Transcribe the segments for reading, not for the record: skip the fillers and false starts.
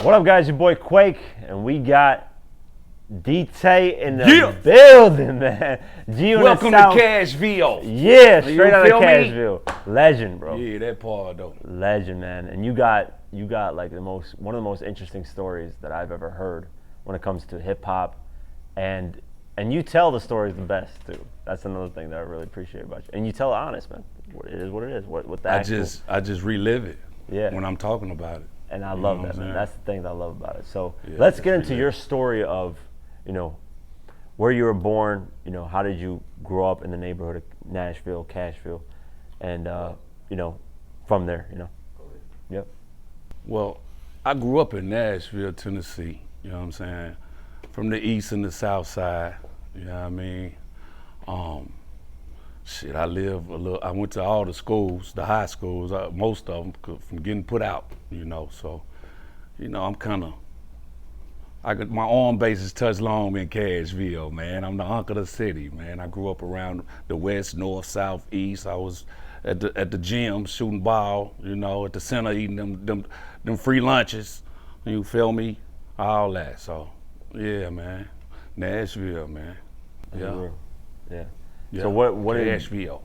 What up, guys? Your boy Quake, and we got DTAY in the building, man. Welcome to Cashville. Yeah, straight out of Cashville. Legend, bro. Yeah, that part though. Legend, man. And you got like one of the most interesting stories that I've ever heard when it comes to hip hop, and you tell the stories the best too. That's another thing that I really appreciate about you. And you tell it honest, man. It is what it is. What the actual, I just relive it. Yeah. When I'm talking about it. And I love that, man. That's the thing that I love about it. So yeah, let's get into your story of, where you were born. How did you grow up in the neighborhood of Nashville, Cashville, and from there. Yep. Well, I grew up in Nashville, Tennessee. You know what I'm saying? From the east and the south side. You know what I mean? I went to all the schools, the high schools, most of them, from getting put out, So, I'm kind of, my arm bases touch long in Cashville, man. I'm the uncle of the city, man. I grew up around the west, north, south, east. I was at the gym shooting ball, at the center eating them free lunches. You feel me? All that. So, yeah, man. Nashville, man. Yeah. Yeah. Yeah. So what Nashville.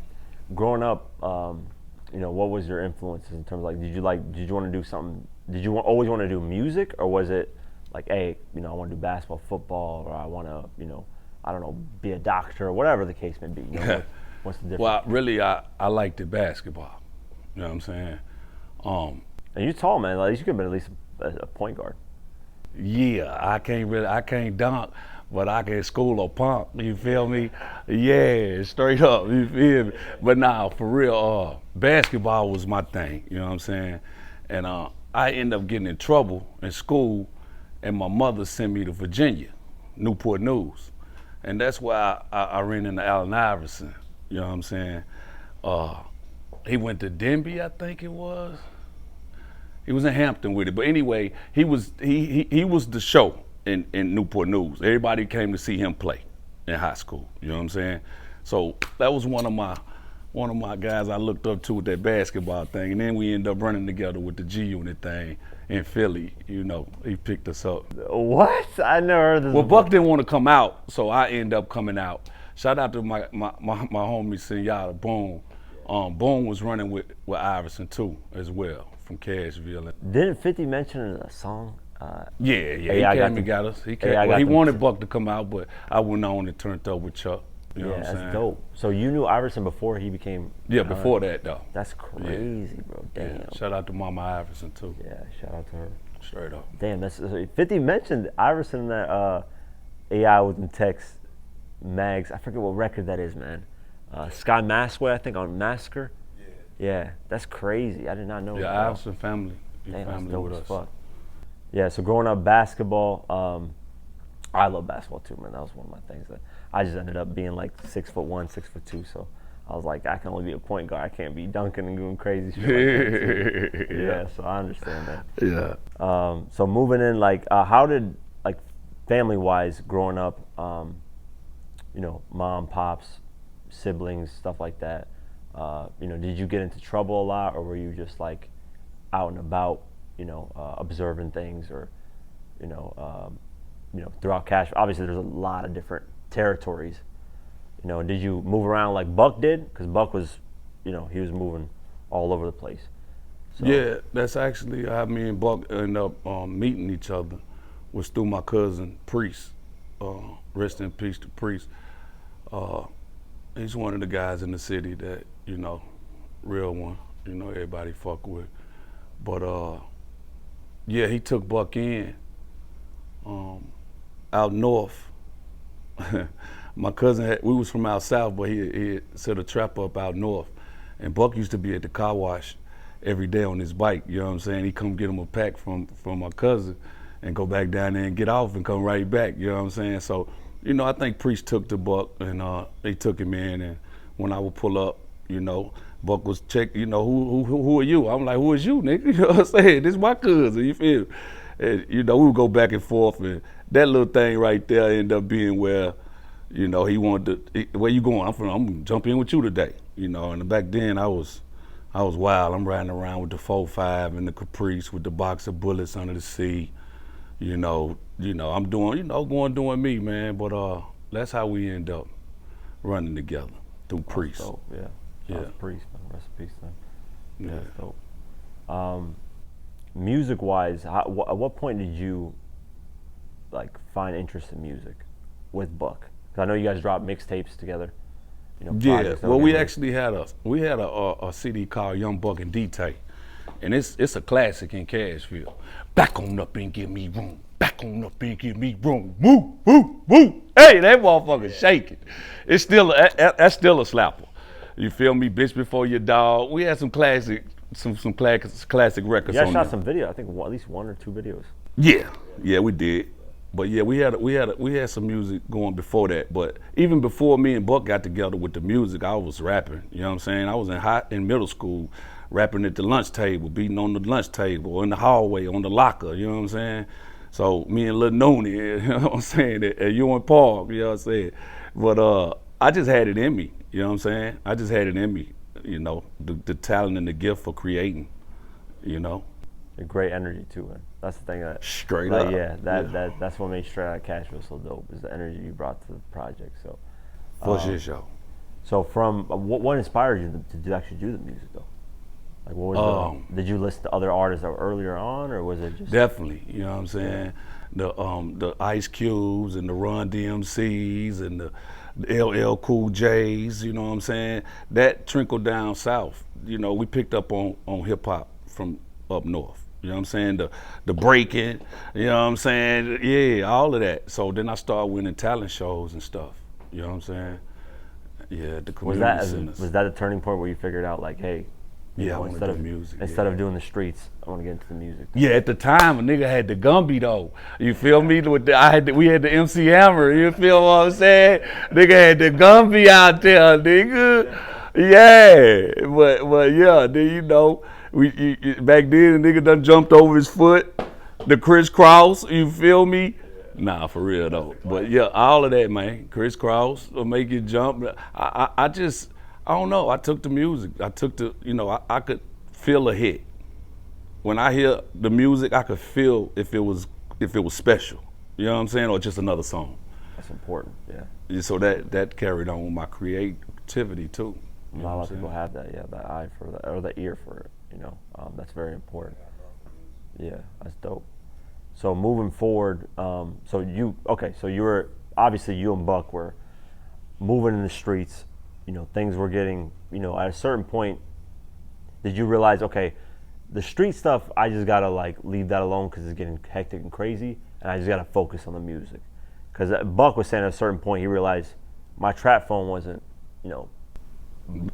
Growing up, what was your influences in terms of did you want to do something? Did you always want to do music, or was it like, hey, I want to do basketball, football, or I want to, I don't know, be a doctor, or whatever the case may be? What's the difference? Well, really, I liked the basketball. You know what I'm saying? And you're tall, man. At least you could have been at least a point guard. Yeah, I can't dunk, but I can school a punk. You feel me? Yeah, straight up. You feel me? But nah, for real, basketball was my thing. You know what I'm saying? And I ended up getting in trouble in school, and my mother sent me to Virginia, Newport News, and that's why I ran into Allen Iverson. You know what I'm saying? He went to Denby, I think it was. He was in Hampton with it, but anyway, he was the show in Newport News. Everybody came to see him play in high school. You know what I'm saying? So that was one of my guys I looked up to with that basketball thing, and then we ended up running together with the G Unit thing in Philly. He picked us up. What? I never heard this. Well, Buck didn't want to come out, so I ended up coming out. Shout out to my homie Senora Boone. Boone was running with Iverson too, as well, from Cashville. Didn't 50 mention in a song? Yeah, he came and got us. He wanted Buck to come out, but I went on and turned up with Chuck. You know what I'm saying? That's dope. So you knew Iverson before he became... Yeah, before that, though. That's crazy, bro. Damn. Yeah. Shout out to Mama Iverson, too. Yeah, shout out to her. Straight up. Damn, that's 50 mentioned Iverson in that AI with the text mags. I forget what record that is, man. Sky Masway, I think, on Massacre. Yeah, that's crazy. I did not know. Yeah, Iverson family. Damn, family that's with dope us. as fuck. Yeah, so growing up basketball, I love basketball too, man. That was one of my things that I just ended up being like 6'1", 6'2", so I was like, I can only be a point guard. I can't be dunking and doing crazy shit like that too. Yeah, so I understand that. Yeah. So moving in, how did, family-wise, growing up, mom, pops, siblings, stuff like that, did you get into trouble a lot, or were you just out and about, observing things, or, throughout Cash? Obviously, there's a lot of different territories. Did you move around like Buck did? Because Buck was, he was moving all over the place. So. Yeah, that's actually how me and Buck ended up meeting each other, was through my cousin Priest. Rest in peace to Priest. He's one of the guys in the city that, real one, everybody fuck with. But yeah, he took Buck in out north. My cousin we was from out south, but he had set a trap up out north. And Buck used to be at the car wash every day on his bike, you know what I'm saying? He come get him a pack from my cousin and go back down there and get off and come right back, you know what I'm saying? So, I think Priest took the Buck, and they took him in, and when I would pull up, Buck was check, who are you? I'm like, who is you, nigga? You know what I'm saying? This is my cousin, you feel me? And, we would go back and forth, and that little thing right there ended up being where, he wanted to, where you going? I'm gonna jump in with you today, and back then I was wild. I'm riding around with the 4.5 and the Caprice with the box of bullets under the seat, I'm doing, going doing me, man. But that's how we end up running together through That's Priest. dope. Yeah. Shout out Yeah, to Priest, man. Rest in peace, man. Yeah, yeah. that's dope. Music wise, at what point did you like find interest in music with Buck? Because I know you guys dropped mixtapes together. Yeah, Projects that were well, we getting released. actually had a CD called Young Buck and DTAY, and it's a classic in Cashville. Back on up and give me room. Back on up and give me room. Woo, woo, woo. Hey, that motherfucker shaking. It's still that's still a slapper. You feel me, bitch? Before your dog. We had some classic You records guys on shot there. some video. I think at least one or two videos. Yeah, we did. But yeah, we had some music going before that. But even before me and Buck got together with the music, I was rapping. You know what I'm saying? I was in middle school, rapping at the lunch table, beating on the lunch table, or in the hallway, on the locker. You know what I'm saying? So me and Lil Noonie, you know what I'm saying? At Ewing Park, you know what I'm saying? But I just had it in me. You know what I'm saying? I just had it in me. The talent and the gift for creating. You know. A great energy too, man. That's the thing that, Straight like, up. yeah, that's what made Straight Outta Cashville so dope, is the energy you brought to the project. So, For sure. so from what inspired you to actually do the music though? Like, what was did you listen to other artists that were earlier on, or was it just Definitely, you know what I'm saying? The Ice Cubes and the Run DMCs and the LL Cool J's, you know what I'm saying? That trickled down south. We picked up on hip hop from up north. You know what I'm saying? The breaking, you know what I'm saying? Yeah, all of that. So then I started winning talent shows and stuff. You know what I'm saying? Yeah, the community centers. was that a turning point where you figured out like, hey, Yeah, I wanna instead do of music, instead yeah. of doing the streets, I want to get into the music. Yeah, at the time a nigga had the Gumby though. You feel me? We had the MC Hammer. You feel what I'm saying? Nigga had the Gumby out there, nigga. Yeah, but yeah, then back then the nigga done jumped over his foot, the crisscross. You feel me? Nah, for real though. But yeah, all of that, man. Crisscross will make you jump. I don't know. I took the music. I took the I could feel a hit. When I hear the music, I could feel if it was special. You know what I'm saying? Or just another song. That's important. Yeah. Yeah, so that carried on with my creativity too. You Not a know lot what of I'm people saying? have that, yeah, that eye for that, or the ear for it. That's very important. Yeah, that's dope. So moving forward, so you were obviously, you and Buck were moving in the streets. Things were getting, at a certain point, did you realize, okay, the street stuff, I just gotta like leave that alone because it's getting hectic and crazy, and I just gotta focus on the music. Because Buck was saying at a certain point he realized my trap phone wasn't,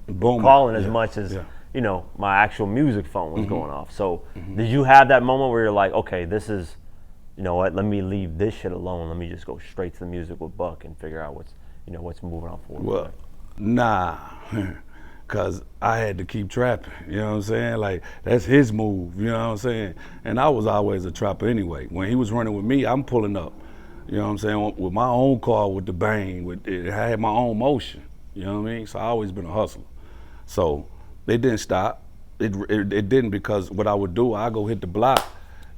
Boom. calling as Yeah, much as yeah. my actual music phone was going off. So did you have that moment where you're like, okay, this is, what? Let me leave this shit alone. Let me just go straight to the music with Buck and figure out what's moving on forward. Well, nah, cause I had to keep trapping. You know what I'm saying? Like that's his move. You know what I'm saying? And I was always a trapper anyway. When he was running with me, I'm pulling up. You know what I'm saying? With my own car, with the bang, with it, I had my own motion. You know what I mean? So I always been a hustler. So it didn't stop. It didn't, because what I would do, I go hit the block,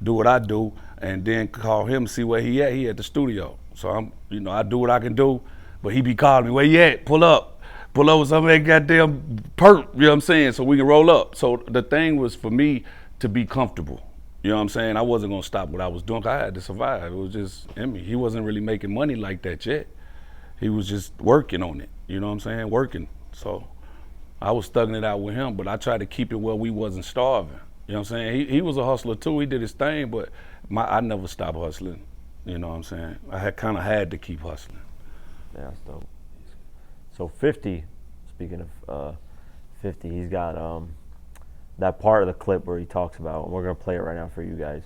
do what I do, and then call him, see where he at. He at the studio. So I do what I can do, but he be calling me, where you at? Pull up with some of that goddamn perk. You know what I'm saying? So we can roll up. So the thing was for me to be comfortable. You know what I'm saying? I wasn't gonna stop what I was doing, 'cause I had to survive. It was just in me. He wasn't really making money like that yet. He was just working on it. You know what I'm saying? Working. So I was thugging it out with him, but I tried to keep it where we wasn't starving. You know what I'm saying? He was a hustler too. He did his thing, but I never stopped hustling. You know what I'm saying? I had to keep hustling. Yeah, that's dope. So 50, speaking of 50, he's got that part of the clip where he talks about, and we're gonna play it right now for you guys,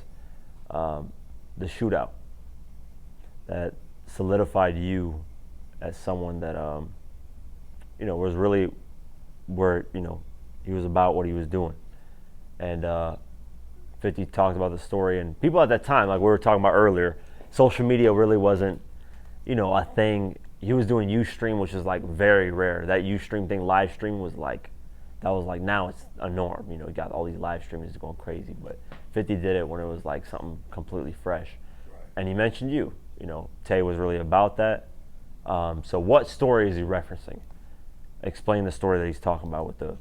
the shootout that solidified you as someone that was really where he was about what he was doing. And 50 talked about the story, and people at that time, like we were talking about earlier, social media really wasn't a thing. He was doing Ustream, which is like very rare. That Ustream thing, live stream, was like, now it's a norm. You got all these live streamers going crazy, but 50 did it when it was like something completely fresh. and he mentioned you. You know, Tay was really about that. So what story is he referencing? Explain the story that he's talking about with the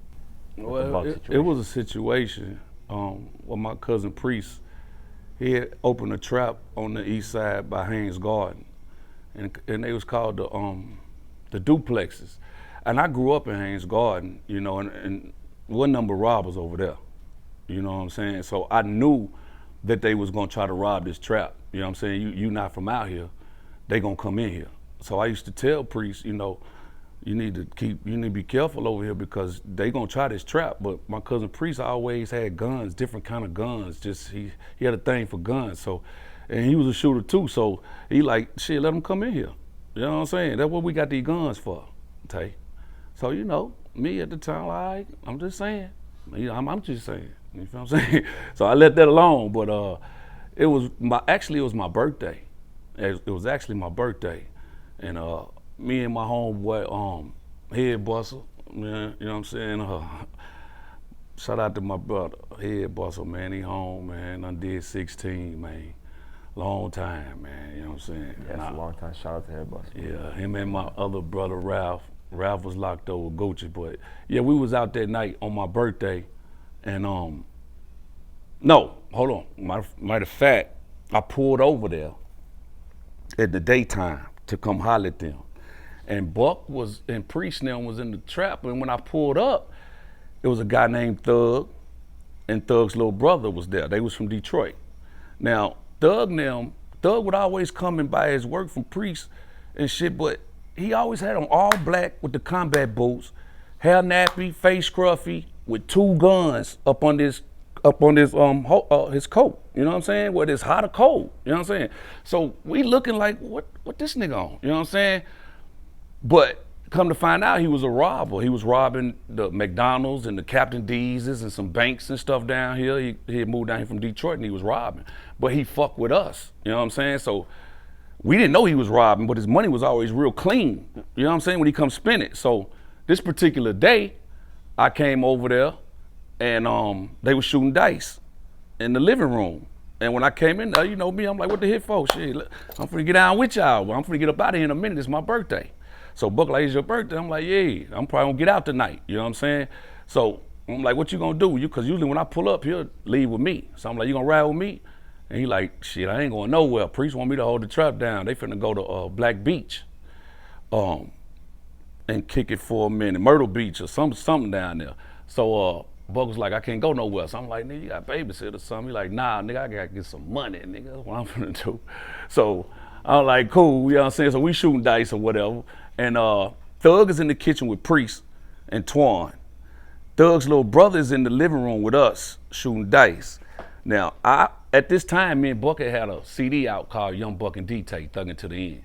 Well, it was a situation where my cousin Priest, he had opened a trap on the east side by Haynes Garden, and they was called the duplexes. And I grew up in Haynes Garden, you know, and one number of robbers over there, you know what I'm saying? So I knew that they was gonna try to rob this trap, you know what I'm saying? You not from out here, they gonna come in here. So I used to tell Priest, you know, you need to be careful over here because they gonna try this trap. But my cousin Priest always had guns, different kind of guns. Just he had a thing for guns. So, and he was a shooter too. So he like, shit, let them come in here. You know what I'm saying? That's what we got these guns for, Tay. So you know, me at the time, like, I'm just saying. I'm just saying. You feel what I'm saying? So I let that alone. But it was my birthday. It was actually my birthday, and me and my homeboy, Head Bustle, man, you know what I'm saying? Shout out to my brother, Head Bustle, man. He home, man. I did 16, man. Long time, man. You know what I'm saying? Yeah, it's a long time. Shout out to Head Bustle. Yeah, him and my other brother, Ralph. Ralph was locked up with Gucci, but yeah, we was out that night on my birthday, and no, hold on. Matter of fact, I pulled over there at the daytime to come holler at them. And Buck was, and Priest now was in the trap. And when I pulled up, it was a guy named Thug, and Thug's little brother was there. They was from Detroit. Now, Thug would always come and buy his work from Priest and shit, but he always had on all black with the combat boots, hair nappy, face scruffy, with two guns up on his coat. You know what I'm saying? Whether it's hot or cold. You know what I'm saying? So we looking like, what this nigga on? You know what I'm saying? But come to find out, he was a robber. He was robbing the McDonald's and the Captain D's and some banks and stuff down here. He had moved down here from Detroit and he was robbing. But he fucked with us. You know what I'm saying? So we didn't know he was robbing, but his money was always real clean. You know what I'm saying? When he come spend it. So this particular day, I came over there and they were shooting dice in the living room. And when I came in there, you know me, I'm like, what the hell for? Shit, I'm finna get down with y'all. I'm finna get up out of here in a minute. It's my birthday. So Buck like, it's your birthday? I'm like, yeah, I'm probably gonna get out tonight. You know what I'm saying? So I'm like, what you gonna do? Because usually when I pull up, he'll leave with me. So I'm like, you gonna ride with me? And he like, shit, I ain't going nowhere. Priest want me to hold the trap down. They finna go to Black Beach and kick it for a minute. Myrtle Beach or something down there. So Buck was like, I can't go nowhere. So I'm like, nigga, you got babysit or something? He like, nah, nigga, I gotta get some money, nigga. That's what I'm finna do. So I'm like, cool, you know what I'm saying? So we shooting dice or whatever. And Thug is in the kitchen with Priest and Twan. Thug's little brother is in the living room with us shooting dice. Now, at this time, me and Buck had a CD out called Young Buck and DTAY, Thuggin' to the End.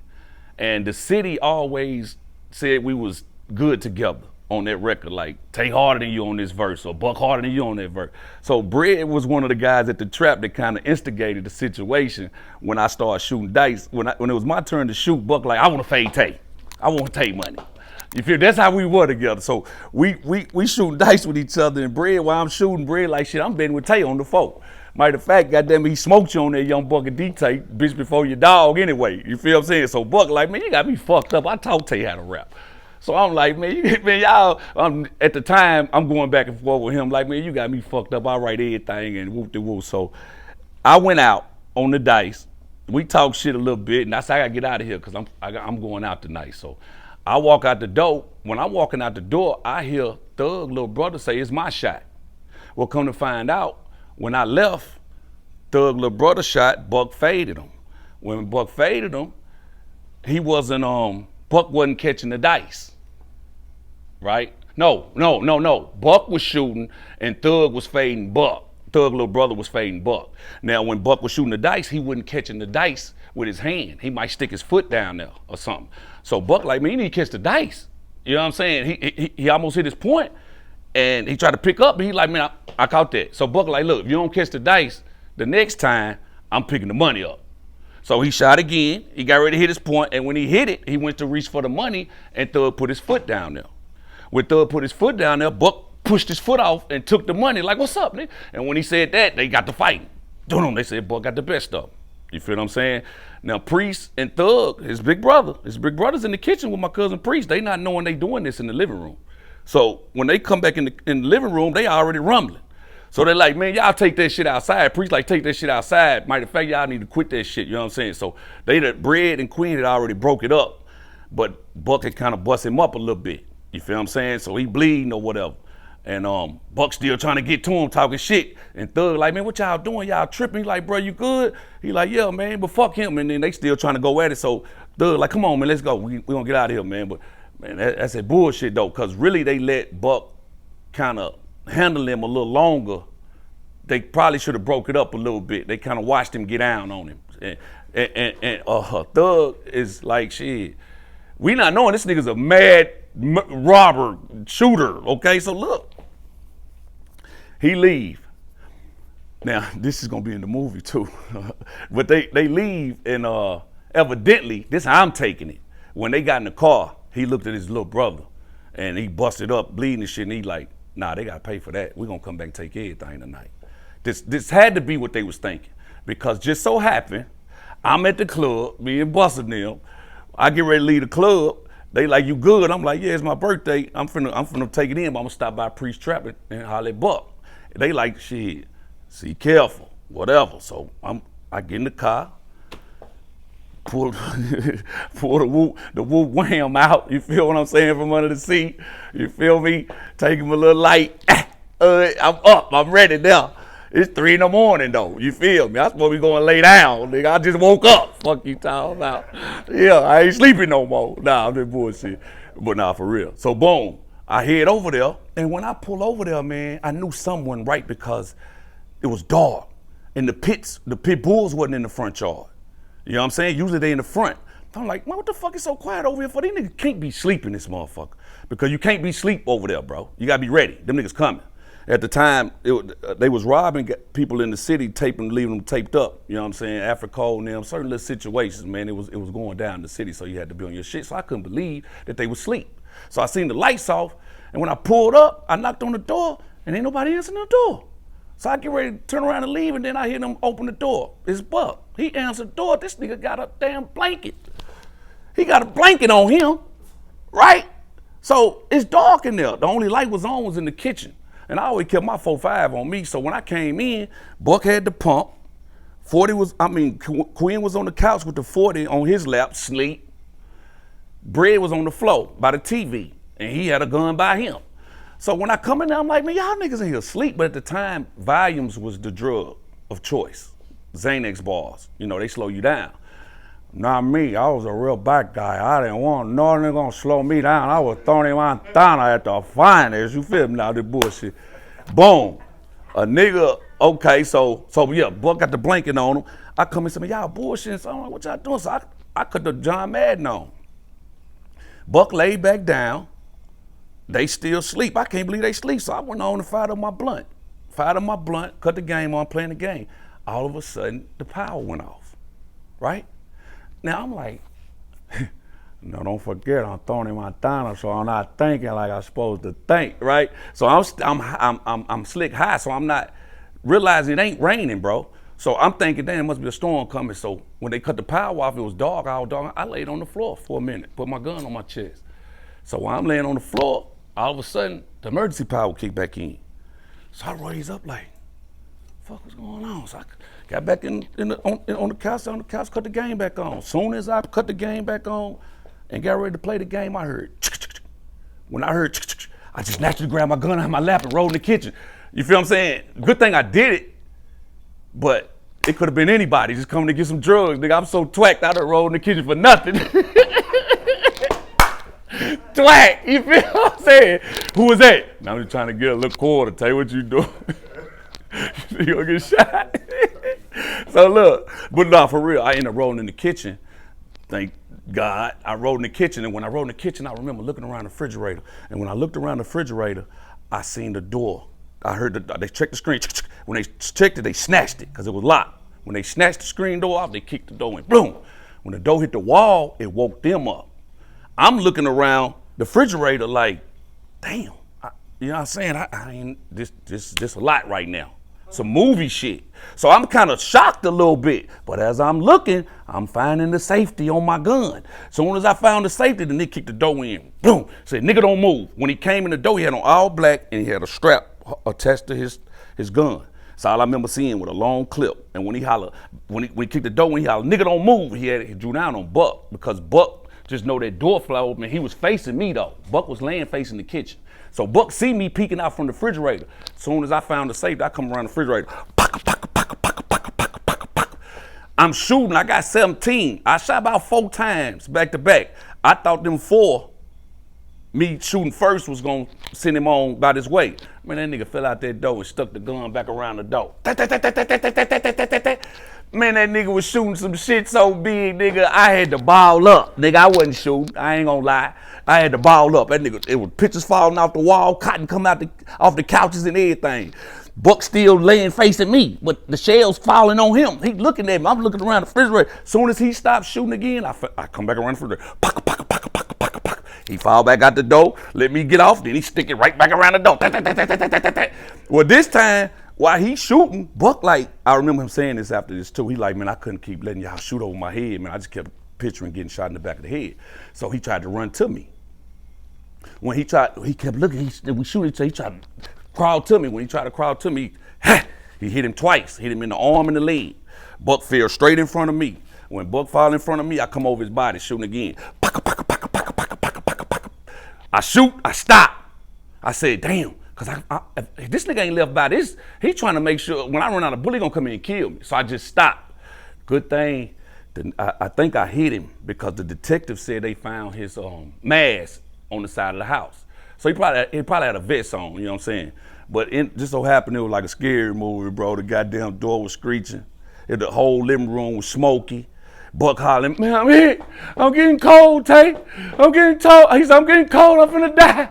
And the city always said we was good together on that record, like Tay harder than you on this verse or Buck harder than you on that verse. So Bread was one of the guys at the trap that kind of instigated the situation when I started shooting dice. When it was my turn to shoot, Buck like, I want to fade Tay. I want Tay money. You feel? That's how we were together. So we shooting dice with each other, and Bread, while I'm shooting, Bread like, shit, I'm betting with Tay on the phone. Matter of fact, goddamn, he smoked you on that Young Buck and DTAY, bitch, before your dog anyway. You feel what I'm saying? So Buck like, man, you got me fucked up. I taught Tay how to rap. So I'm like, man, y'all, at the time, I'm going back and forth with him, like, man, you got me fucked up. I write everything and whoop-de-whoop. So I went out on the dice. We talked shit a little bit, and I said, I gotta get out of here because I'm going out tonight. So I walk out the door. When I'm walking out the door, I hear Thug, little brother, say, it's my shot. Well, come to find out, when I left, Thug, little brother shot, Buck faded him. When Buck faded him, he wasn't, Buck wasn't catching the dice, right? No. Buck was shooting and Thug was fading Buck. Thug, little brother, was fading Buck. Now, when Buck was shooting the dice, he wasn't catching the dice with his hand. He might stick his foot down there or something. So Buck like, man, you need to catch the dice. You know what I'm saying? He almost hit his point and he tried to pick up, and he like, man, I caught that. So Buck like, look, if you don't catch the dice, the next time I'm picking the money up. So he shot again, he got ready to hit his point, and when he hit it, he went to reach for the money, and Thug put his foot down there. When Thug put his foot down there, Buck pushed his foot off and took the money, like, what's up, nigga? And when he said that, they got to fighting. They said Buck got the best of him. You feel what I'm saying? Now, Priest and Thug, his big brother's in the kitchen with my cousin Priest. They not knowing they doing this in the living room. So when they come back in the living room, they already rumbling. So they're like, man, y'all take that shit outside. Priest like, take that shit outside. Matter of fact, y'all need to quit that shit. You know what I'm saying? So Bread and Queen had already broke it up. But Buck had kind of bust him up a little bit. You feel what I'm saying? So he bleeding or whatever. And Buck still trying to get to him, talking shit. And Thug like, man, what y'all doing? Y'all tripping? He like, bro, you good? He like, yeah, man, but fuck him. And then they still trying to go at it. So Thug like, come on, man, let's go. We gonna get out of here, man. But man, that's that bullshit though, because really they let Buck kind of handle him a little longer. They probably should have broke it up a little bit. They kind of watched him get down on him. And Thug is like, shit, we not knowing this nigga's a mad robber, shooter, okay? So look, he leave. Now, this is gonna be in the movie too. But they leave and evidently, this how I'm taking it. When they got in the car, he looked at his little brother and he busted up, bleeding and shit, and he like, nah, they gotta pay for that. We're gonna come back and take everything tonight. This had to be what they was thinking. Because just so happened, I'm at the club, me and Buster and them, I get ready to leave the club. They like, you good? I'm like, yeah, it's my birthday. I'm finna take it in, but I'm gonna stop by Priest Trap and holler at Buck. They like, shit, see careful, whatever. So I get in the car, pull the whoop wham out, you feel what I'm saying, from under the seat. You feel me? Take him a little light. I'm up, I'm ready now. It's 3 in the morning though, you feel me? I'm supposed to be going to lay down, nigga. I just woke up. Fuck you talking about. Yeah, I ain't sleeping no more. Nah, I'm just bullshit. But nah, for real. So boom, I head over there, and when I pull over there, man, I knew something wasn't right because it was dark. And the pit bulls wasn't in the front yard. You know what I'm saying? Usually they in the front. I'm like, man, what the fuck is so quiet over here for? These niggas can't be sleeping, this motherfucker. Because you can't be sleep over there, bro. You gotta be ready. Them niggas coming. At the time, they was robbing people in the city, leaving them taped up. You know what I'm saying? Africa and them, certain little situations, man. It was going down in the city, so you had to be on your shit. So I couldn't believe that they was asleep. So I seen the lights off, and when I pulled up, I knocked on the door, and ain't nobody answering the door. So I get ready to turn around and leave, and then I hear them open the door. It's Buck. He answered the door. This nigga got a damn blanket. He got a blanket on him, right? So it's dark in there. The only light was in the kitchen. And I always kept my 4.5 on me. So when I came in, Buck had the pump. Queen was on the couch with the 40 on his lap, sleep. Bread was on the floor by the TV, and he had a gun by him. So when I come in there, I'm like, man, y'all niggas in here asleep. But at the time, Volumes was the drug of choice. Xanax bars, you know, they slow you down. Not me, I was a real bad guy. I didn't want no nigga gonna slow me down. I was Tony Montana at the finest, you feel me now, this bullshit. Boom, a nigga, okay, so yeah, Buck got the blanket on him. I come and say, man, y'all bullshit, so I'm like, what y'all doing? So I cut the John Madden on. Buck laid back down, they still sleep. I can't believe they sleep, so I went on and fired up my blunt. Cut the game on, playing the game. All of a sudden, the power went off, right? Now I'm like, no, don't forget I'm Tony Montana, so I'm not thinking like I'm supposed to think, right? So I'm slick high, so I'm not realizing it ain't raining, bro. So I'm thinking, damn, it must be a storm coming. So when they cut the power off, it was dark, all dark. I laid on the floor for a minute, put my gun on my chest. So while I'm laying on the floor, all of a sudden the emergency power kicked back in. So I raised up like, fuck, what's going on? So I got back on the couch, cut the game back on. Soon as I cut the game back on and got ready to play the game, I heard, when I heard, I just naturally grabbed my gun out of my lap and rolled in the kitchen. You feel what I'm saying? Good thing I did it, but it could have been anybody just coming to get some drugs. Nigga, I'm so twacked, I done rolled in the kitchen for nothing. Twack, you feel what I'm saying? Who was that? Now I'm just trying to get a little quarter, tell you what you doing. You gonna get shot. So look, but nah, for real, I ended up rolling in the kitchen. Thank God, I rolled in the kitchen, and when I rolled in the kitchen, I remember looking around the refrigerator. And when I looked around the refrigerator, I seen the door. I heard they checked the screen. When they checked it, they snatched it because it was locked. When they snatched the screen door off, they kicked the door in. Boom. When the door hit the wall, it woke them up. I'm looking around the refrigerator like, damn. You know what I'm saying? I ain't this a lot right now. some movie shit. So I'm kind of shocked a little bit. But as I'm looking, I'm finding the safety on my gun. Soon as I found the safety, the nigga kicked the door in. Boom. Said, nigga, don't move. When he came in the door, he had on all black and he had a strap attached to his gun. That's all I remember seeing with a long clip. And when he hollered, when he kicked the door, when he hollered, nigga, don't move, he drew down on Buck because Buck just know that door fly open. He was facing me though. Buck was laying facing the kitchen. So Buck see me peeking out from the refrigerator. Soon as I found the safe, I come around the refrigerator. I'm shooting, I got 17. I shot about 4 times back to back. I thought them 4, me shooting first was gonna send him on about his way. Man, that nigga fell out that door and stuck the gun back around the door. Man, that nigga was shooting some shit so big, nigga, I had to ball up. Nigga, I wasn't shooting, I ain't gonna lie. I had to ball up. That nigga, it was pictures falling off the wall, cotton coming out off the couches and everything. Buck still laying facing me, but the shells falling on him. He looking at me, I'm looking around the refrigerator. Soon as he stopped shooting again, I come back around the refrigerator. He fall back out the door, let me get off, then he stick it right back around the door. Well, this time, while he shooting, Buck like, I remember him saying this after this too. He like, man, I couldn't keep letting y'all shoot over my head, man. I just kept picturing getting shot in the back of the head. So he tried to run to me. When he kept looking, we shooting, so he tried to crawl to me. When he tried to crawl to me, he hit him twice, hit him in the arm and the leg. Buck fell straight in front of me. When Buck fall in front of me, I come over his body, shooting again. I shoot, I stop. I said, damn, because if this nigga ain't left by this, he trying to make sure when I run out of bullet, he gonna come in and kill me. So I just stopped. Good thing, I think I hit him because the detective said they found his mask on the side of the house. So he probably had a vest on, you know what I'm saying? But it just so happened it was like a scary movie, bro. The goddamn door was screeching. The whole living room was smoky. Buck hollering, man, I'm hit. I'm getting cold, Tay. I'm getting cold. He said, I'm getting cold. I'm finna die.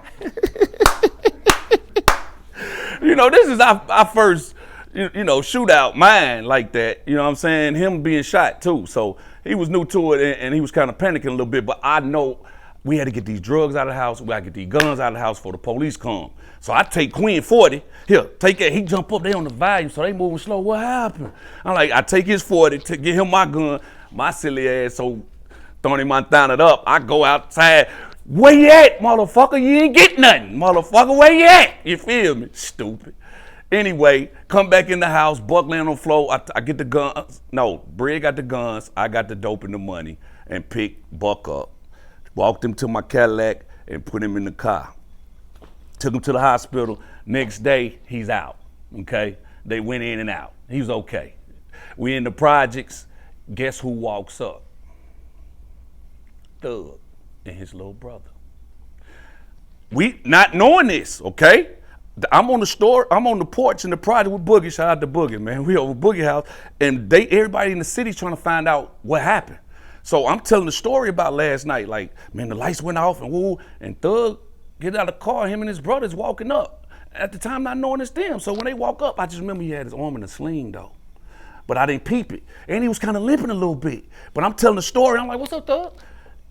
You know, this is our first, shootout mine like that. You know what I'm saying? Him being shot too. So he was new to it and he was kind of panicking a little bit. But I know we had to get these drugs out of the house. We had to get these guns out of the house before the police come. So I take Quinn 40. Here, take that. He jump up there on the volume, so they moving slow. What happened? I'm like, I take his 40 to get him my gun. My silly ass, so Tony Montana it up. I go outside. Where you at, motherfucker? You ain't get nothing. Motherfucker, where you at? You feel me? Stupid. Anyway, come back in the house. Buck laying on the floor. I get the guns. No, Brig got the guns. I got the dope and the money and picked Buck up. Walked him to my Cadillac and put him in the car. Took him to the hospital. Next day, he's out, okay? They went in and out. He was okay. We in the projects. Guess who walks up? Thug and his little brother. We not knowing this, okay? I'm on the porch in the project with Boogie. Shout out to Boogie, man. We over Boogie house, and everybody in the city trying to find out what happened. So I'm telling the story about last night, like, man, the lights went off and woo, and Thug get out of the car, him and his brothers walking up. At the time, not knowing it's them. So when they walk up, I just remember he had his arm in a sling though. But I didn't peep it. And he was kind of limping a little bit. But I'm telling the story, I'm like, what's up, Thug?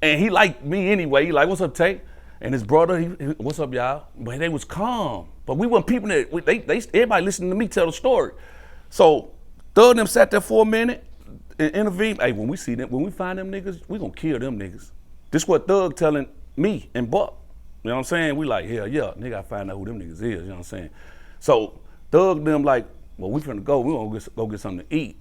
And he liked me anyway. He like, what's up, Tay? And his brother, what's up, y'all? But they was calm. But we weren't peeping it. Everybody listening to me tell the story. So Thug and them sat there for a minute and intervened. Hey, when we find them niggas, we gonna kill them niggas. This what Thug telling me and Buck. You know what I'm saying? We like, hell yeah, nigga, I find out who them niggas is, you know what I'm saying? So Thug them like, well, we finna go, we gonna go get something to eat.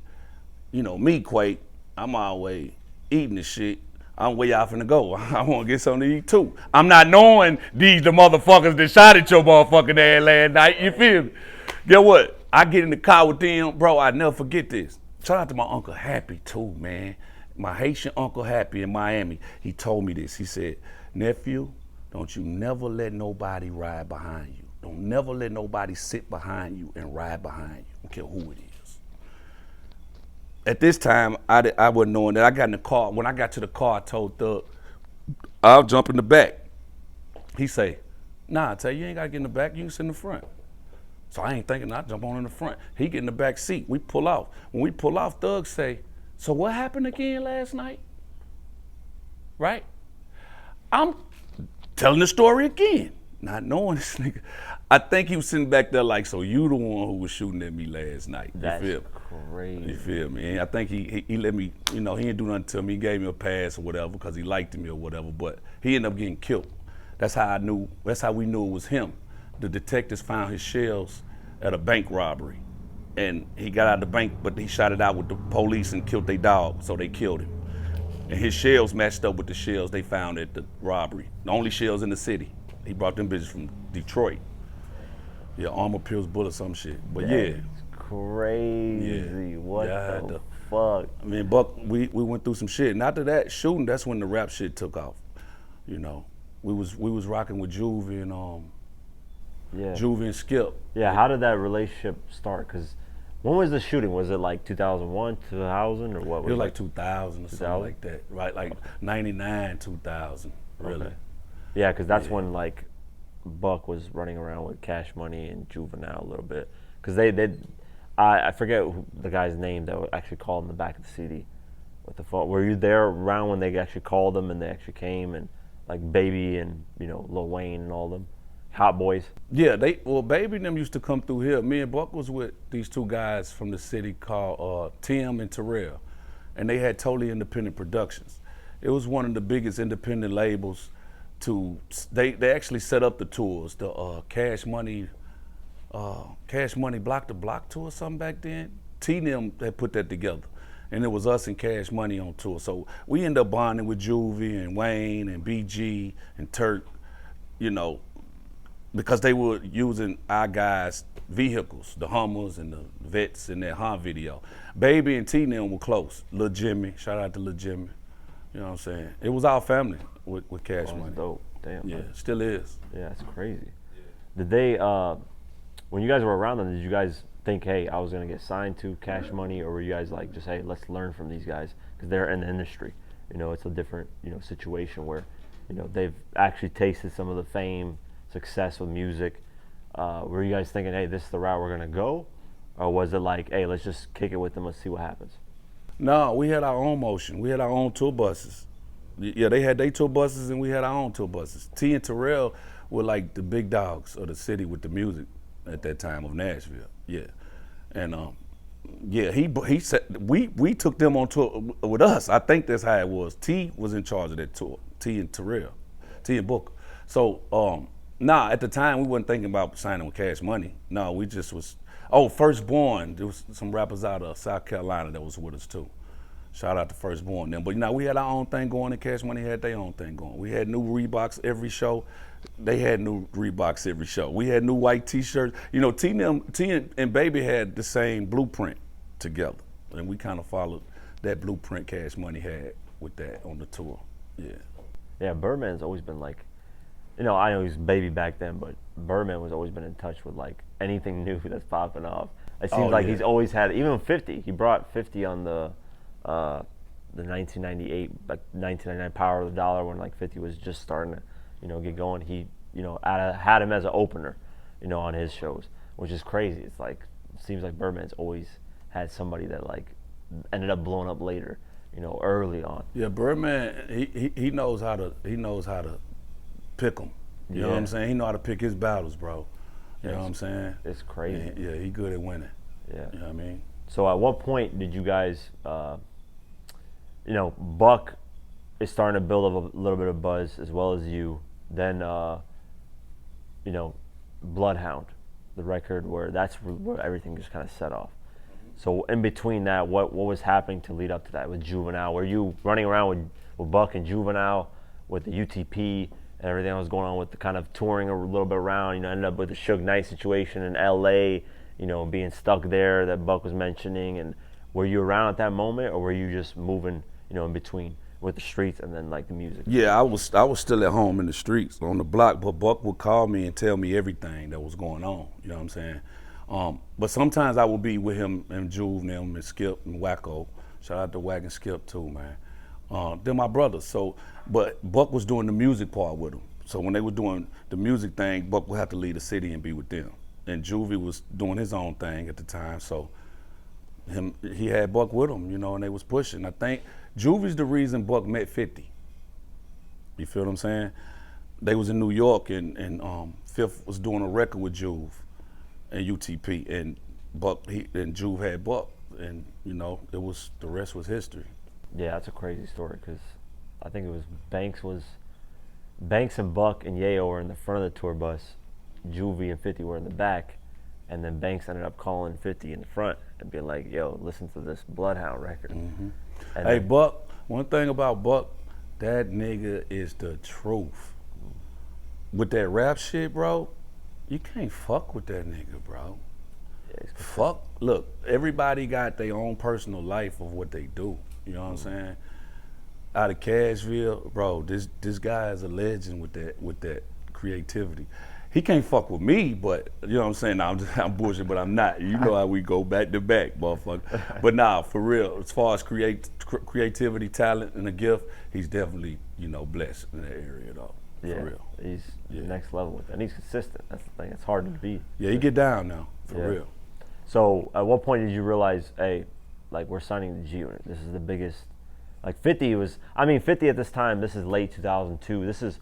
You know, me, Quake, I'm always eating this shit. I'm where y'all finna go. I wanna get something to eat too. I'm not knowing these the motherfuckers that shot at your motherfucking ass last night, you feel me? Get what? I get in the car with them, bro, I never forget this. Shout out to my Uncle Happy too, man. My Haitian Uncle Happy in Miami, he told me this. He said, nephew, don't you never let nobody ride behind you. Don't never let nobody sit behind you and ride behind you. I don't care who it is. At this time, I wasn't knowing that. I got in the car. When I got to the car, I told Thug, I'll jump in the back. He say, nah, I tell you ain't got to get in the back. You can sit in the front. So I ain't thinking I jump on in the front. He get in the back seat. We pull off. When we pull off, Thug say, so what happened again last night? Right? I'm telling the story again. Not knowing this nigga. I think he was sitting back there like, so you the one who was shooting at me last night. You That's feel me? crazy. You feel me? And I think he let me, he didn't do nothing to me. He gave me a pass or whatever because he liked me or whatever. But he ended up getting killed. That's how we knew it was him. The detectives found his shells at a bank robbery. And he got out of the bank, but he shot it out with the police and killed their dog, so they killed him. And his shells matched up with the shells they found at the robbery. The only shells in the city. He brought them bitches from Detroit. Yeah, armor pierce bullet, some shit. But That's crazy. Yeah. What Yeah, the fuck? I mean, Buck, we went through some shit. And after that shooting, that's when the rap shit took off. We was rocking with Juvie and Juvie and Skip. Yeah, how did that relationship start? Because when was the shooting? Was it like 2001, 2000, or what? It was like 2000 or something 2000? like that, right? Like 99, 2000, really. Okay. Yeah, because that's when like Buck was running around with Cash Money and Juvenile a little bit. Because I forget the guy's name that actually called in the back of the CD with the phone. Were you there around when they actually called them and they actually came and like Baby and Lil Wayne and all them? Hot Boys. Yeah, Baby and them used to come through here. Me and Buck was with these two guys from the city called Tim and Terrell, and they had totally independent productions. It was one of the biggest independent labels. They actually set up the tours, the Cash Money Block to Block tour or something back then. T and them had put that together, and it was us and Cash Money on tour. So we ended up bonding with Juvie and Wayne and BG and Turk, because they were using our guys' vehicles, the Hummers and the Vets in that Hunt video. Baby and T and them were close. Lil Jimmy, shout out to Lil Jimmy. You know what I'm saying? It was our family with Cash Money. That's dope. Damn. Yeah, man. still is. Yeah, that's crazy. Did they, when you guys were around them, did you guys think, hey, I was gonna get signed to Cash Money, or were you guys like, just hey, let's learn from these guys because they're in the industry? It's a different situation where they've actually tasted some of the fame, success with music. Were you guys thinking, hey, this is the route we're gonna go, or was it like, hey, let's just kick it with them, let's see what happens? No, we had our own motion. We had our own tour buses. Yeah, they had their tour buses and we had our own tour buses. T and Terrell were like the big dogs of the city with the music at that time of Nashville. Yeah, and he said we took them on tour with us. I think that's how it was. T was in charge of that tour. T and Terrell, T and Booker. So at the time we wasn't thinking about signing with Cash Money. No, we just was. Oh, Firstborn. There was some rappers out of South Carolina that was with us too. Shout out to Firstborn then. But we had our own thing going and Cash Money had their own thing going. We had new Reeboks every show. They had new Reeboks every show. We had new white T-shirts. T and Baby had the same blueprint together. And we kind of followed that blueprint Cash Money had with that on the tour. Yeah. Yeah, Birdman's always been like, I know he's Baby back then, but Birdman was always been in touch with like anything new that's popping off. It seems like he's always had, even 50. He brought 50 on the 1998, like 1999 Power of the Dollar when like 50 was just starting to, get going. He, had him as an opener, on his shows, which is crazy. It's like, it seems like Birdman's always had somebody that like ended up blowing up later, early on. Yeah, Birdman, he knows how to pick them. You know what I'm saying? He know how to pick his battles, bro. You know what I'm saying? It's crazy. Yeah, he good at winning. Yeah. You know what I mean? So at what point did you guys, Buck is starting to build up a little bit of buzz as well as you. Then, Bloodhound, the record that's where everything just kind of set off. So in between that, what was happening to lead up to that with Juvenile? Were you running around with Buck and Juvenile with the UTP and everything that was going on with the kind of touring a little bit around? Ended up with the Suge Knight situation in LA, being stuck there that Buck was mentioning. And were you around at that moment, or were you just moving, in between with the streets and then like the music? Yeah, I was still at home in the streets on the block, but Buck would call me and tell me everything that was going on. You know what I'm saying? But sometimes I would be with him and Juve and them and Skip and Wacko. Shout out to Wack and Skip too, man. They're my brothers. So, but Buck was doing the music part with them. So when they were doing the music thing, Buck would have to leave the city and be with them. And Juvie was doing his own thing at the time, so he had Buck with him, and they was pushing. I think Juvie's the reason Buck met 50. You feel what I'm saying? They was in New York, and Fifth was doing a record with Juve and UTP, and and Juve had Buck, and you know, the rest was history. Yeah, that's a crazy story because I think it was Banks and Buck and Yayo were in the front of the tour bus, Juvie and 50 were in the back, and then Banks ended up calling 50 in the front and being like, "Yo, listen to this Bloodhound record." Mm-hmm. And hey, then, Buck. One thing about Buck, that nigga is the truth. With that rap shit, bro, you can't fuck with that nigga, bro. yeah, Fuck. Look, everybody got their own personal life of what they do. You know what I'm saying? Out of Cashville, bro, this guy is a legend with that creativity. He can't fuck with me, but you know what I'm saying? Nah, I'm bullshit, but I'm not. You know how we go back to back, motherfucker. But nah, for real, as far as creativity, talent, and a gift, he's definitely, you know, blessed in that area, though. yeah, For real. he's next level with it. And he's consistent. That's the thing. It's hard to be. Yeah, he get down now, for Yeah. real. So at what point did you realize, hey, like we're signing the G Unit? This is the biggest. Like 50 at this time, this is late 2002. This is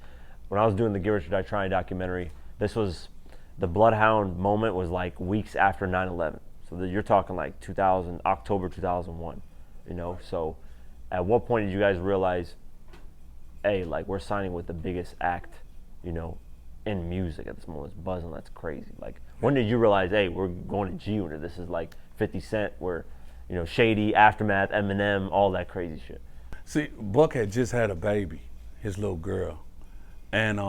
when I was doing the Give Rich or Die Trying documentary. This was, the Bloodhound moment was like weeks after 9/11. So you're talking like October 2001, you know? So at what point did you guys realize, hey, like we're signing with the biggest act, you know, in music at this moment? It's buzzing, that's crazy. Like when did you realize, hey, we're going to G Unit? This is like 50 Cent, we're, you know, Shady, Aftermath, Eminem, all that crazy shit. See, Buck had just had a baby, his little girl, and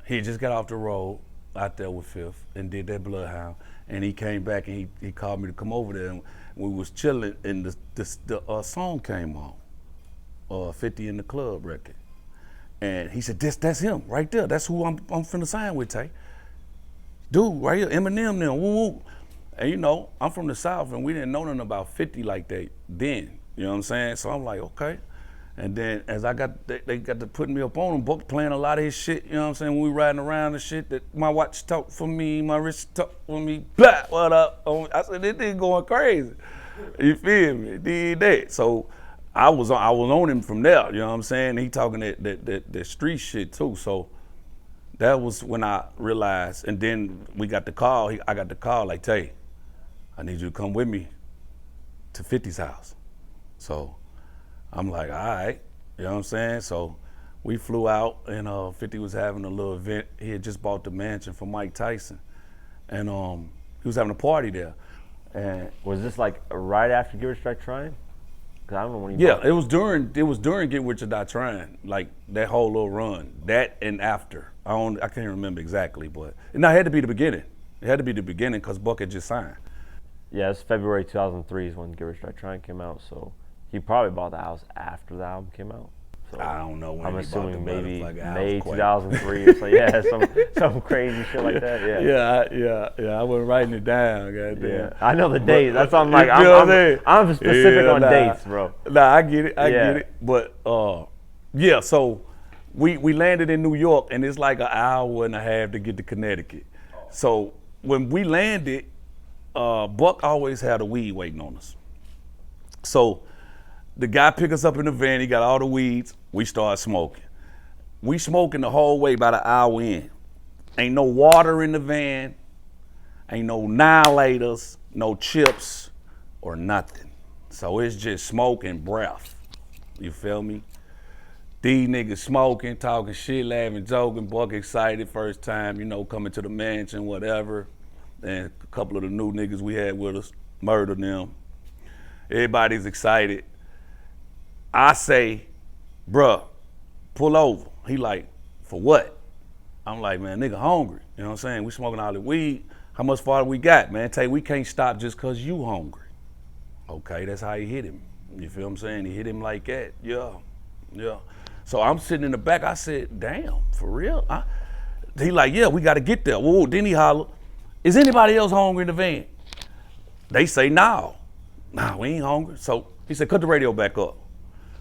he just got off the road out there with Fifth and did that Bloodhound, and he came back and he called me to come over there, and we was chilling, and the song came on, 50 in the Club record, and he said, that's him right there. That's who I'm finna sign with, Tay. Dude, right here, Eminem now, woo woo. And you know, I'm from the South, and we didn't know nothing about 50 like that then. You know what I'm saying? So I'm like, okay. And then as they got to putting me up on him, Buck playing a lot of his shit, you know what I'm saying? When we riding around and shit, that my watch talk for me, my wrist talk for me, blah, what up? I said, this thing going crazy. You feel me? Did that. So I was on him from there, you know what I'm saying? He talking that street shit too. So that was when I realized, and then we got the call, I got the call like, Tay, I need you to come with me to 50's house. So I'm like, all right, you know what I'm saying? So we flew out, and 50 was having a little event. He had just bought the mansion for Mike Tyson, and he was having a party there. And Was this like right after Give Rich or Die Trying? Cause I don't know when he. yeah, it was during Get Rich or Die Trying, like that whole little run, that and after. I can't remember exactly, but no, it had to be the beginning. It had to be the beginning because Buck had just signed. Yeah, it's February 2003 is when Give Rich or Die Trying came out. So he probably bought the house after the album came out. So I don't know when I'm he bought the assuming maybe motherfucking May house, Quake. 2003 or so. Yeah, some crazy shit like that. Yeah. Yeah. I wasn't writing it down, goddamn. Yeah, I know the date. That's why I'm like, You know what I'm saying? I'm specific on nah. dates, bro. Nah, I get it. I get it. But yeah, so we landed in New York, and it's like an hour and a half to get to Connecticut. So when we landed, Buck always had a weed waiting on us. So the guy picked us up in the van. He got all the weeds. We started smoking. We smoking the whole way about an hour in. Ain't no water in the van. Ain't no annihilators, no chips, or nothing. So it's just smoke and breath. You feel me? These niggas smoking, talking shit, laughing, joking. Buck excited first time, you know, coming to the mansion, whatever. And a couple of the new niggas we had with us murdered them. Everybody's excited. I say, bruh, pull over. He like, for what? I'm like, man, nigga hungry. You know what I'm saying? We smoking all the weed. How much farther we got, man? Tay, we can't stop just cause you hungry. Okay, that's how he hit him. You feel what I'm saying? He hit him like that. Yeah. So I'm sitting in the back. I said, damn, for real? He like, yeah, we gotta get there. Whoa, then he holler, is anybody else hungry in the van? They say, no. Nah, we ain't hungry. So he said, cut the radio back up.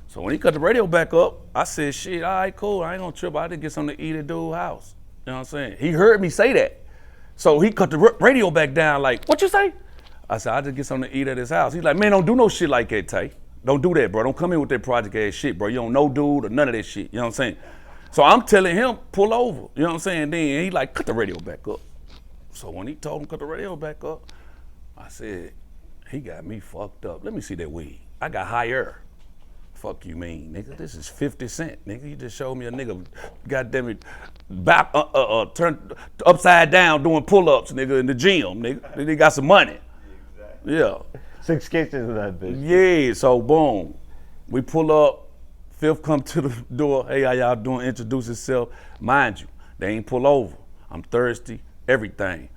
So when he cut the radio back up, I said, shit, all right, cool. I ain't gonna trip. I didn't get something to eat at dude's house. You know what I'm saying? He heard me say that. So he cut the radio back down like, what you say? I said, I just get something to eat at his house. He's like, man, don't do no shit like that, Tay. Don't do that, bro. Don't come in with that project ass shit, bro. You don't know dude or none of that shit. You know what I'm saying? So I'm telling him, pull over. You know what I'm saying? Then he like, cut the radio back up. So when he told him cut the radio back up, I said, he got me fucked up. Let me see that weed. I got higher. Fuck you mean, nigga? This is 50 cent, nigga. You just showed me a nigga, goddamn it, turned upside down doing pull-ups, nigga, in the gym, nigga. They got some money. Exactly. Yeah. 6 kitchens in that bitch. Yeah, so boom. We pull up, Fifth come to the door, hey, how y'all doing? Introduce yourself. Mind you, they ain't pull over. I'm thirsty, everything.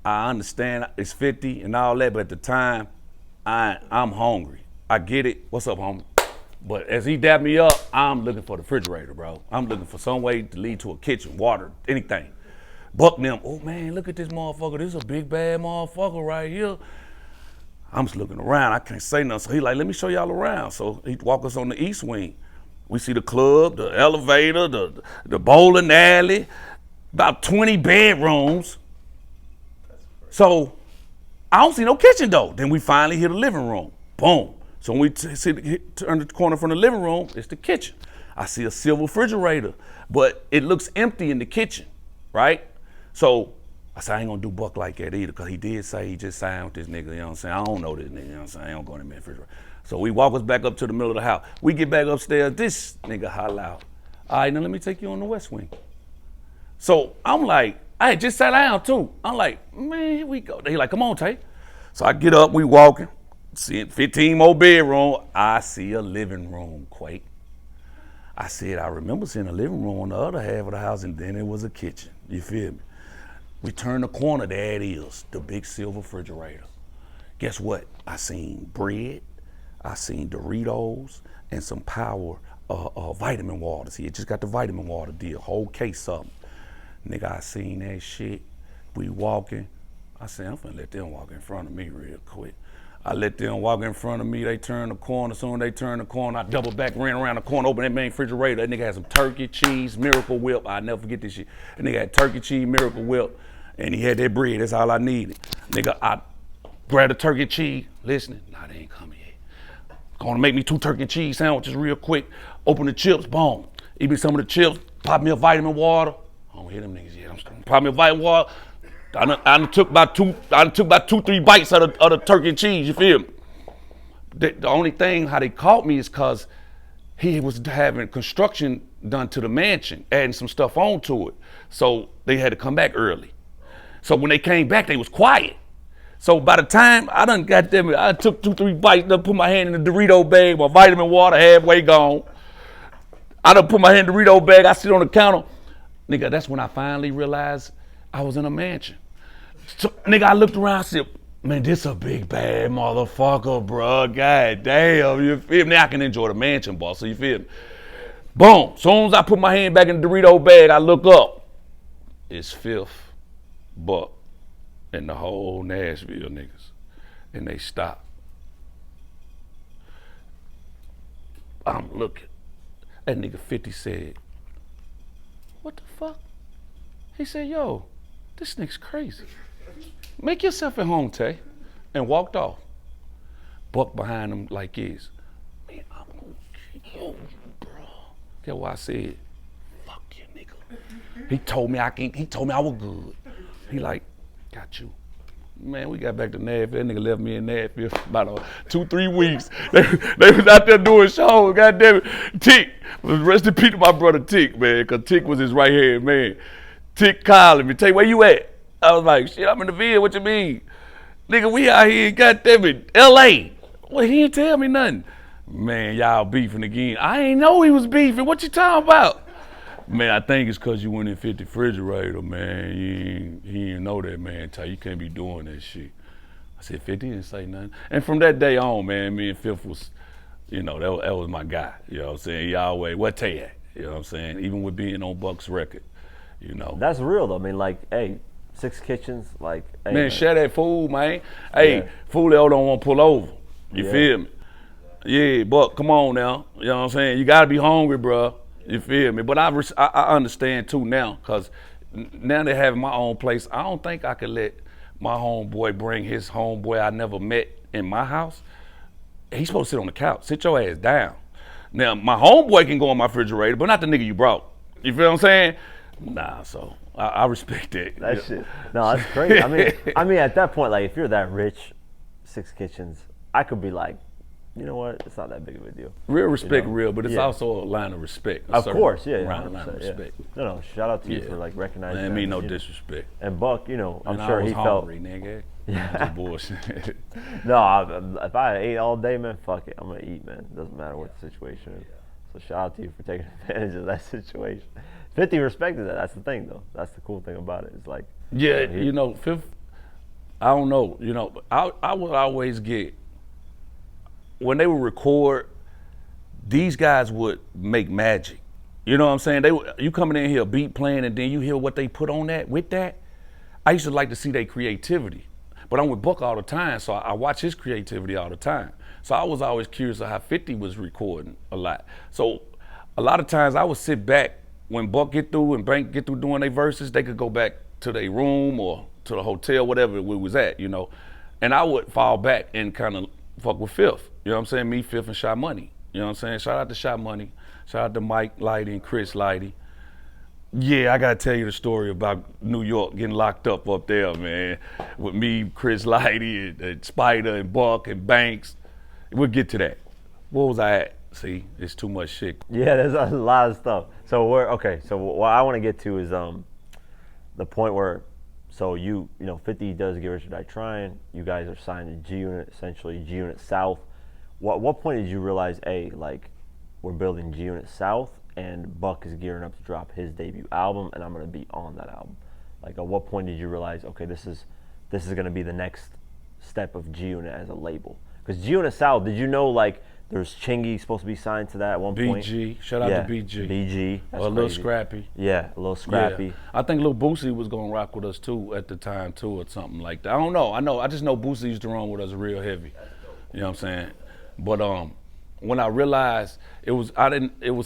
I understand it's 50 and all that, but at the time, I'm hungry. I get it. What's up, homie? But as he dapped me up, I'm looking for the refrigerator, bro. I'm looking for some way to lead to a kitchen, water, anything. Buck them, oh man, look at this motherfucker. This is a big bad motherfucker right here. I'm just looking around, I can't say nothing. So he like, let me show y'all around. So he walk us on the east wing. We see the club, the elevator, the bowling alley, about 20 bedrooms. So I don't see no kitchen though. Then we finally hit the living room, boom. So when we turn the corner from the living room, it's the kitchen. I see a silver refrigerator, but it looks empty in the kitchen, right? So I said, I ain't gonna do Buck like that either, because he did say he just signed with this nigga, you know what I'm saying? I don't know this nigga, you know what I'm saying? I don't go in the refrigerator. So we walk us back up to the middle of the house. We get back upstairs, this nigga holler out, all right, now let me take you on the west wing. So I'm like, I had just sat down too. I'm like, man, here we go. He like, come on, Tay. So I get up, we walking. Seeing 15 more bedroom, I see a living room, Quake. I said, I remember seeing a living room on the other half of the house, and then it was a kitchen. You feel me? We turn the corner, there it is, the big silver refrigerator. Guess what? I seen bread, I seen Doritos, and some power vitamin water. See, it just got the vitamin water deal, whole case of them. Nigga, I seen that shit. We walking. I said, I'm finna let them walk in front of me real quick. I let them walk in front of me, they turn the corner. As soon as they turn the corner, I double back, ran around the corner, opened that main refrigerator. That nigga had some turkey, cheese, Miracle Whip. I'll never forget this shit. That nigga had turkey, cheese, Miracle Whip, and he had that bread. That's all I needed. Nigga, I grabbed the turkey, cheese, listening. Nah, they ain't coming yet. Gonna make me 2 turkey cheese sandwiches real quick. Open the chips, boom. Eat me some of the chips, pop me a vitamin water. I don't hear them niggas yet. I'm just gonna pop me a vitamin water. I took about 2-3 bites of the turkey and cheese, you feel me? The only thing how they caught me is because he was having construction done to the mansion, adding some stuff onto it. So they had to come back early. So when they came back, they was quiet. So by the time I took 2-3 bites, done put my hand in the Dorito bag, my vitamin water halfway gone. I done put my hand in the Dorito bag, I sit on the counter. Nigga, that's when I finally realized I was in a mansion. So, nigga, I looked around, I said, man, this a big bad motherfucker, bro. God damn, you feel me? Now I can enjoy the mansion, boss, so you feel me? Boom, soon as I put my hand back in the Dorito bag, I look up. It's Fifth, Buck, and the whole Nashville niggas. And they stop. I'm looking. That nigga 50 said, what the fuck? He said, yo, this nigga's crazy. Make yourself at home, Tay. And walked off. Buck behind him like this. Man, I'm gonna kill you, bro. That's why I said, fuck you, nigga. He told me I was good. He like, got you. Man, we got back to Nashville. That nigga left me in Nashville for about 2-3 weeks. They was out there doing shows, goddamn it. Tick, rest in peace to my brother Tick, man, because Tick was his right hand man. Tick calling me, Tay, where you at? I was like, shit, I'm in the Ville, what you mean? Nigga, we out here, goddamn it, L.A. Well, he ain't tell me nothing. Man, y'all beefing again. I ain't know he was beefing. What you talking about? Man, I think it's because you went in 50 refrigerator, man. He didn't know that, man. Tay, you can't be doing that shit. I said, 50 didn't say nothing. And from that day on, man, me and Fifth was, you know, that was my guy. You know what I'm saying? He always, what Tay at? You know what I'm saying? Even with being on Buck's record, you know. That's real, though. I mean, like, hey, 6 kitchens, like, hey, man, share that food, man. Hey, yeah. Food that don't want to pull over. You feel me? Yeah, Buck, come on now. You know what I'm saying? You got to be hungry, bro. You feel me? But I understand, too, now, because now they have my own place. I don't think I could let my homeboy bring his homeboy I never met in my house. He's supposed to sit on the couch. Sit your ass down. Now, my homeboy can go on my refrigerator, but not the nigga you brought. You feel what I'm saying? Nah, so I respect that. That shit. No, that's crazy. I mean, at that point, like if you're that rich, 6 kitchens, I could be like, you know what? It's not that big of a deal. Real respect, you know? real, but it's also a line of respect. Of course, yeah, line of respect. Yeah. No, shout out to you for like recognizing. I that, mean, no disrespect. And Buck, you know, I'm and sure I was he hungry, felt. nigga. Yeah. Bullshit. No, if I ate all day, man, fuck it, I'm gonna eat, man. Doesn't matter what the situation is. So shout out to you for taking advantage of that situation. 50 respected that. That's the thing, though. That's the cool thing about it. It's like, yeah, you know, Fifth. I don't know. You know, I would always get when they would record. These guys would make magic. You know what I'm saying? You coming in here, beat playing, and then you hear what they put on that with that. I used to like to see their creativity, but I'm with Buck all the time, so I watch his creativity all the time. So I was always curious of how 50 was recording a lot. So a lot of times I would sit back when Buck get through and Bank get through doing their verses. They could go back to their room or to the hotel, whatever we was at, you know. And I would fall back and kind of fuck with Fifth. You know what I'm saying? Me, Fifth, and Shy Money. You know what I'm saying? Shout out to Shy Money. Shout out to Mike Lighty and Chris Lighty. Yeah, I gotta tell you the story about New York getting locked up there, man. With me, Chris Lighty, and Spider, and Buck, and Banks. We'll get to that. What was I at? See, it's too much shit. yeah, there's a lot of stuff. So so what I want to get to is the point where, so you know, 50 does Get Rich or Die Trying. You guys are signed to G Unit, essentially G Unit South. What point did you realize, like, we're building G Unit South and Buck is gearing up to drop his debut album and I'm gonna be on that album? Like, at what point did you realize, okay, this is gonna be the next step of G Unit as a label? Because G Unit South, did you know, like, there's Chingy supposed to be signed to that at one point? BG, shout out to BG. BG, that's a little crazy. Scrappy. Yeah, a little Scrappy. Yeah. I think Lil Boosie was gonna rock with us too at the time too, or something like that. I don't know. I just know Boosie used to run with us real heavy. You know what I'm saying? But when I realized it was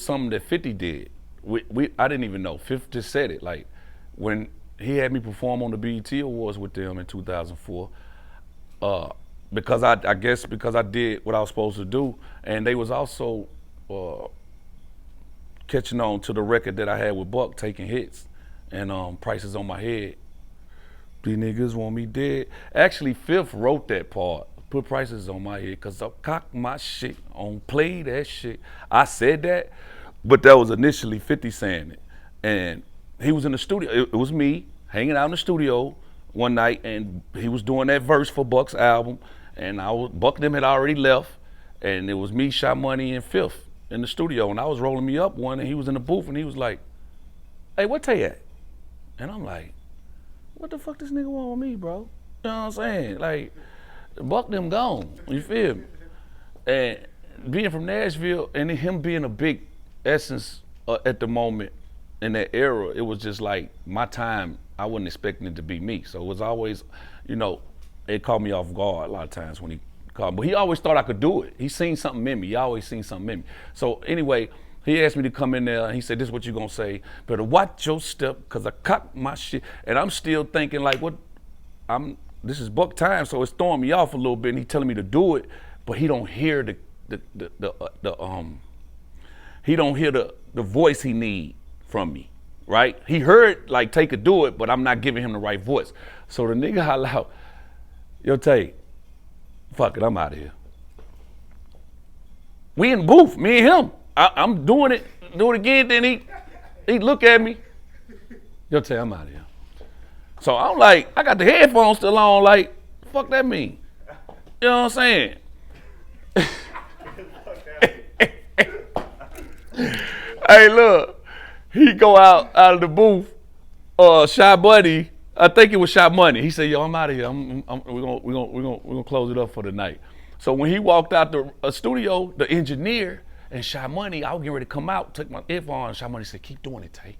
something that 50 did. I didn't even know. 50 just said it. Like when he had me perform on the BET Awards with them in 2004. Because I guess because I did what I was supposed to do, and they was also catching on to the record that I had with Buck, Taking Hits, and Prices on My Head. These niggas want me dead. Actually, Fifth wrote that part. Put prices on my head, cause I cock my shit on play that shit. I said that, but that was initially 50 saying it. And he was in the studio. It was me hanging out in the studio one night, and he was doing that verse for Buck's album. And Buck and them had already left, and it was me, Shy Money, and Fifth in the studio. And I was rolling me up one, and he was in the booth, and he was like, "Hey, what Tay at?" And I'm like, "What the fuck this nigga want with me, bro?" You know what I'm saying? Like, Buck them gone, you feel me? And being from Nashville and him being a big essence at the moment in that era, it was just like my time, I wasn't expecting it to be me. So it was always, you know, it caught me off guard a lot of times when he called. But he always thought I could do it. He seen something in me. He always seen something in me. So anyway, he asked me to come in there and he said, "This is what you gonna say. Better watch your step, cause I cocked my shit." And I'm still thinking like, this is Buck time, so it's throwing me off a little bit, and he's telling me to do it, but he don't hear the voice he need from me, right? He heard like Tay could do it, but I'm not giving him the right voice. So the nigga holla out, "Yo, Tay, fuck it, I'm out of here." We in the booth, me and him. I'm doing it, do it again, then he look at me. "Yo, Tay, I'm out of here." So I'm like, I got the headphones still on, like, fuck that mean? You know what I'm saying? Hey, look, he go out of the booth, Shy Buddy, I think it was Shy Money. He said, "Yo, I'm out of here. We're gonna close it up for the night." So when he walked out the studio, the engineer and Shy Money, I was getting ready to come out, took my earphone, Shy Money said, "Keep doing it, Tay."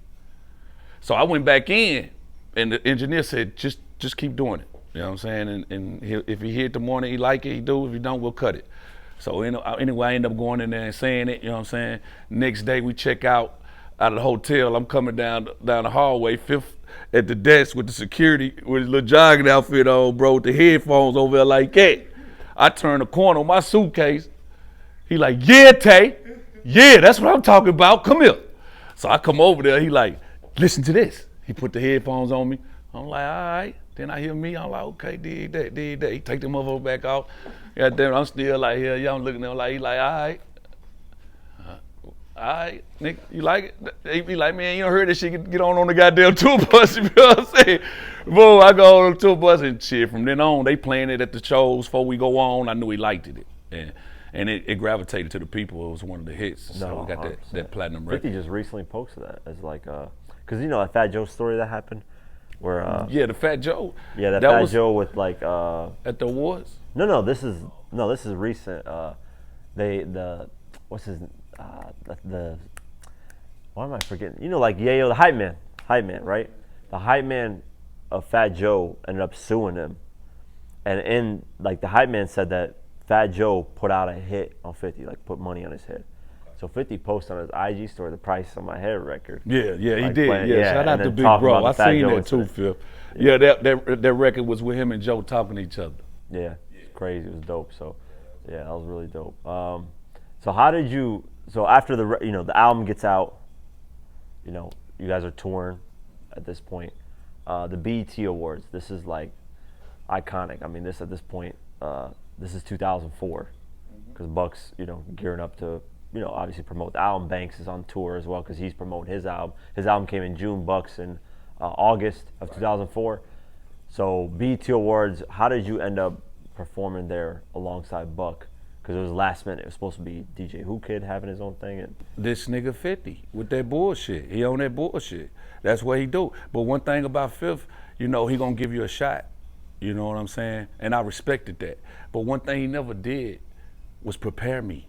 So I went back in. And the engineer said, just keep doing it. You know what I'm saying? And if he hear it the morning, he like it, he do. If he don't, we'll cut it. So anyway, I end up going in there and saying it, you know what I'm saying? Next day we check out of the hotel. I'm coming down the hallway, Fifth at the desk with the security, with his little jogging outfit on, bro, with the headphones over there like that. I turn the corner on my suitcase. He like, "Yeah, Tay. Yeah, that's what I'm talking about. Come here." So I come over there, he like, listen to this. He put the headphones on me. I'm like, all right. Then I hear me, I'm like, okay, did that. He take the motherfucker back off. Goddamn, I'm still like, here, yeah, I'm looking at him like, he like, all right. All right, Nick, you like it? He be like, man, you don't heard that shit, get on the goddamn tour bus, you know what I'm saying? Boom, I go on the tour bus and shit. From then on, they playing it at the shows before we go on. I knew he liked it. And it gravitated to the people. It was one of the hits. So we got that platinum record. 50 just recently posted that as like, because you know that Fat Joe story that happened? Where yeah, the Fat Joe. Yeah, that Fat Joe with like at the awards. No, this is recent. What's his the why am I forgetting? You know, like Yayo, the hype man, right? The hype man of Fat Joe ended up suing him, and in like the hype man said that Fat Joe put out a hit on 50, like put money on his head. So 50 posted on his IG story the price on my hair record. Yeah, like he did. Playing, shout out to Big Bro. I seen that too, Phil. Yeah, that record was with him and Joe talking to each other. Yeah, it's crazy. It was dope. So yeah, that was really dope. So how did you? So after the album gets out, you guys are touring at this point. The BET Awards. This is like iconic. I mean, at this point, this is 2004, because Buck's gearing up to obviously promote the album. Banks is on tour as well because he's promoting his album. His album came in June. Buck's in August of 2004. So BET Awards. How did you end up performing there alongside Buck? Because it was last minute. It was supposed to be DJ Who Kid having his own thing. And this nigga 50 with that bullshit. He on that bullshit. That's what he do. But one thing about Fifth, he gonna give you a shot. You know what I'm saying? And I respected that. But one thing he never did was prepare me.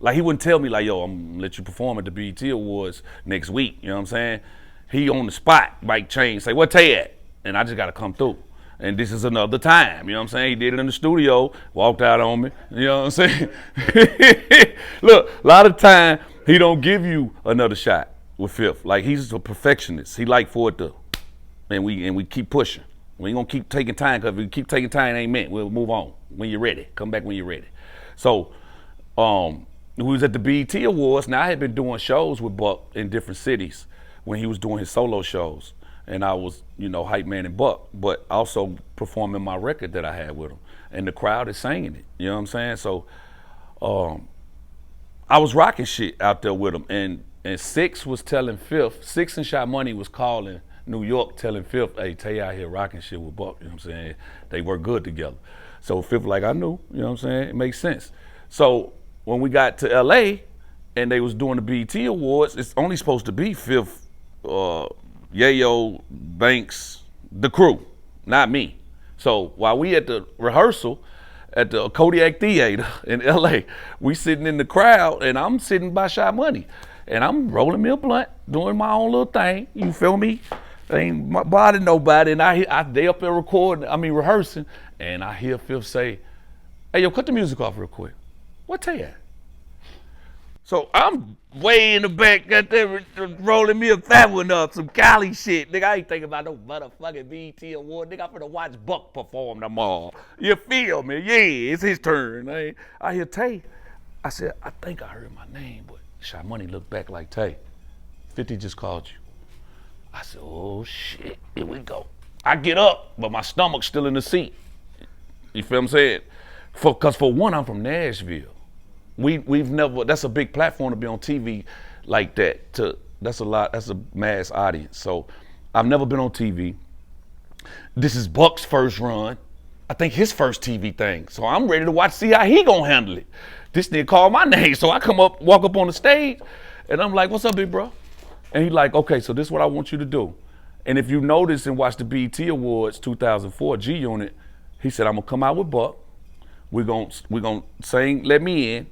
Like, he wouldn't tell me, like, yo, I'm gonna let you perform at the BET Awards next week. You know what I'm saying? He on the spot, mic change, say, what Tay at? And I just gotta come through. And this is another time, you know what I'm saying? He did it in the studio, walked out on me, you know what I'm saying? Look, a lot of time, he don't give you another shot with Fifth. Like, he's a perfectionist. He like for it to, and we keep pushing. We ain't gonna keep taking time, because if we keep taking time, it ain't meant. We'll move on when you're ready. Come back when you're ready. So, we was at the BET Awards. Now, I had been doing shows with Buck in different cities when he was doing his solo shows. And I was, hype man and Buck, but also performing my record that I had with him. And the crowd is singing it, you know what I'm saying? So I was rocking shit out there with him. And Six was telling Fifth, Six and Shot Money was calling New York telling Fifth, hey, Tay out here rocking shit with Buck, you know what I'm saying? They work good together. So Fifth like, I knew, you know what I'm saying? It makes sense. So when we got to LA and they was doing the BET Awards, it's only supposed to be Fifth, Yayo, Banks, the crew, not me. So while we at the rehearsal at the Kodiak Theater in LA, we sitting in the crowd and I'm sitting by Shot Money and I'm rolling me a blunt, doing my own little thing, you feel me? Ain't bothering nobody, and they up there rehearsing, and I hear Fifth say, hey, yo, cut the music off real quick. What Tay at? So I'm way in the back, got there rolling me a fat one up, some Cali shit. Nigga, I ain't thinking about no motherfucking BET Award. Nigga, I'm finna watch Buck perform tomorrow. You feel me? Yeah, it's his turn. I hear Tay. I said, I think I heard my name, but Shot Money looked back like, Tay, 50 just called you. I said, oh shit, here we go. I get up, but my stomach's still in the seat. You feel what I'm saying? Because for one, I'm from Nashville. We've never, that's a big platform to be on TV like that. That's a mass audience. So I've never been on TV. This is Buck's first run. I think his first TV thing. So I'm ready to see how he gonna handle it. This nigga called my name. So I walk up on the stage and I'm like, what's up, big bro? And he like, okay, so this is what I want you to do. And if you notice and watch the BET Awards 2004 G Unit, he said, I'm gonna come out with Buck. We're gonna sing Let Me In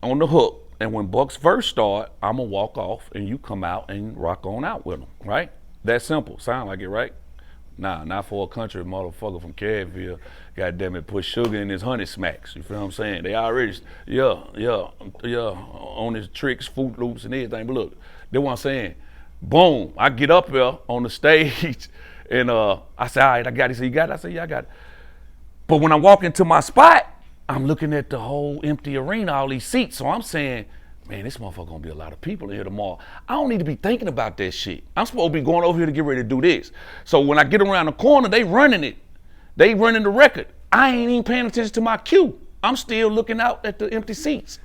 on the hook. And when Buck's verse start, I'm gonna walk off and you come out and rock on out with him, right? That simple, sound like it, right? Nah, not for a country motherfucker from Cadville, goddamn it, put sugar in his honey smacks, you feel what I'm saying? They already, on his tricks, Fruit Loops and everything, but look, that's what I'm saying. Boom, I get up there on the stage and I say, all right, I got it. He said, you got it? I said, yeah, I got it. But when I walk into my spot, I'm looking at the whole empty arena, all these seats. So I'm saying, man, this motherfucker gonna be a lot of people in here tomorrow. I don't need to be thinking about that shit. I'm supposed to be going over here to get ready to do this. So when I get around the corner, they running it. They running the record. I ain't even paying attention to my cue. I'm still looking out at the empty seats.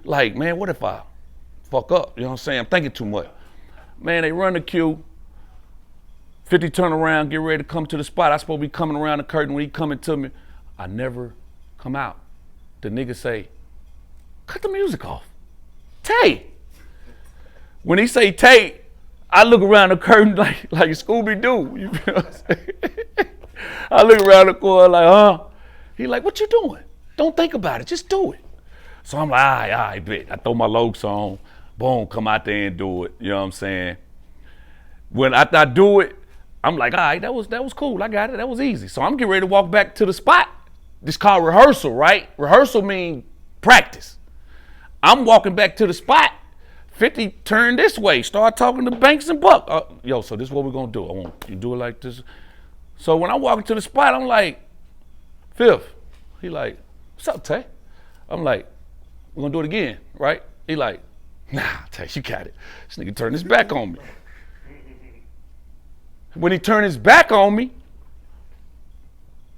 Like, man, what if I fuck up? You know what I'm saying? I'm thinking too much. Man, they run the cue. 50 turn around, get ready to come to the spot. I supposed to be coming around the curtain. When he coming to me, I never come out. The nigga say, cut the music off. Tay. When he say Tay, I look around the curtain like Scooby-Doo. You feel what I'm saying? I look around the corner like, huh? He like, what you doing? Don't think about it, just do it. So I'm like, all right, bet. I throw my Lokes on, boom, come out there and do it. You know what I'm saying? When I do it, I'm like, all right, that was cool. I got it. That was easy. So I'm getting ready to walk back to the spot. This called rehearsal, right? Rehearsal means practice. I'm walking back to the spot. 50 turn this way. Start talking to Banks and Buck. Yo, so this is what we're gonna do. I want you to do it like this. So when I'm walking to the spot, I'm like, Fifth. He like, what's up, Tay? I'm like, we're gonna do it again, right? He like, nah, Tay, you got it. This nigga turned his back on me. When he turned his back on me,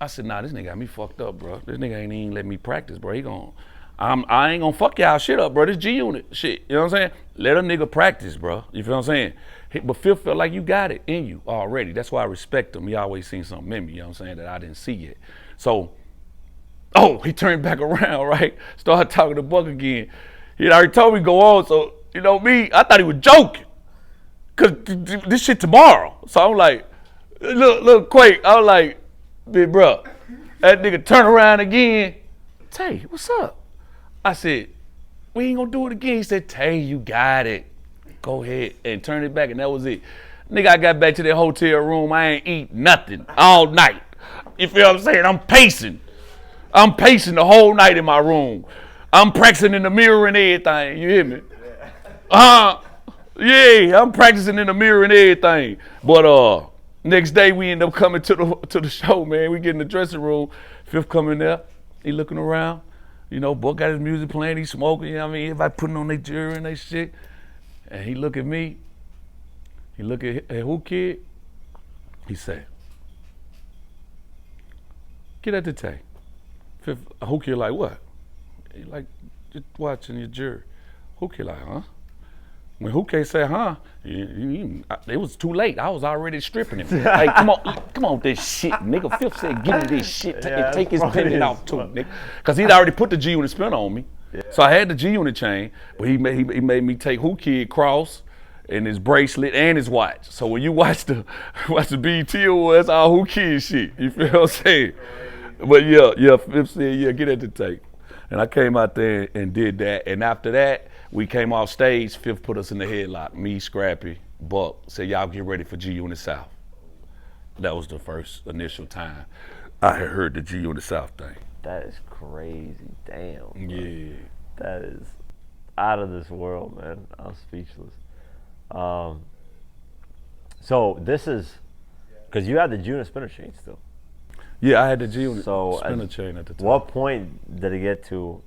I said, nah, this nigga got me fucked up, bro. This nigga ain't even let me practice, bro. I ain't gonna fuck y'all shit up, bro. This G-Unit shit, you know what I'm saying? Let a nigga practice, bro. You feel what I'm saying? But Phil felt like you got it in you already. That's why I respect him. He always seen something in me, you know what I'm saying, that I didn't see yet. So, he turned back around, right? Started talking to Buck again. He already told me to go on, so, you know me, I thought he was joking. Cause this shit tomorrow. So I'm like, look, Quake. I was like, big bro, that nigga turn around again. Tay, what's up? I said, we ain't gonna do it again. He said, Tay, you got it. Go ahead and turn it back, and that was it. Nigga, I got back to that hotel room. I ain't eat nothing all night. You feel what I'm saying? I'm pacing the whole night in my room. I'm practicing in the mirror and everything. You hear me? Yeah, I'm practicing in the mirror and everything. But next day we end up coming to the show, man. We get in the dressing room. Fifth coming there. He looking around. You know, Buck got his music playing. He smoking. You know what I mean? Everybody putting on their jewelry and their shit. And he look at me. He look at who kid? He said, get at the tank. Fifth, who kid like what? He like, just watching your jury. Who kid like, huh? When Houke said, huh, it was too late. I was already stripping him. Like, come on with this shit, nigga. Fifth said, give me this shit. Take his pendant off too, nigga. Because he'd already put the G-Unit spin on me. Yeah. So I had the G-Unit chain, but he made me take Houke cross and his bracelet and his watch. So when you watch the BET Awards, that's all Houke shit. You feel what I'm saying? But yeah, Fifth said, yeah, get at the tape. And I came out there and did that. And after that, we came off stage. Fifth put us in the headlock. Me, Scrappy, Buck said, y'all get ready for G-Unit South. That was the first initial time I had heard the G-Unit South thing. That is crazy. Damn. Bro. Yeah. That is out of this world, man. I'm speechless. So this is, because you had the G-Unit spinner chain still. Yeah, I had the G-Unit spinner chain at the time. What point did it get to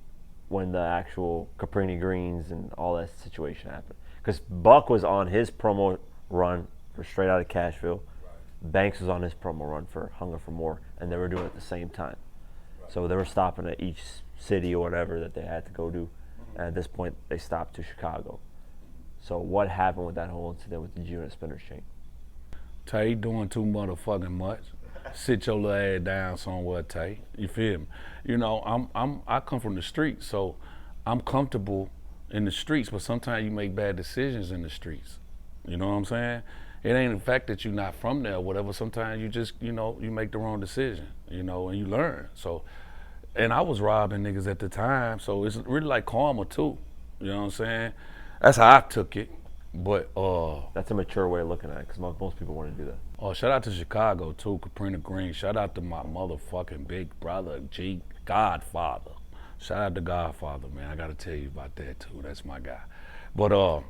when the actual Caprini Greens and all that situation happened? Because Buck was on his promo run for Straight Outta Cashville. Right. Banks was on his promo run for Hunger for More, and they were doing it at the same time. Right. So they were stopping at each city or whatever that they had to go do. And at this point, they stopped to Chicago. So what happened with that whole incident with the G-Unit spinner chain? Tay doing too motherfucking much. Sit your little ass down somewhere, Tay. You feel me? You know, I come from the streets, so I'm comfortable in the streets, but sometimes you make bad decisions in the streets. You know what I'm saying? It ain't the fact that you're not from there or whatever. Sometimes you just, you know, you make the wrong decision, you know, and you learn. So, and I was robbing niggas at the time, so it's really like karma too. You know what I'm saying? That's how I took it. But that's a mature way of looking at it, because most people want to do that. Oh, shout out to Chicago too, Caprini Green. Shout out to my motherfucking big brother, Godfather. Shout out to Godfather, man. I gotta tell you about that too. That's my guy. But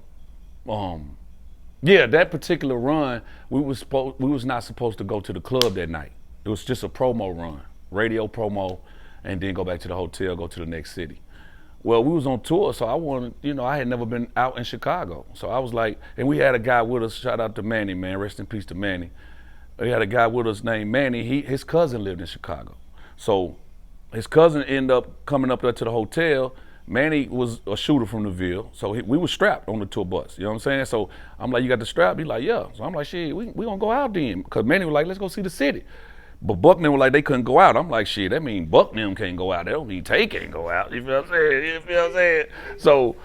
yeah, that particular run, we was not supposed to go to the club that night. It was just a promo run, radio promo, and then go back to the hotel, go to the next city. Well, we was on tour, so I wanted, I had never been out in Chicago. So I was like, and we had a guy with us, shout out to Manny, man, rest in peace to Manny. We had a guy with us named Manny, his cousin lived in Chicago. So his cousin ended up coming up there to the hotel. Manny was a shooter from the Ville, so we were strapped on the tour bus, you know what I'm saying? So I'm like, you got the strap? He's like, yeah. So I'm like, shit, we gonna go out then. Cause Manny was like, let's go see the city. But Bucknell was like, they couldn't go out. I'm like, shit, that mean Bucknell can't go out. That don't mean Tay can't go out. You feel what I'm saying? You feel what I'm saying? So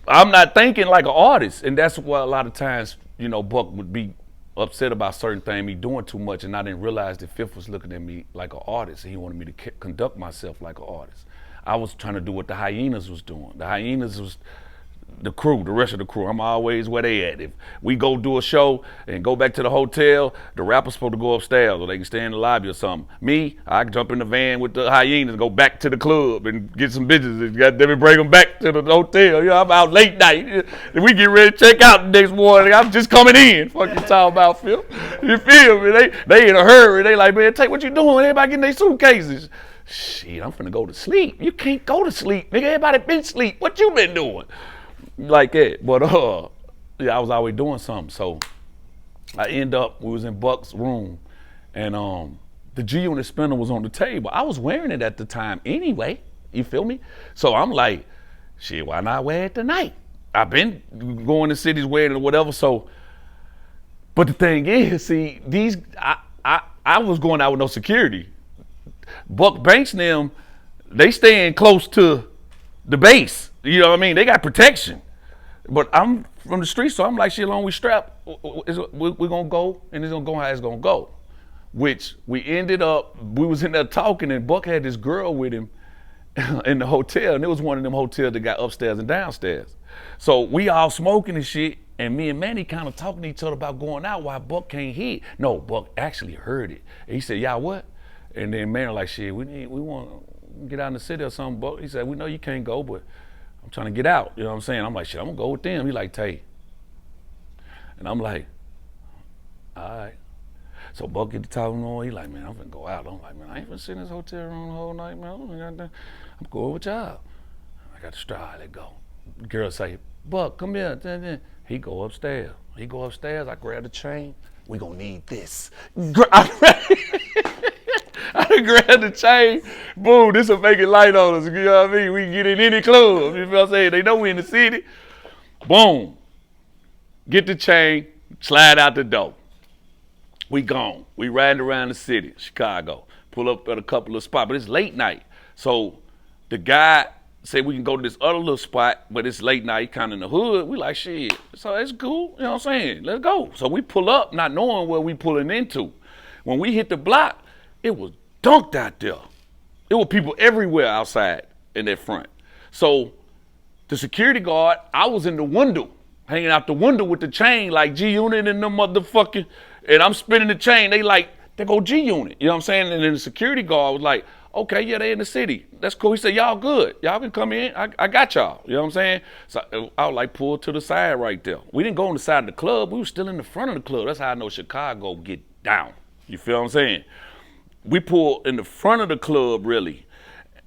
I'm not thinking like an artist. And that's why a lot of times, Buck would be upset about certain things, me doing too much. And I didn't realize that Fifth was looking at me like an artist. And he wanted me to conduct myself like an artist. I was trying to do what the Hyenas was doing. The Hyenas was the crew, the rest of the crew. I'm always where they at. If we go do a show and go back to the hotel, the rapper's supposed to go upstairs or they can stay in the lobby or something. Me, I can jump in the van with the Hyenas and go back to the club and get some bitches and goddamn bring them back to the hotel. I'm out late night. And we get ready to check out the next morning. I'm just coming in. Fuck you talking about, Phil? You feel me? They in a hurry. They like, man, take what you doing? Everybody getting their suitcases. Shit, I'm finna go to sleep. You can't go to sleep, nigga. Everybody been asleep. What you been doing? Like that. But yeah, I was always doing something. So I end up, we was in Buck's room, and the G-Unit spinner was on the table. I was wearing it at the time anyway. You feel me? So I'm like, shit, why not wear it tonight? I've been going to cities wearing it or whatever. So, but the thing is, see, I was going out with no security. Buck Banks and them, they staying close to the base. You know what I mean? They got protection. But I'm from the street, so I'm like, shit, long we strap, we're gonna go, and it's gonna go how it's gonna go. Which we ended up, we was in there talking, and Buck had this girl with him in the hotel, and it was one of them hotels that got upstairs and downstairs. So we all smoking and shit, and me and Manny kind of talking to each other about going out while Buck can't hear it. No, Buck actually heard it. And he said, y'all what? And then Manny like, shit, we want to get out in the city or something, Buck. He said, we know you can't go, but I'm trying to get out. You know what I'm saying? I'm like, shit, I'm going to go with them. He like, Tay. And I'm like, all right. So Buck get to talking on. He like, man, I'm finna go out. I'm like, man, I ain't finna sit in this hotel room the whole night, man. I'm going with y'all. I got the straw. Let go. The girl say, Buck, come here. He go upstairs. I grab the chain. We gonna need this. I grab the chain. Boom, this will make it light on us. You know what I mean? We can get in any club. You feel what I'm saying? They know we in the city. Boom. Get the chain, slide out the door. We gone. We riding around the city, Chicago. Pull up at a couple of spots, but it's late night. So the guy said we can go to this other little spot, but it's late night, kind of in the hood. We like, shit, so it's cool. You know what I'm saying? Let's go. So we pull up, not knowing where we pulling into. When we hit the block, it was dunked out there. There were people everywhere outside in that front. So the security guard, I was in the window, hanging out the window with the chain like G-Unit and them motherfucking, and I'm spinning the chain. They like, there go G-Unit. You know what I'm saying? And then the security guard was like, okay, yeah, they in the city. That's cool. He said, y'all good. Y'all can come in. I got y'all. You know what I'm saying? So I was like, pull to the side right there. We didn't go on the side of the club. We were still in the front of the club. That's how I know Chicago get down. You feel what I'm saying? We pulled in the front of the club, really.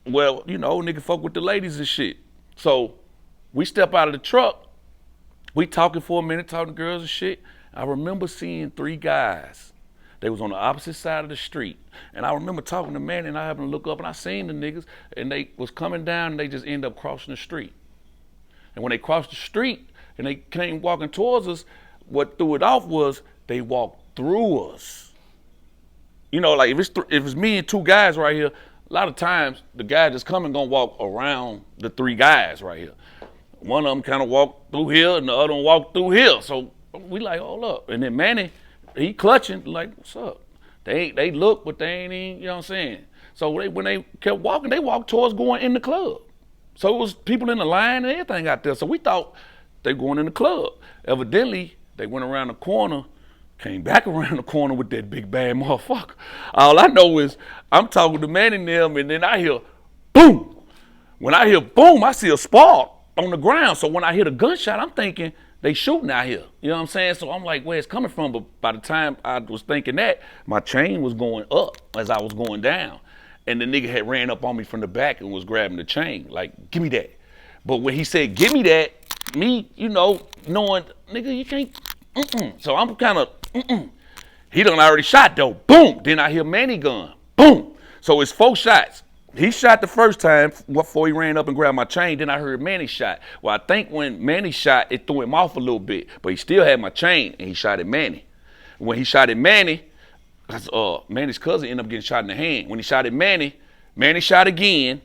Well, nigga fuck with the ladies and shit. So we step out of the truck. We talking for a minute, talking to girls and shit. I remember seeing 3 guys. They was on the opposite side of the street. And I remember talking to Manny, and I happened to look up, and I seen the niggas, and they was coming down, and they just ended up crossing the street. And when they crossed the street, and they came walking towards us, what threw it off was they walked through us. Like if it's me and 2 guys right here, a lot of times the guy that's coming gonna walk around the 3 guys right here. One of them kind of walked through here, and the other one walked through here. So we like, hold up. And then Manny, he clutching, like, what's up? They look, but they ain't even, you know what I'm saying? So when they kept walking, they walked towards going in the club. So it was people in the line and everything out there. So we thought they going in the club. Evidently, they went around the corner, came back around the corner with that big bad motherfucker. All I know is I'm talking to Manny and them, and then I hear boom. When I hear boom, I see a spark on the ground. So when I hear the gunshot, I'm thinking, they shooting out here. You know what I'm saying? So I'm like, where it's coming from? But by the time I was thinking that, my chain was going up as I was going down. And the nigga had ran up on me from the back and was grabbing the chain. Like, give me that. But when he said, give me that, me, knowing, nigga, you can't, So I'm kind of, He done already shot though. Boom. Then I hear Manny gun. Boom. So it's 4 shots. He shot the first time before he ran up and grabbed my chain. Then I heard Manny shot. Well, I think when Manny shot, it threw him off a little bit. But he still had my chain, and he shot at Manny. When he shot at Manny, Manny's cousin ended up getting shot in the hand. When he shot at Manny, Manny shot again.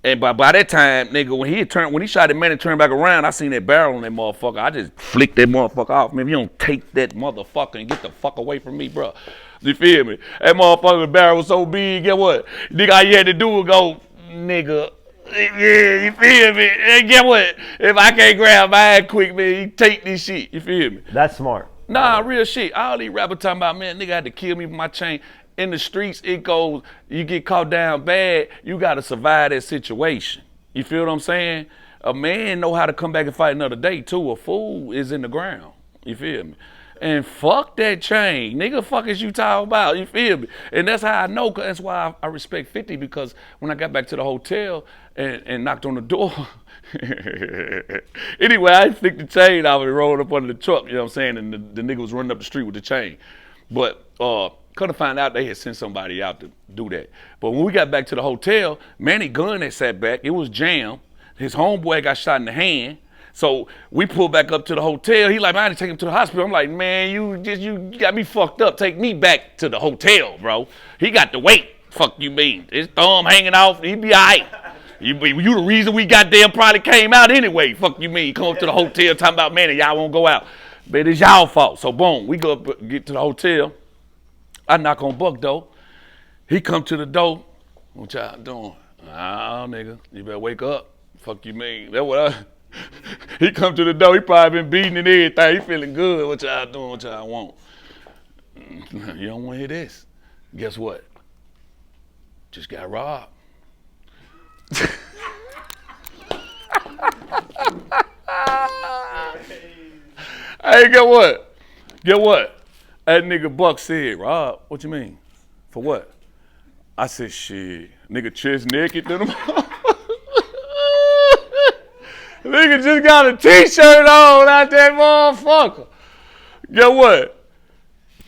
And by that time, nigga, when he shot at Manny, turned back around, I seen that barrel on that motherfucker. I just flicked that motherfucker off. Man, if you don't take that motherfucker and get the fuck away from me, bro. You feel me? That motherfucking barrel was so big, get what? Nigga, all you had to do was go, nigga. Yeah, you feel me? And get what? If I can't grab my ass quick, man, you take this shit. You feel me? That's smart. Nah, real shit. All these rappers talking about, man, nigga had to kill me with my chain. In the streets, it goes, you get caught down bad, you gotta survive that situation. You feel what I'm saying? A man know how to come back and fight another day too. A fool is in the ground. You feel me? And fuck that chain. Nigga, fuck is you talking about? You feel me? And that's how I know, that's why I respect 50, because when I got back to the hotel and knocked on the door, anyway, I flicked the chain off and rolled up under the truck, you know what I'm saying? And the nigga was running up the street with the chain. But, couldn't find out they had sent somebody out to do that. But when we got back to the hotel, Manny gun had sat back. It was jammed. His homeboy got shot in the hand. So we pulled back up to the hotel. He like, man, I had to take him to the hospital. I'm like, man, you got me fucked up. Take me back to the hotel, bro. He got to wait. Fuck you mean? His thumb hanging off. He be all right. You the reason we goddamn probably came out anyway. Fuck you mean? Come up to the hotel talking about, man, y'all won't go out. But it's y'all fault. So boom, we go up, get to the hotel. I knock on Buck door. He come to the door. What y'all doing? Ah, nigga, you better wake up. Fuck you mean? That's what He come to the door. He probably been beating and everything. He feeling good. What y'all doing? What y'all want? You don't want to hear this. Guess what? Just got robbed. Hey, get what? Get what? That nigga Buck said, Rob, what you mean? For what? I said, shit, nigga chest naked to them. Nigga just got a t-shirt on out that motherfucker. Get what?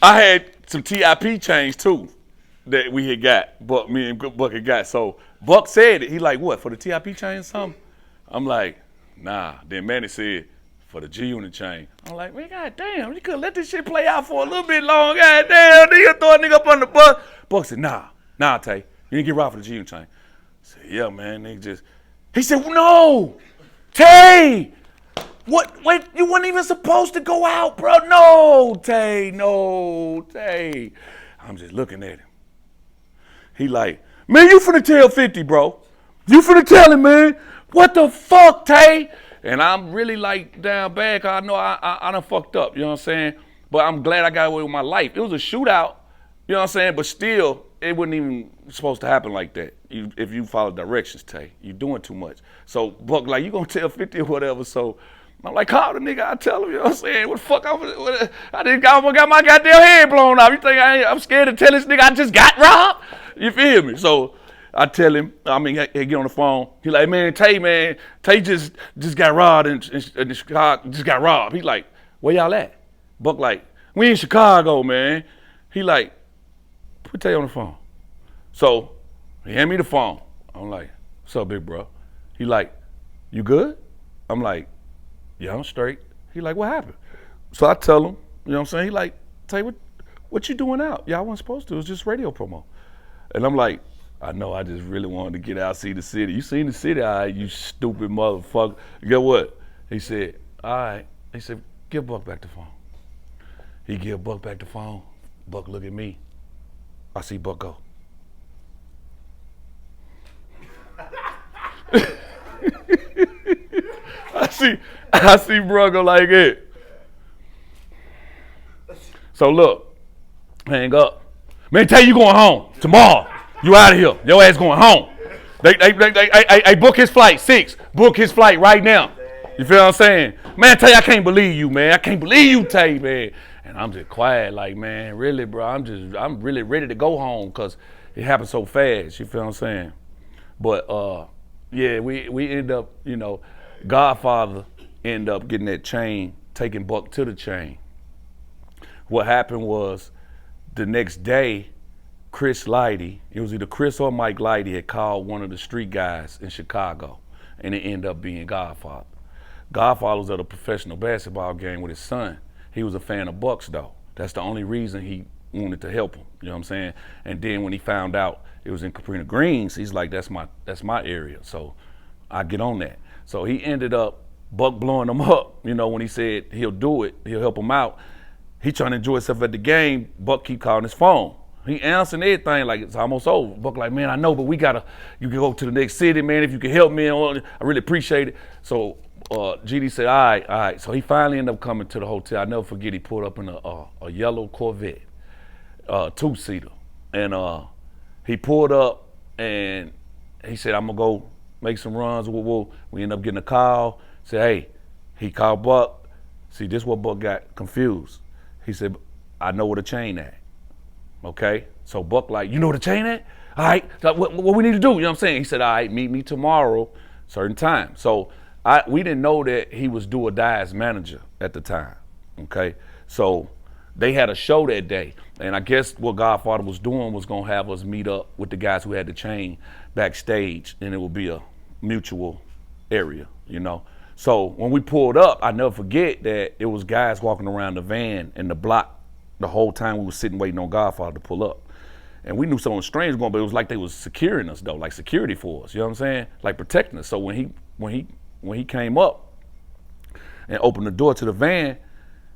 I had some TIP chains too that we had got, but me and Buck had got. So Buck said it. He like, what, for the TIP chain or something? I'm like, nah. Then Manny said, for the G-Unit chain. I'm like, man, goddamn, you could let this shit play out for a little bit longer. Goddamn, nigga, throw a nigga up on the bus. Buck said, nah, Tay, you didn't get robbed for the G-Unit chain. I said, yeah, man, nigga just. He said, well, no, Tay, what, wait, you weren't even supposed to go out, bro. No, Tay. I'm just looking at him. He like, man, you finna tell 50, bro. You finna tell him, man. What the fuck, Tay? And I'm really like down bad, cause I know I done fucked up, you know what I'm saying? But I'm glad I got away with my life. It was a shootout, you know what I'm saying? But still, it wasn't even supposed to happen like that. If you follow directions, Tay, you doing too much. So Buck like, you gonna tell 50 or whatever, so I'm like, call the nigga, I tell him, you know what I'm saying? What the fuck, I just got my goddamn head blown off. You think I'm scared to tell this nigga I just got robbed? You feel me? So I tell him, he get on the phone. He like, man, Tay just got robbed in Chicago, just got robbed. He like, where y'all at? Buck like, we in Chicago, man. He like, put Tay on the phone. So he hand me the phone. I'm like, what's up, big bro? He like, you good? I'm like, yeah, I'm straight. He like, what happened? So I tell him, you know what I'm saying? He like, Tay, what you doing out? Y'all wasn't supposed to, it was just radio promo. And I'm like, I know, I just really wanted to get out, see the city. You seen the city, all right, you stupid motherfucker. Get what? He said, all right. He said, give Buck back the phone. He give Buck back the phone. Buck look at me. I see Buck go. I see bro go like it. So look, hang up. Man, tell you going home tomorrow. You out of here. Your ass going home. They book his flight, 6. Book his flight right now. You feel what I'm saying? Man, Tay, I can't believe you, man. I can't believe you, Tay, man. And I'm just quiet, like, man, really, bro. I'm really ready to go home because it happened so fast. You feel what I'm saying? But Yeah, we end up, Godfather end up getting that chain, taking Buck to the chain. What happened was the next day, Chris Lighty, it was either Chris or Mike Lighty, had called one of the street guys in Chicago, and it ended up being Godfather. Godfather was at a professional basketball game with his son. He was a fan of Bucks though. That's the only reason he wanted to help him. You know what I'm saying? And then when he found out it was in Caprina Greens, he's like, that's my area. So I get on that. So he ended up Buck blowing him up, when he said he'll do it, he'll help him out. He trying to enjoy himself at the game. Buck keep calling his phone. He answering everything like it's almost over. Buck like, man, I know, but you can go to the next city, man, if you can help me. I really appreciate it. So GD said, all right. So he finally ended up coming to the hotel. I never forget, he pulled up in a yellow Corvette, two-seater. And he pulled up and he said, I'm gonna go make some runs. We end up getting a call. Said, hey, he called Buck. See, this is what Buck got confused. He said, I know where the chain at. Okay? So Buck like, you know where the chain at? All right, so what we need to do, you know what I'm saying? He said, all right, meet me tomorrow, certain time. So we didn't know that he was do or die as manager at the time, okay? So they had a show that day, and I guess what Godfather was doing was gonna have us meet up with the guys who had the chain backstage, and it would be a mutual area, So when we pulled up, I never forget that it was guys walking around the van in the block the whole time we were sitting waiting on Godfather to pull up. And we knew something strange was going, but it was like they was securing us though, like security for us, you know what I'm saying? Like protecting us. So when he came up and opened the door to the van,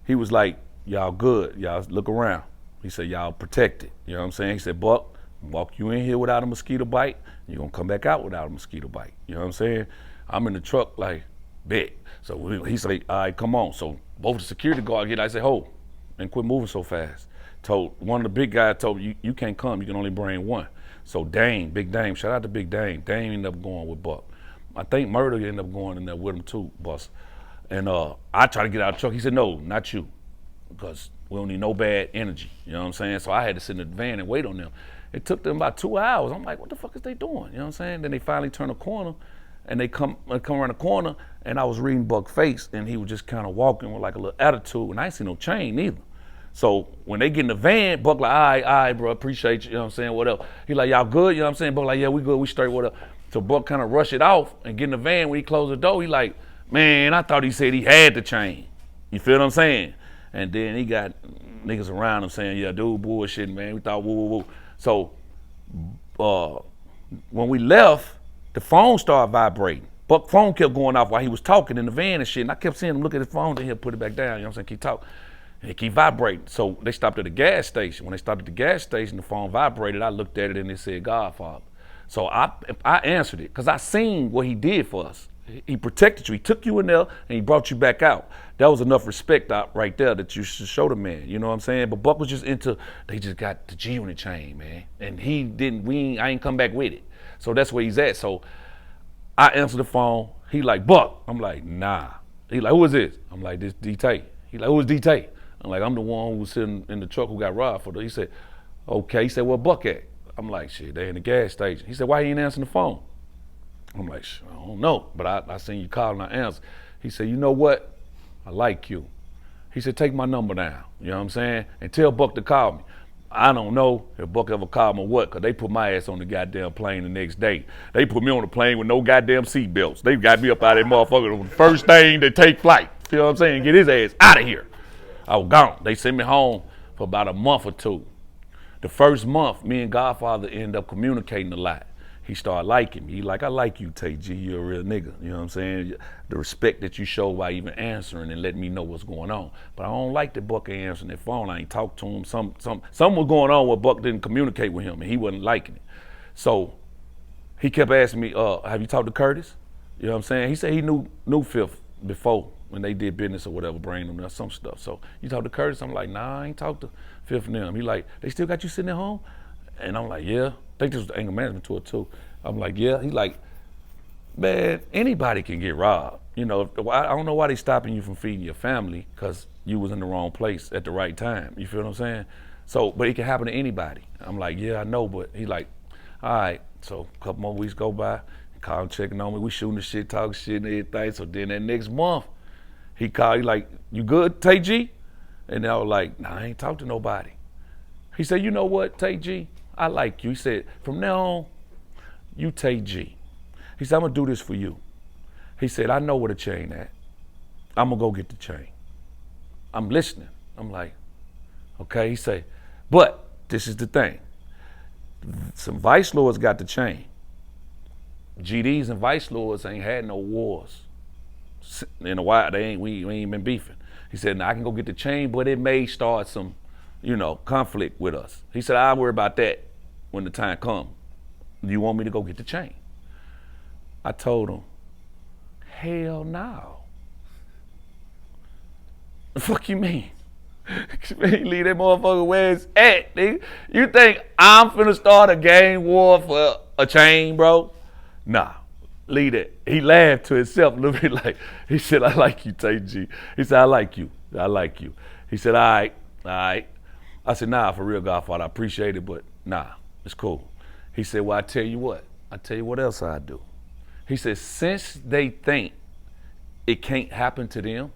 he was like, y'all good, y'all look around. He said, y'all protected, you know what I'm saying? He said, Buck, walk you in here without a mosquito bite, you're gonna come back out without a mosquito bite, you know what I'm saying? I'm in the truck like, bet. So he said, all right, come on. So both the security guard I said, hold, and quit moving so fast. Told one of the big guys, told me, you can't come, you can only bring one. So Dame, Big Dame, shout out to Big Dame. Dame ended up going with Buck. I think Murder ended up going in there with him too, boss. And I tried to get out of the truck. He said, no, not you, because we don't need no bad energy, you know what I'm saying? So I had to sit in the van and wait on them. It took them about 2 hours. I'm like, what the fuck is they doing? You know what I'm saying? Then they finally turn a corner, and they come around the corner, and I was reading Buck's face, and he was just kind of walking with like a little attitude, and I ain't see no chain either. So when they get in the van, Buck like, all right, bro, appreciate you, you know what I'm saying, whatever. He like, y'all good, you know what I'm saying? Buck like, yeah, we good, we straight, whatever. So Buck kind of rush it off and get in the van. When he closed the door, he like, man, I thought he said he had the chain. You feel what I'm saying? And then he got niggas around him saying, yeah, dude, bullshit, man. We thought, woo. So when we left, the phone started vibrating. Buck's phone kept going off while he was talking in the van and shit. And I kept seeing him look at his phone, then he'll put it back down, you know what I'm saying, keep talking. And it keep vibrating. So they stopped at a gas station. When they stopped at the gas station, the phone vibrated. I looked at it and it said Godfather. So I answered it because I seen what he did for us. He protected you. He took you in there and he brought you back out. That was enough respect out right there that you should show the man. You know what I'm saying? But Buck was just into, they just got the G unit chain, man. And he didn't, I ain't come back with it. So that's where he's at. So I answered the phone. He like, Buck. I'm like, nah. He like, who is this? I'm like, this DTAY. He like, who is DTAY? I'm like, I'm the one who was sitting in the truck who got robbed for the. He said, okay. He said, where Buck at? I'm like, shit, they in the gas station. He said, why he ain't answering the phone? I'm like, I don't know, but I seen you call and I answered. He said, you know what? I like you. He said, take my number down, you know what I'm saying? And tell Buck to call me. I don't know if Buck ever called me or what, because they put my ass on the goddamn plane the next day. They put me on the plane with no goddamn seatbelts. They got me up out of that motherfucker. The first thing to take flight, you know what I'm saying? Get his ass out of here. I was gone. They sent me home for about a month or two. The first month, me and Godfather ended up communicating a lot. He started liking me. He like, I like you, Tay G, you're a real nigga. You know what I'm saying? The respect that you show by even answering and letting me know what's going on. But I don't like that Buck ain't answering that phone. I ain't talked to him. Something was going on where Buck didn't communicate with him and he wasn't liking it. So he kept asking me, have you talked to Curtis? You know what I'm saying? He said he knew Fifth before when they did business or whatever, bringing them there, some stuff. So you talked to Curtis? I'm like, nah, I ain't talked to Fifth and them. He like, they still got you sitting at home? And I'm like, yeah. I think this was the anger management tour too. I'm like, yeah. He like, man, anybody can get robbed. You know, I don't know why they stopping you from feeding your family because you was in the wrong place at the right time. You feel what I'm saying? So, but it can happen to anybody. I'm like, yeah, I know, but he like, all right. So a couple more weeks go by, Called him checking on me. We shooting the shit, talking shit and everything. So then that next month, he called, he like, you good, Tay G? And I was like, nah, I ain't talked to nobody. He said, you know what, Tay G? I like you. He said, from now on, you Tay G. He said, I'm gonna do this for you. He said, I know where the chain at. I'm gonna go get the chain. I'm listening. I'm like, okay. He said, but this is the thing. Some vice lords got the chain. GDs and vice lords ain't had no wars in a while. We ain't been beefing. He said, now I can go get the chain, but it may start some, conflict with us. He said, I'll worry about that when the time comes. Do you want me to go get the chain? I told him, hell no. The fuck you mean? Leave that motherfucker where it's at, nigga. You think I'm finna start a gang war for a chain, bro? Nah, leave that. He laughed to himself a little bit like, he said, I like you, Tay G. He said, I like you. He said, all right. I said, nah, for real, Godfather, I appreciate it, but nah, it's cool. He said, well, I tell you what else I do. He said, since they think it can't happen to them,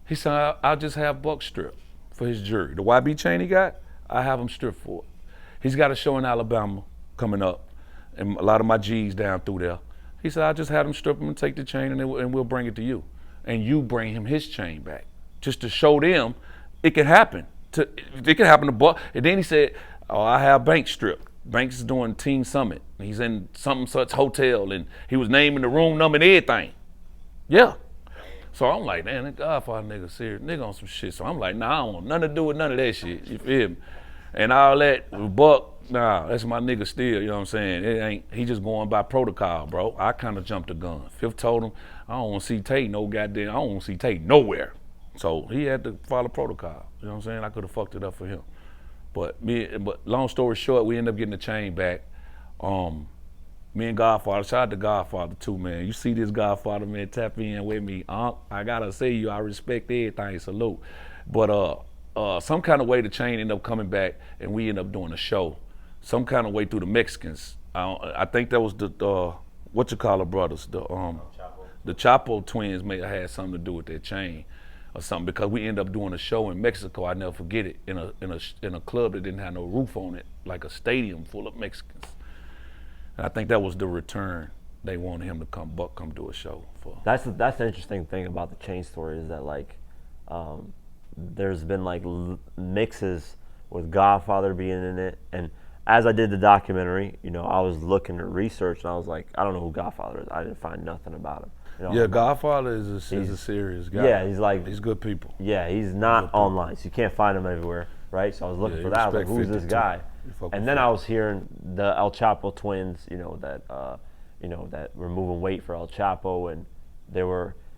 he said, I'll just have Buck strip for his jury. The YB chain he got, I have him strip for it. He's got a show in Alabama coming up, and a lot of my G's down through there. He said, I'll just have him strip him and take the chain, and we'll bring it to you. And you bring him his chain back, just to show them it can happen. It can happen to Buck. And then he said, oh, I have Banks strip. Banks is doing Team Summit. He's in something such hotel, and he was naming the room number and everything. Yeah. So I'm like, man, that Godfather nigga serious, nigga on some shit. So I'm like, nah, I don't want nothing to do with none of that shit. You feel me? And all that, Buck, nah, that's my nigga still, you know what I'm saying? He just going by protocol, bro. I kind of jumped the gun. Fifth told him, I don't want to see Tate I don't want to see Tate nowhere. So he had to follow protocol, you know what I'm saying? I could have fucked it up for him. But long story short, we ended up getting the chain back. Me and Godfather, shout out to Godfather too, man. You see this Godfather, man, tap in with me. I gotta say you, I respect everything, salute. But some kind of way the chain ended up coming back and we ended up doing a show. Some kind of way through the Mexicans. I think that was the brothers, the Chapo twins may have had something to do with that chain or something, because we ended up doing a show in Mexico, I never forget it, in a club that didn't have no roof on it, like a stadium full of Mexicans. And I think that was the return. They wanted him to come do a show for. That's the interesting thing about the chain story is that there's been mixes with Godfather being in it, and as I did the documentary, I was looking to research and I was like, I don't know who Godfather is. I didn't find nothing about him. Yeah, Godfather is a serious guy. Yeah, he's good people. Yeah, he's not online, so you can't find him everywhere, right? So I was looking for that. I was like, who's this guy? And then I was hearing the El Chapo twins, that were moving weight for El Chapo, and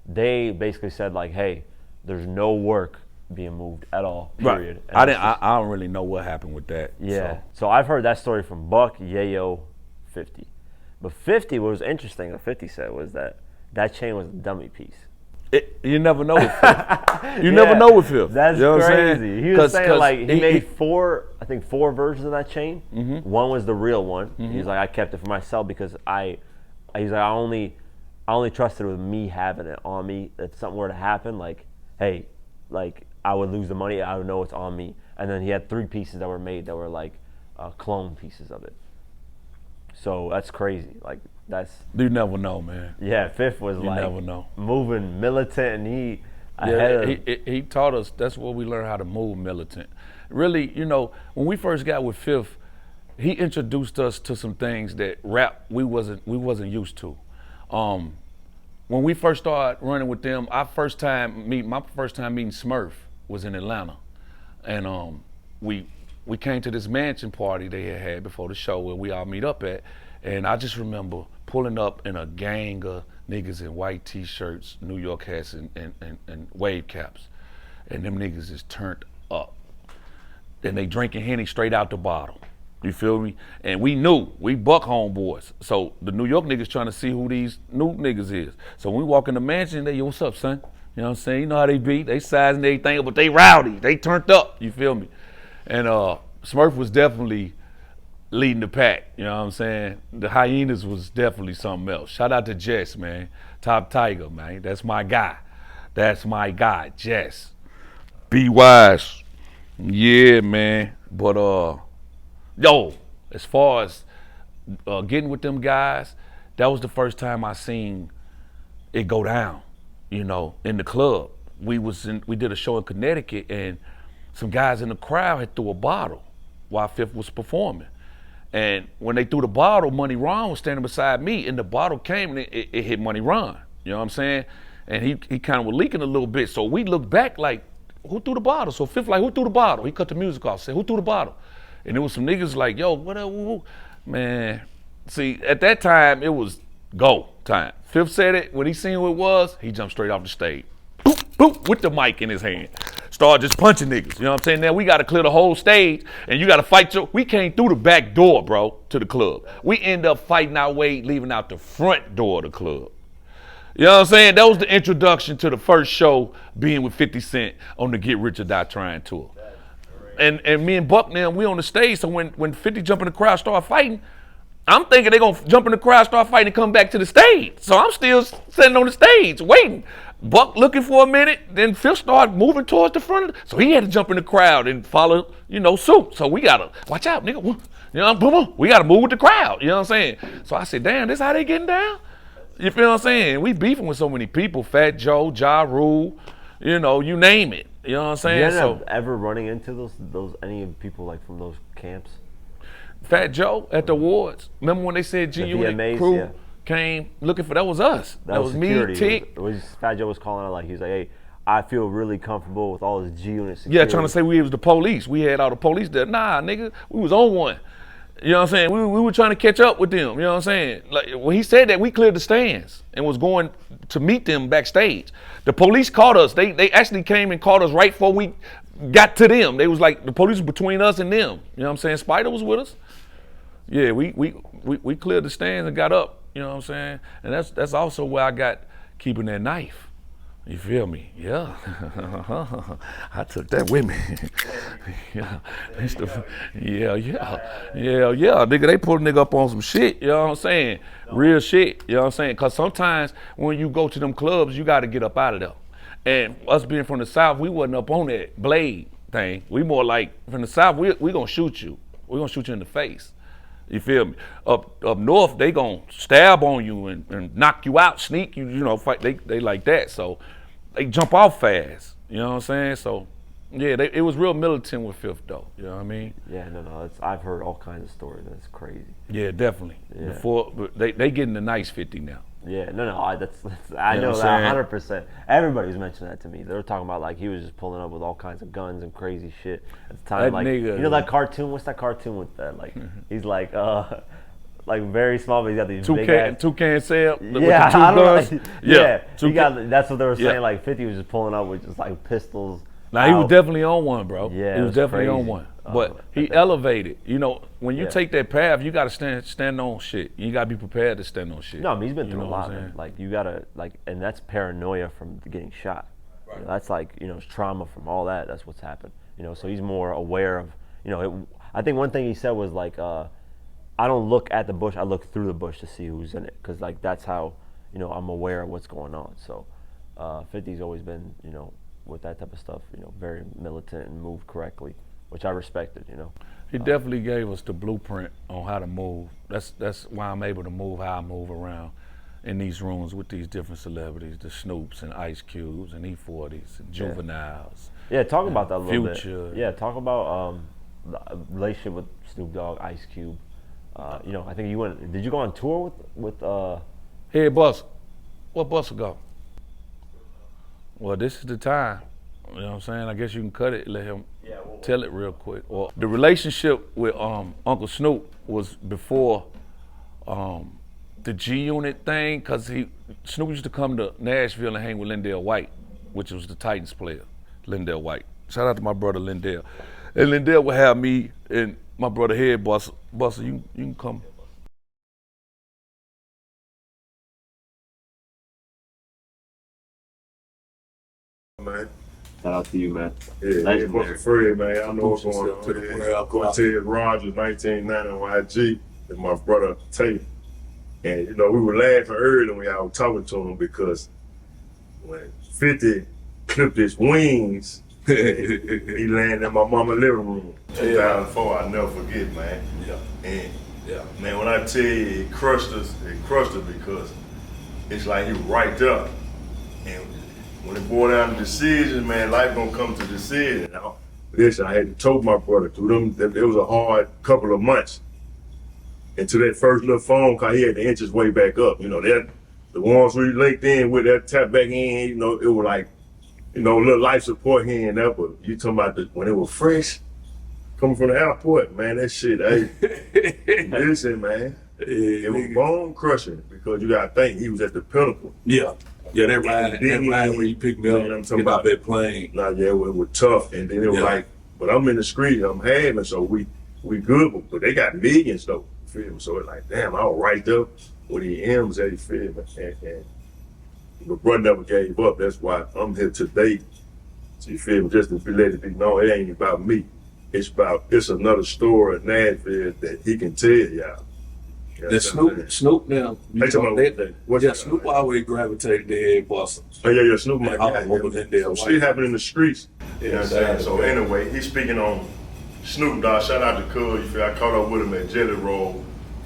they basically said hey, there's no work being moved at all, period. Right. I don't really know what happened with that. Yeah. So I've heard that story from Buck, Yayo, 50. But 50, what was interesting that 50 said was that chain was a dummy piece. You never know with Fifth. You never know with Fifth. That's crazy. He was saying he made four versions of that chain. Mm-hmm. One was the real one. Mm-hmm. He's like, I kept it for myself because I only trusted with me having it on me. If something were to happen, I would lose the money. I would know it's on me. And then he had 3 pieces that were made that were clone pieces of it. So that's crazy. You never know, man. Yeah, Fifth was never know. Moving militant, and he taught us. That's where we learned how to move militant. Really, when we first got with Fifth, he introduced us to some things that rap we wasn't used to. When we first started running with them, my first time meeting Smurf was in Atlanta, and we came to this mansion party they had before the show where we all meet up at, and I just remember pulling up in a gang of niggas in white t-shirts, New York hats, and wave caps, and them niggas is turned up, and they drinking Henny straight out the bottle. You feel me? And we knew, we Buck homeboys. So the New York niggas trying to see who these new niggas is. So when we walk in the mansion, they, yo, what's up, son? You know what I'm saying? You know how they be. They sizing everything, but they rowdy. They turned up. You feel me? And Smurf was definitely leading the pack. You know what I'm saying? The Hyenas was definitely something else. Shout out to Jess, man. Top Tiger, man. That's my guy. That's my guy, Jess. Be wise. Yeah, man. But yo, as far as getting with them guys, that was the first time I seen it go down. You know, in the club. We did a show in Connecticut, and some guys in the crowd had threw a bottle while Fifth was performing. And when they threw the bottle, Money Ron was standing beside me, and the bottle came and it hit Money Ron. You know what I'm saying? And he kind of was leaking a little bit. So we looked back like, who threw the bottle? So Fifth like, who threw the bottle? He cut the music off, said, who threw the bottle? And there was some niggas like, yo, what up, woo? Man, see, at that time, it was go time. Fifth said it, when he seen who it was, he jumped straight off the stage. Boop, boop, with the mic in his hand. Start just punching niggas. You know what I'm saying? Now we got to clear the whole stage, and you got to fight. We came through the back door, bro, to the club. We end up fighting our way, leaving out the front door of the club. You know what I'm saying? That was the introduction to the first show being with 50 Cent on the Get Rich or Die Trying tour. And me and Buck now, we on the stage, so when 50 jump in the crowd, start fighting, I'm thinking they're going to jump in the crowd, start fighting, and come back to the stage. So I'm still sitting on the stage, waiting. Buck looking for a minute, then Phil started moving towards the front. So he had to jump in the crowd and follow, suit. So we got to, watch out, nigga. You know, boom, boom. We got to move with the crowd. You know what I'm saying? So I said, damn, this how they getting down? You feel what I'm saying? We beefing with so many people. Fat Joe, Ja Rule, you name it. You know what I'm saying? You ended up ever running into those any people like from those camps? Fat Joe at the awards. Remember when they said G Unit crew came looking for, that was us. That was security. Me, Tick. Fat Joe was calling out like, he was like, hey, I feel really comfortable with all this G Unit security. Yeah, trying to say we was the police. We had all the police there. Nah, nigga, we was on one. You know what I'm saying? We were trying to catch up with them. You know what I'm saying? Like when he said that, we cleared the stands and was going to meet them backstage. The police caught us. They actually came and caught us right before we got to them. They was like, the police was between us and them. You know what I'm saying? Spider was with us. Yeah, we cleared the stands and got up. You know what I'm saying? And that's also where I got keeping that knife. You feel me? Yeah. I took that with me. Yeah. Nigga, they put a nigga up on some shit, you know what I'm saying? Real shit, you know what I'm saying? Because sometimes when you go to them clubs, you got to get up out of there. And us being from the South, we wasn't up on that blade thing. We more like, from the South, we going to shoot you. We going to shoot you in the face. You feel me? Up north, they gonna stab on you and knock you out, sneak you, fight. They like that. So they jump off fast. You know what I'm saying? So yeah, it was real militant with Fifth though. You know what I mean? Yeah, no. I've heard all kinds of stories. That's crazy. Yeah, definitely. Yeah. Before they getting the nice 50 now. Yeah, no. I know that 100%. Everybody was mentioning that to me. They were talking about like he was just pulling up with all kinds of guns and crazy shit at the time. That like nigga, that cartoon. What's that cartoon with that? Like he's like very small, but he's got these big ass. Toucan Sam. Yeah, I don't know. Yeah, that's what they were saying. Yeah. Like 50 was just pulling up with just like pistols. Now he was definitely on one, bro. Yeah, he was definitely crazy. on one. But he elevated. When you take that path, you gotta stand on shit. You gotta be prepared to stand on shit. No, I mean, he's been through a lot, man. Like you gotta and that's paranoia from getting shot. Right. That's like it's trauma from all that. That's what's happened. So he's more aware of. I think one thing he said was like, I don't look at the bush. I look through the bush to see who's in it, because like that's how I'm aware of what's going on. So 50's always been with that type of stuff, very militant and moved correctly, which I respected, He definitely gave us the blueprint on how to move. That's why I'm able to move how I move around in these rooms with these different celebrities, the Snoops and Ice Cubes and E40s and Juveniles. Yeah, talk about that a little Future. bit. Yeah, talk about the relationship with Snoop Dogg, Ice Cube. I think you went. Did you go on tour with? Hey, Bus. What Bus go? Well, this is the time. You know what I'm saying? I guess you can cut it, let him tell it real quick. Well, the relationship with Uncle Snoop was before the G Unit thing, because Snoop used to come to Nashville and hang with Lindell White, which was the Titans player, Lindell White. Shout out to my brother Lindell. And Lindell would have me and my brother Head Buster. Buster, you can come. Man. Shout out to you, man. Yeah, Legendary. Fred, man. I know what's going on. Cortez Rogers, 1990 YG, and my brother Tay. And, you know, we were laughing earlier when I was talking to him because when 50 clipped his wings, he landed in my mama's living room. 2004, I'll never forget, man. Yeah. And, Yeah. man, when I tell you it crushed us because it's like he was right there. And when it boiled down to decisions, man, life gonna come to decisions. Listen, I had to told my brother through them. It was a hard couple of months. Until that first little phone call, he had to inch his way back up. You know, that the ones we linked in with that tap back in, you know, it was like, you know, a little life support here and there. But you talking about when it was fresh, coming from the airport, man, that shit, hey, listen, man, it was bone crushing because you gotta think he was at the pinnacle. Yeah, that ride where you picked me up, I'm talking about about that plane. Nah, yeah, it was tough, and then it was like, but I'm in the street, I'm having, so we good, but they got millions though. You feel me? So it's like, damn, I was right there with the M's at, you feel me? And my brother never gave up. That's why I'm here today. So you feel me? Just to let it be known, it ain't about me. It's another story in Nashville that he can tell y'all. That Snoop now. Snoop always gravitated to head busting. Oh yeah, Snoop my guy. So shit happened in the streets. You know what I'm saying? So anyway, he's speaking on Snoop Dogg. Shout out to Cuz. You feel I caught up with him at Jelly Roll.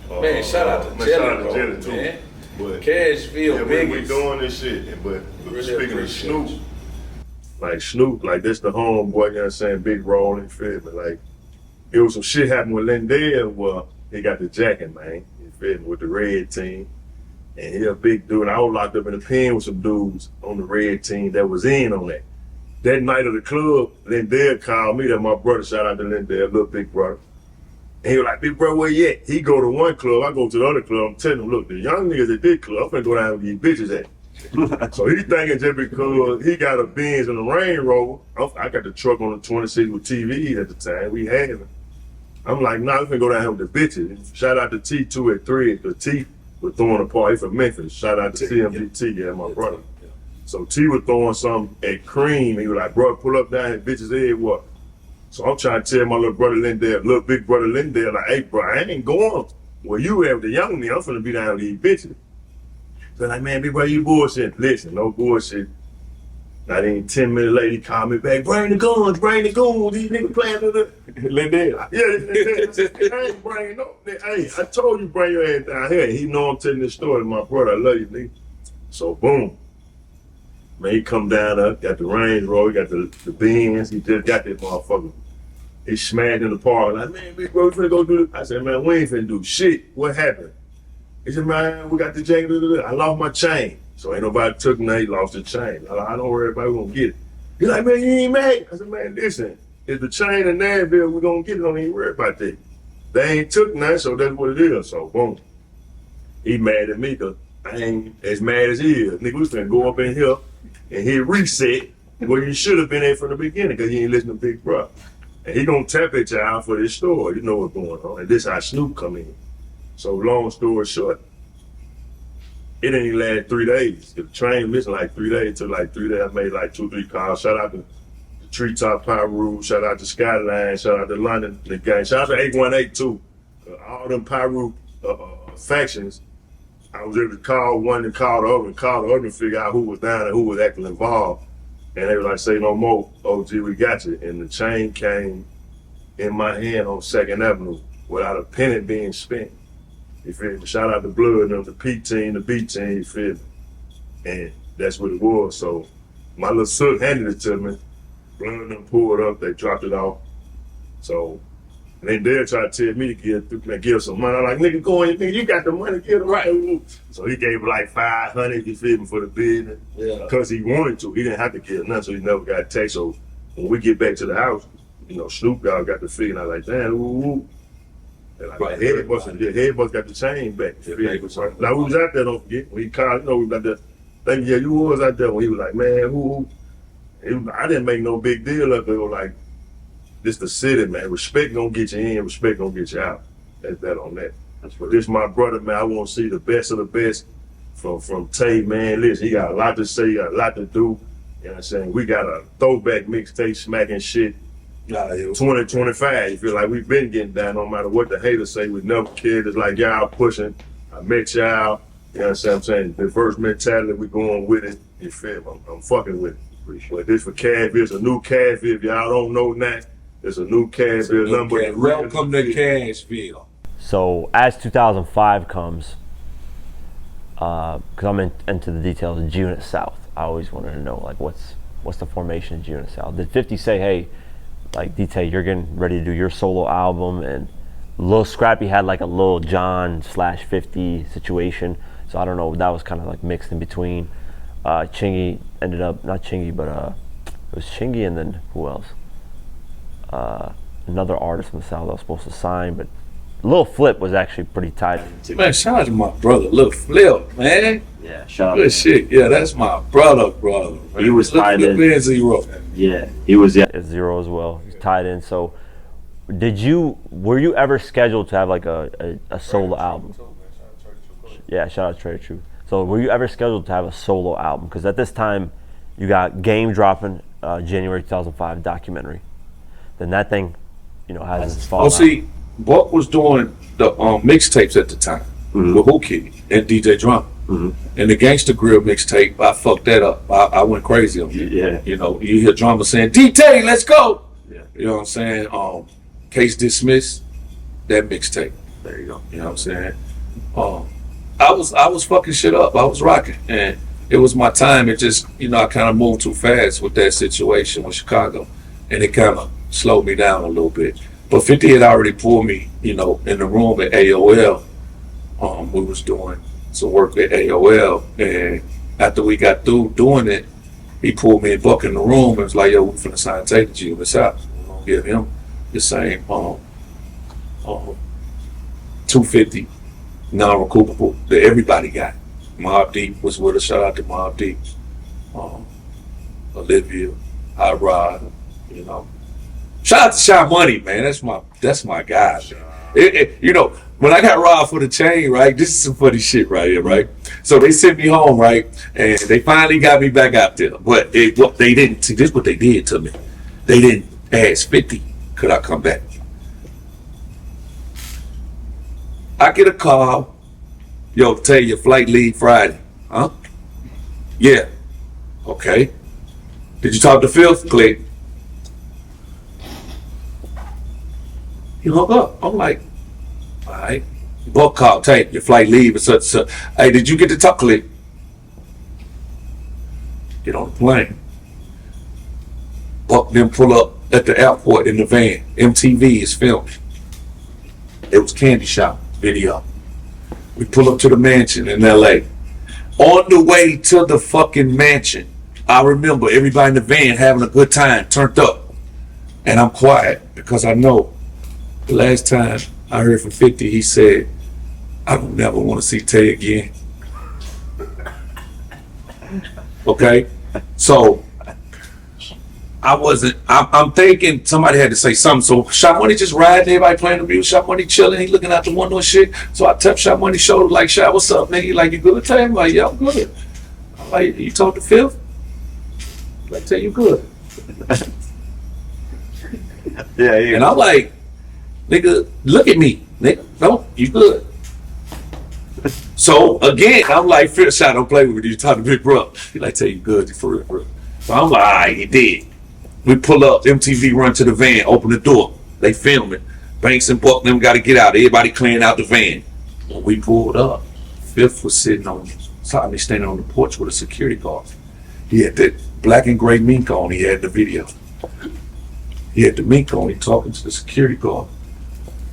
Man, shout out to Jelly Roll, too. man. But Cashville, we doing this shit. But really speaking of Snoop, like this the homeboy, you know what I'm saying, big role, you feel me? Like, it was some shit happened with Lindell, well, he got the jacket, man, you feel me, with the red team. And he a big dude, and I was locked up in the pen with some dudes on the red team that was in on that. That night of the club, Lindell called me, that my brother, shout out to Lindell, little big brother. And he was like, big bro, where you at? He go to one club, I go to the other club. I'm telling him, look, the young niggas at this club, I'm finna go down with these bitches at. So he thinking just because he got a Benz and a Range Rover, I got the truck on the 26 with TVs at the time, we had them. I'm like, nah, we finna go down here with the bitches. Shout out to T2 at 3, because T was throwing a party from Memphis. Shout out to TMDT, yeah, my brother. So T was throwing something at Cream, he was like, bro, pull up down here, bitches head, what? So I'm trying to tell my little brother Lindell, little big brother Lindell, like, hey, bro, I ain't going where you at with the young me. I'm finna be down with these bitches. So like, man, big brother, you bullshit. Listen, no bullshit. Not even 10 minutes later, he called me back, bring the guns, these niggas playing with it. Lindell. Yeah, I ain't bringing no, hey, I told you bring your ass down here. He know I'm telling this story to my brother, I love you, nigga. So boom. Man, he come down there, got the Range Rover, got the Benz, he just got that motherfucker. He smashed in the park, like, man, big bro, we finna go do this. I said, man, we ain't finna do shit. What happened? He said, man, we got the jacket, I lost my chain. So ain't nobody took nothing, he lost the chain. I don't worry about it, we gonna get it. He like, man, you ain't mad? I said, man, listen, if the chain in Nashville, we gonna get it, don't even worry about that. They ain't took nothing, so that's what it is. So boom. He mad at me, cause I ain't as mad as he is. Nigga, we finna go up in here and he reset where you should have been at from the beginning, cause you ain't listening to Big Bro. And he gonna tap at y'all for this story, you know what's going on. And this how Snoop come in. So long story short, it didn't even last 3 days. The train missing like 3 days, took like 3 days. I made like 2, 3 calls. Shout out to the Treetop Pyru, shout out to Skyline, shout out to London, the gang. Shout out to 818 too. All them Pyru factions, I was able to call one and call the other and figure out who was down and who was actually involved. And they were like, say no more, OG, we got you. And the chain came in my hand on 2nd Avenue without a penny being spent. You feel me? Shout out to Blood, the P team, the B team, you feel me? And that's what it was. So my little son handed it to me. Blood and them pulled up, they dropped it off. So and then they'll try to tell me to give some money. I'm like, nigga, go in, nigga, you got the money, give them right. So he gave like 500, you feel me, for the business. Yeah. Cause he wanted to. He didn't have to give nothing, so he never got taxed. So when we get back to the house, you know, Snoop Dogg got the figure, and I was like, damn, ooh. And like, head bust got the chain back. Now we was out there, don't forget. When he called, you know, we was out there. Thank you, yeah, you was out there when he was like, man, who? I didn't make no big deal of it. It was like, this the city, man. Respect gonna get you in, respect gonna get you out. That's that on that. But this my brother, man. I want to see the best of the best from Tay, man. Listen, he got a lot to say, he got a lot to do. You know what I'm saying? We got a throwback mixtape smacking shit. 2025. You feel like we've been getting down no matter what the haters say. We never cared. It's like y'all pushing. I met y'all. You know what I'm saying? The first mentality, we going with it. You feel me? I'm fucking with it. But this for Cashville. It's a new Cashville. If y'all don't know that, it's a new Cashville number. Welcome to Cashville. So as 2005 comes, because I'm into the details of G-Unit South, I always wanted to know like what's the formation of G-Unit South. Did 50 say, hey, like DTAY, you're getting ready to do your solo album, and Lil Scrappy had like a Lil Jon / 50 situation, so I don't know, that was kind of like mixed in between. Chingy ended up, not Chingy, but it was Chingy and then who else? Another artist from the South I was supposed to sign, but Lil Flip was actually pretty tight. Man, shout out to my brother, Lil Flip, man. Yeah, shout out. Good shit. Yeah, that's my brother. He was tied in. Flip and Zero. Yeah, he was Zero as well. He's tied in. So, were you ever scheduled to have like a solo album? Yeah, shout out to Trader Truth. So, were you ever scheduled to have a solo album? Because at this time, you got Game dropping January 2005 documentary. Then that thing, hasn't fallen. Oh, see, Buck was doing the mixtapes at the time with Who Kitty and DJ Drum. And the Gangsta Grill mixtape, I fucked that up. I went crazy on it. Yeah. You hear Drama saying, DTAY, let's go. Yeah. You know what I'm saying? Case Dismissed, that mixtape. There you go. You know what I'm saying? I was fucking shit up. I was rocking. And it was my time. It just, I kind of moved too fast with that situation with Chicago. And it kind of slowed me down a little bit. But 50 had already pulled me, in the room at AOL. We was doing some work at AOL, and after we got through doing it, he pulled me and Buck in the room and was like, yo, we're finna sign tape to G Unit South. We're gonna give him the same 250 non-recoupable that everybody got. Mobb Deep was with us. Shout out to Mobb Deep. Olivia, I Rod, Shout out to Shy Money, man. That's my guy. When I got robbed for the chain, right? This is some funny shit right here, right? So they sent me home, right? And they finally got me back out there. But they didn't see. This is what they did to me. They didn't ask 50. Could I come back? I get a call. Yo, tell you your flight leave Friday, huh? Yeah. Okay. Did you talk to Filth? Click. He hung up. I'm like, all right. Buck called, tape, your flight leave and such. Hey, did you get the talk? Click. Get on the plane. Buck then pull up at the airport in the van. MTV is filming. It was Candy Shop video. We pull up to the mansion in LA. On the way to the fucking mansion, I remember everybody in the van having a good time, turned up. And I'm quiet because I know the last time I heard from 50, he said, I don't never want to see Tay again. Okay? So, I'm thinking somebody had to say something. So, Shot Money just riding, everybody playing the music, Shot Money chilling, he looking out the window and shit. So I tapped Shot Money's shoulder like, Shot, what's up, nigga? Like, you good, Tay? I'm like, yeah, I'm good. I'm like, you talk to Phil? Like, Tay, you good. Yeah. And I'm like, nigga, look at me, nigga. No, you good. So again, I'm like, Phil, Shot, don't play with you. You talk to Big Bro. He like, tell you good, you for real, bro. So I'm like, all right, he did. We pull up, MTV run to the van, open the door. They film it. Banks and Buck them got to get out. Everybody clearing out the van. When we pulled up, Fifth was sitting standing on the porch with a security guard. He had that black and gray mink on. He had the video. He had the mink on. He talking to the security guard.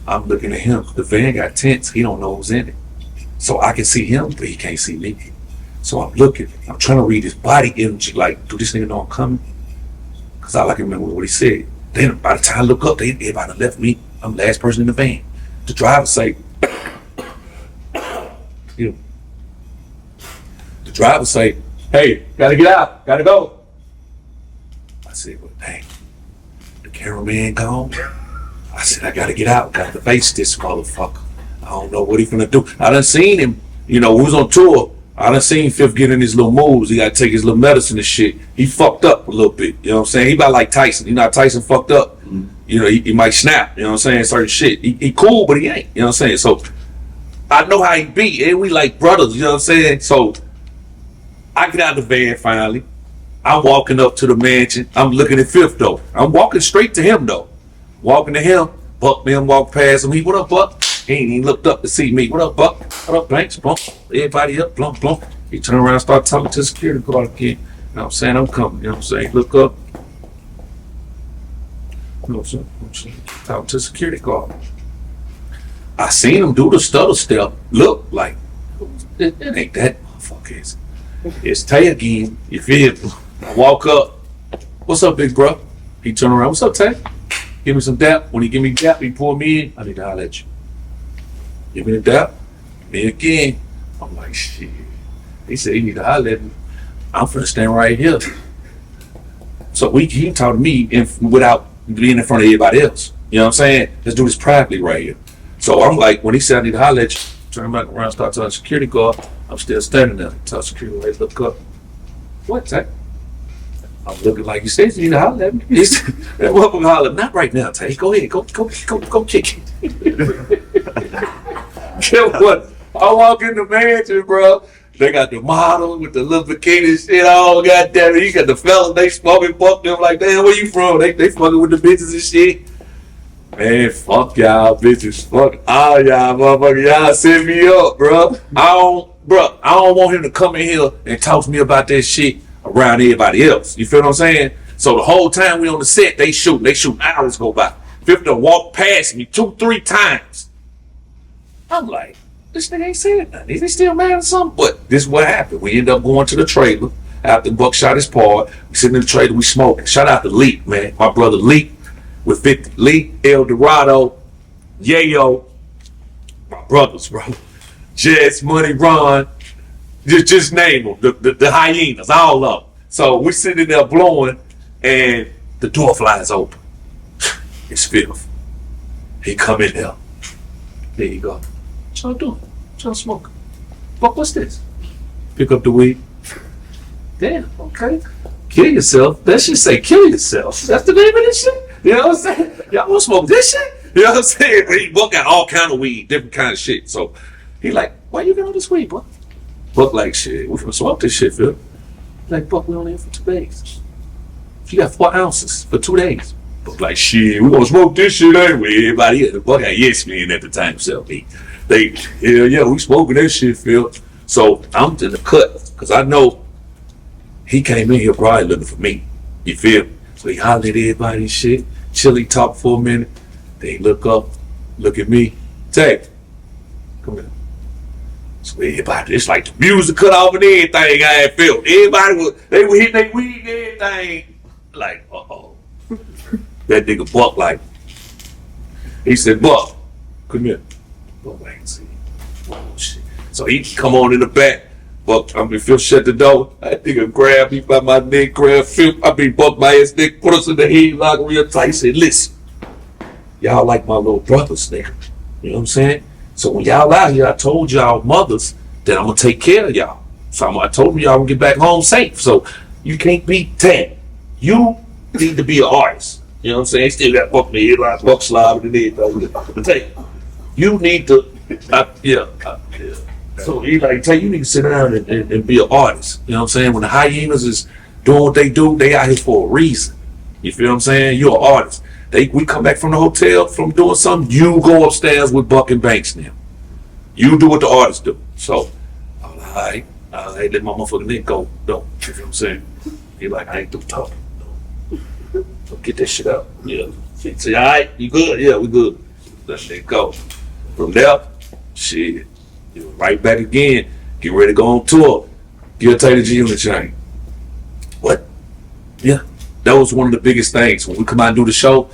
I'm looking at him. The van got tents. He don't know who's in it. So I can see him, but he can't see me. So I'm looking. I'm trying to read his body image. Like, do this nigga know I'm coming? Because all I can remember what he said. Then by the time I look up, everybody left me. I'm the last person in the van. The driver say, the driver say, hey, gotta get out, gotta go. I said, well, dang, the cameraman gone. I said, I gotta get out, gotta face this motherfucker. I don't know what he's gonna do. I done seen him, we was on tour. I done seen Fifth get in his little moves. He got to take his little medicine and shit. He fucked up a little bit. You know what I'm saying? He about like Tyson. You know how Tyson fucked up? You know, he might snap. You know what I'm saying? Certain shit. He cool, but he ain't. You know what I'm saying? So I know how he be. And we like brothers. You know what I'm saying? So I get out of the van finally. I'm walking up to the mansion. I'm looking at Fifth though. I'm walking straight to him though. Walking to him. Buck man walk past him. He, what up, Buck? He ain't even looked up to see me. What up, Buck? What up, Banks? Blump. Everybody up, blump, blump. He turned around and started talking to the security guard again. You know what I'm saying? I'm coming. You know what I'm saying? Look up. You know what I'm saying? Talking to the security guard. I seen him do the stutter step. Look like, it ain't that motherfucker. It's Tay again. You feel me? I walk up. What's up, big bro? He turned around. What's up, Tay? Give me some dap. When he give me dap, he pour me in. I need to holler at you. Give me the dap. Me again. I'm like, shit. He said he need to holler at me. I'm finna stand right here. So he talked to me without being in front of everybody else. You know what I'm saying? Let's do this privately right here. So I'm like, when he said I need to holler at you, turn back around, start telling the security guard, I'm still standing there. Tell security guard, look up. What, Tay? I'm looking like you said you need to holler at me. He said, welcome holler. Not right now, Tay. Go ahead. Go kick it. Guess what? I walk in the mansion, bro. They got the model with the little bikini shit all, goddamn it. You got the fellas, they smoking, fuck them like, damn, where you from? They fucking with the bitches and shit. Man, fuck y'all bitches. Fuck all y'all motherfuckers. Y'all set me up, bro. I don't want him to come in here and talk to me about that shit around everybody else. You feel what I'm saying? So the whole time we on the set, they shoot hours go by. Fifth to walk past me 2-3 times. I'm like, this nigga ain't saying nothing. Is he still mad or something? But this is what happened. We end up going to the trailer after Buck shot his part. We sitting in the trailer, we smoking. Shout out to Leak, man. My brother Leak with 50. Leak, El Dorado, Yayo, my brothers, bro. Jets, Money, Ron. Just name them. The hyenas, all of them. So we sitting there blowing, and the door flies open. It's Fifth. He come in there. There you go. What y'all doing? What y'all smoking? Buck, what's this? Pick up the weed. Damn, okay. Kill yourself. That shit say kill yourself. That's the name of this shit? You know what I'm saying? Y'all wanna smoke this shit? You know what I'm saying? Buck got all kind of weed, different kind of shit. So he like, why you got all this weed, Buck? Buck like, shit, we finna smoke this shit, Phil. Like, Buck, we only here for 2 days. You got 4 ounces for 2 days. Buck like, shit, we gonna smoke this shit anyway. Everybody here. Buck had yes man at the time himself. They, yeah, we smoking that shit, Phil. So I'm in the cut, because I know he came in here probably looking for me. You feel me? So he hollered at everybody and shit. Chilly talk for a minute. Then he look up, look at me. Tay, come here. So everybody, it's like the music cut off and everything I had felt. Everybody they were hitting their weed and everything. Like, uh-oh. That nigga Buck like, he said, Buck, come here. Buck wait and see. Oh shit. So he come on in the back. Buck, Phil shut the door. That nigga grabbed me by my neck, grabbed Phil. Buck by his neck, put us in the headlock real tight. He said, listen, y'all like my little brothers, nigga. You know what I'm saying? So when y'all out here, I told y'all mothers that I'm gonna take care of y'all. So I told y'all I'm gonna get back home safe. So you can't be Tad. You need to be an artist. You know what I'm saying? Still got Buck in the headlock, Buck slobbing in the head. You need to, yeah. So he like, Tay, you need to sit down and be an artist. You know what I'm saying? When the hyenas is doing what they do, they out here for a reason. You feel what I'm saying? You're an artist. We come back from the hotel from doing something, you go upstairs with Buck and Banks now. You do what the artists do. So, all right, let my motherfucking neck go. No, you feel what I'm saying? He like, I ain't through talking. No. So get that shit out. Yeah. He say, all right, you good? Yeah, we good. Let it go. From there, shit. Right back again, get ready to go on tour. Give Tay the G-Unit chain. What? Yeah, that was one of the biggest things. When we come out and do the show,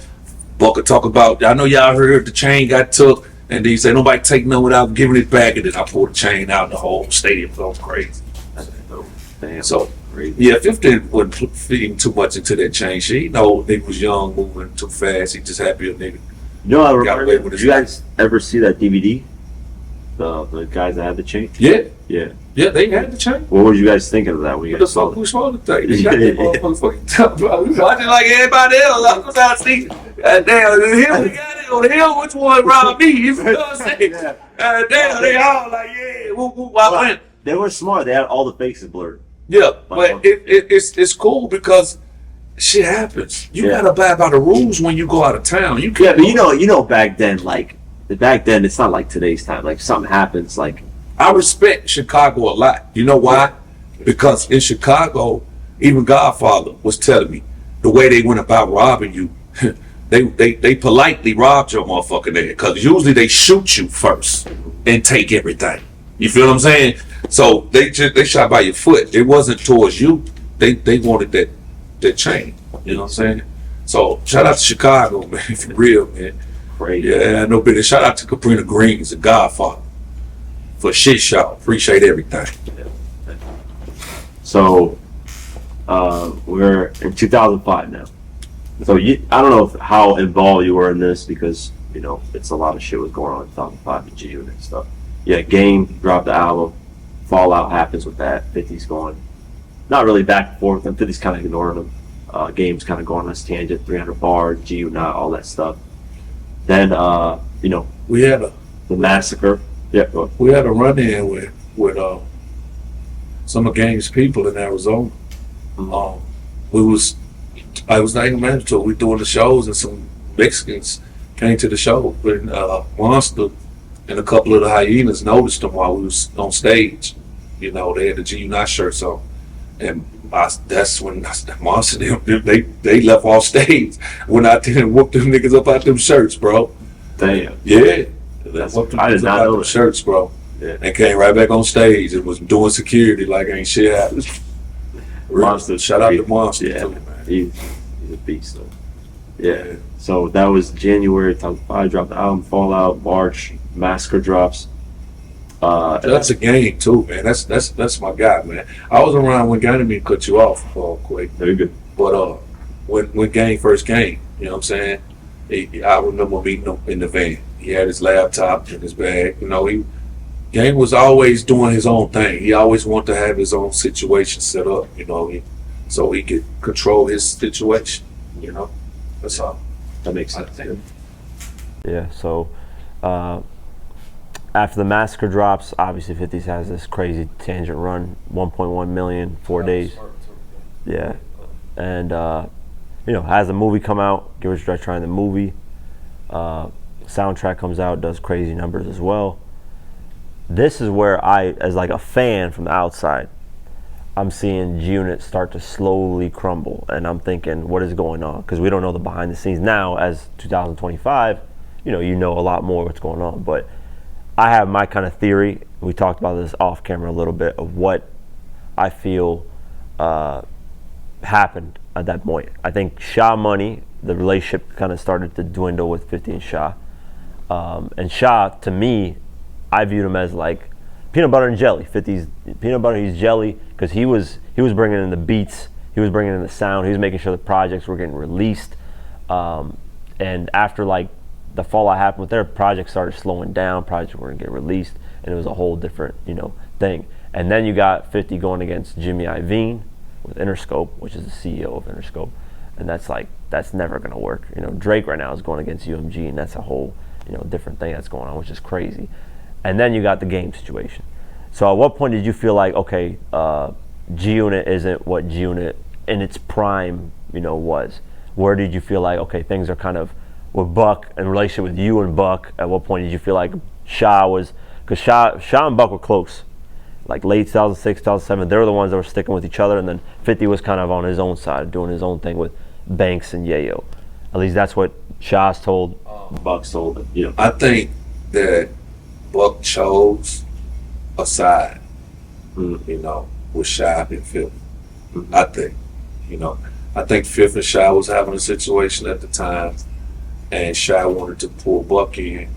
Buck could talk about, I know y'all heard the chain got took, and then he said, nobody take none without giving it back, and then I pulled the chain out and the whole stadium goes crazy. Damn. So, yeah, 50 wasn't feeding too much into that chain shit. You know, nigga was young, moving too fast, he just happy a nigga. You know, I remember, did you guys ever see that DVD? The guys that had the chain? Yeah. Yeah. Yeah, they had the chain. What were you guys thinking of that when you What the guys saw fuck it? was wrong with that? They got that motherfucking top, bro. We watching like everybody else. I was out see. Damn, the hill, we got it on the hill. Which one robbed me? You know what I'm saying? Damn, they all like, yeah, whoop, whoop, I went. They were smart. They had all the faces blurred. Yeah, but it's cool because shit happens. You gotta abide by the rules when you go out of town. You can't. Yeah, but you know, back then, it's not like today's time. Like, something happens, like. I respect Chicago a lot. You know why? Because in Chicago, even Godfather was telling me the way they went about robbing you. They politely robbed your motherfucking head because usually they shoot you first and take everything. You feel what I'm saying? So they shot by your foot. It wasn't towards you. They wanted that chain. You know what I'm saying? So shout out to Chicago, man, for real, man. Crazy. Yeah, no business. Shout out to Cabrina Greens, the Godfather. For shit show. Appreciate everything. So we're in 2005 now. So I don't know how involved you were in this because it's a lot of shit was going on in 2005 with G-Unit and stuff. Yeah, Game dropped the album. Fallout happens with that. 50's going not really back and forth, and 50's kind of ignoring them. Game's kind of going on this tangent, 300 bars, G-Unit, all that stuff. Then we had the massacre. Yeah, we had a run-in with some of Game's people in Arizona. I was not even mandatory. We doing the shows and some Mexicans came to the show. When Monster and a couple of the hyenas noticed them while we was on stage. They had the G-Unit shirts on, and that's when Monster they left off stage. Went out there and whooped them niggas up out them shirts, bro. Damn. Yeah. I did not know that. Shirts, bro. Yeah. And came right back on stage and was doing security like ain't shit happened. Monster, shout out to Monster yeah, too, man. He's a beast though. Yeah. So that was January 2005. Dropped the album. Fallout. March. Massacre drops. That's a Game too, man. That's my guy, man. I was around when Ganymede cut you off, Quake. Very good. But when Game first came, you know what I'm saying? I remember meeting him in the van. He had his laptop in his bag. Game was always doing his own thing. He always wanted to have his own situation set up, so he could control his situation. That's all. That makes sense. Yeah. So after the massacre drops, obviously 50's has this crazy tangent run, 1.1 million, 4 days. Yeah, and has the movie come out. Give it a try in the movie. Soundtrack comes out, does crazy numbers as well. This is where I, as like a fan from the outside, I'm seeing G-Unit start to slowly crumble, and I'm thinking, what is going on? Because we don't know the behind the scenes now. As 2025, you know a lot more what's going on. But I have my kind of theory. We talked about this off camera a little bit of what I feel happened at that point. I think Sha Money, the relationship kind of started to dwindle with 50 and Sha. And Sha, to me, I viewed him as like peanut butter and jelly. 50's peanut butter, he's jelly, because he was bringing in the beats, he was bringing in the sound, he was making sure the projects were getting released. And after like the fallout happened with their projects started slowing down, projects weren't getting released, and it was a whole different thing. And then you got 50 going against Jimmy Iovine with Interscope, which is the CEO of Interscope, and that's never gonna work. Drake right now is going against UMG, and that's a whole different thing that's going on, which is crazy. And then you got the Game situation. So at what point did you feel like, okay, G-Unit isn't what G-Unit in its prime, was? Where did you feel like, okay, things are kind of with Buck in relationship with you and Buck? At what point did you feel like Sha was, because Sha and Buck were close, like late 2006, 2007. They were the ones that were sticking with each other, and then 50 was kind of on his own side, doing his own thing with Banks and Yayo. At least that's what Sha's told. Buck's told. I think that Buck chose a side, with Sha and Fifth. I think Fifth and Sha was having a situation at the time, and Sha wanted to pull Buck in,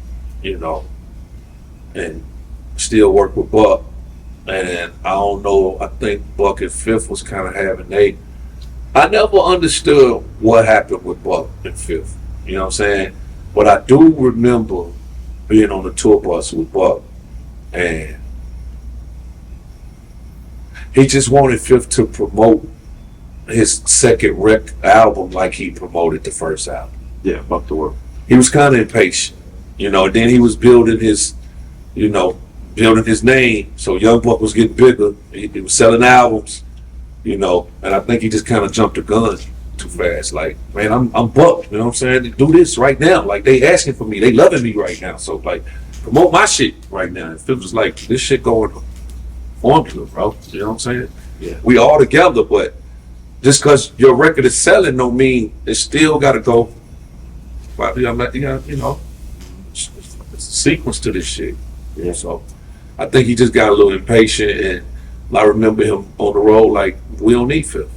and still work with Buck. And I don't know, I think Buck and Fifth was kind of having I never understood what happened with Buck and Fifth. You know what I'm saying? But I do remember being on the tour bus with Buck, and He just wanted Fifth to promote his second album like he promoted the first album. Yeah, Buck the World. He was kind of impatient, you know. And then he was building his, you know, building his name. So Young Buck was getting bigger. He was selling albums, you know. And I think he just kind of jumped the gun too fast. Like, man, I'm Buck. You know what I'm saying? Do this right now. Like, they asking for me. They loving me right now. So like, promote my shit right now. And Fifth was like, this shit going formula, bro. You know what I'm saying? Yeah. We all together, but just because your record is selling don't mean it still got to go. Well, you know, it's a sequence to this shit. Yeah. So I think he just got a little impatient, and I remember him on the road like, we don't need Fifth.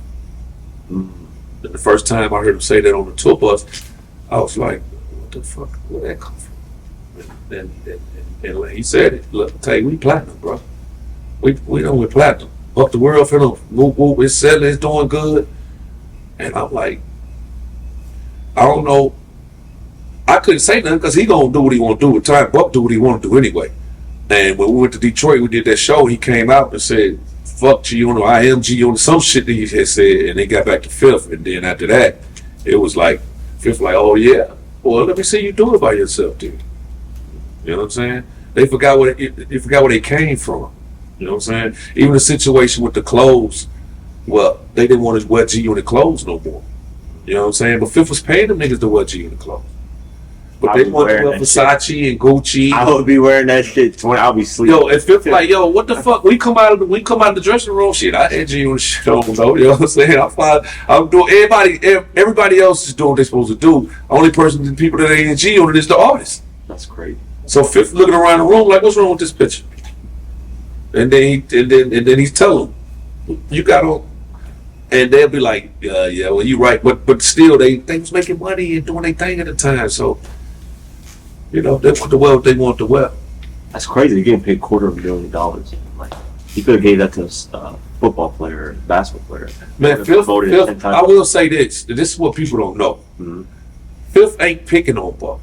And the first time I heard him say that on the tour bus, I was like, what the fuck, where that come from? And like he said it, look, tell you, we platinum, bro. We know we're platinum. Up the world, finna whoop, it's selling, it's doing good. And I'm like, I don't know. I couldn't say nothing because he gonna do what he want to do. With time, Buck do what he want to do anyway. And when we went to Detroit, we did that show. He came out and said, "Fuck G-Unit, I am G-Unit," some shit that he had said, and they got back to Fifth. And then after that, it was like Fifth, like, "Oh yeah, well let me see you do it by yourself, dude." You know what I'm saying? They forgot where they came from. You know what I'm saying? Even the situation with the clothes, well, they didn't want to wear G-Unit clothes no more. You know what I'm saying? But Fifth was paying them niggas to wear G-Unit clothes. But they want to wear Versace and Gucci. I would be wearing that shit. I'll be sleeping. Yo, and Fifth like, yo, what the fuck? We come out of the dressing room, shit. I had G-Unit shit on, though. You know what I'm saying? I'm doing everybody else is doing what they're supposed to do. Only the people that ain't in G-Unit is the artist. That's crazy. So Fifth looking around the room like, what's wrong with this picture? And then he's telling them, you got on. And they'll be like, yeah, well, you right. But still, they was making money and doing their thing at the time. So, you know, they want to wear what they want to wear. That's crazy. You're getting paid $250,000. Like, he could have gave that to a football player, basketball player. Man, Fifth, I will say this. This is what people don't know. Mm-hmm. Fifth ain't picking on Buck.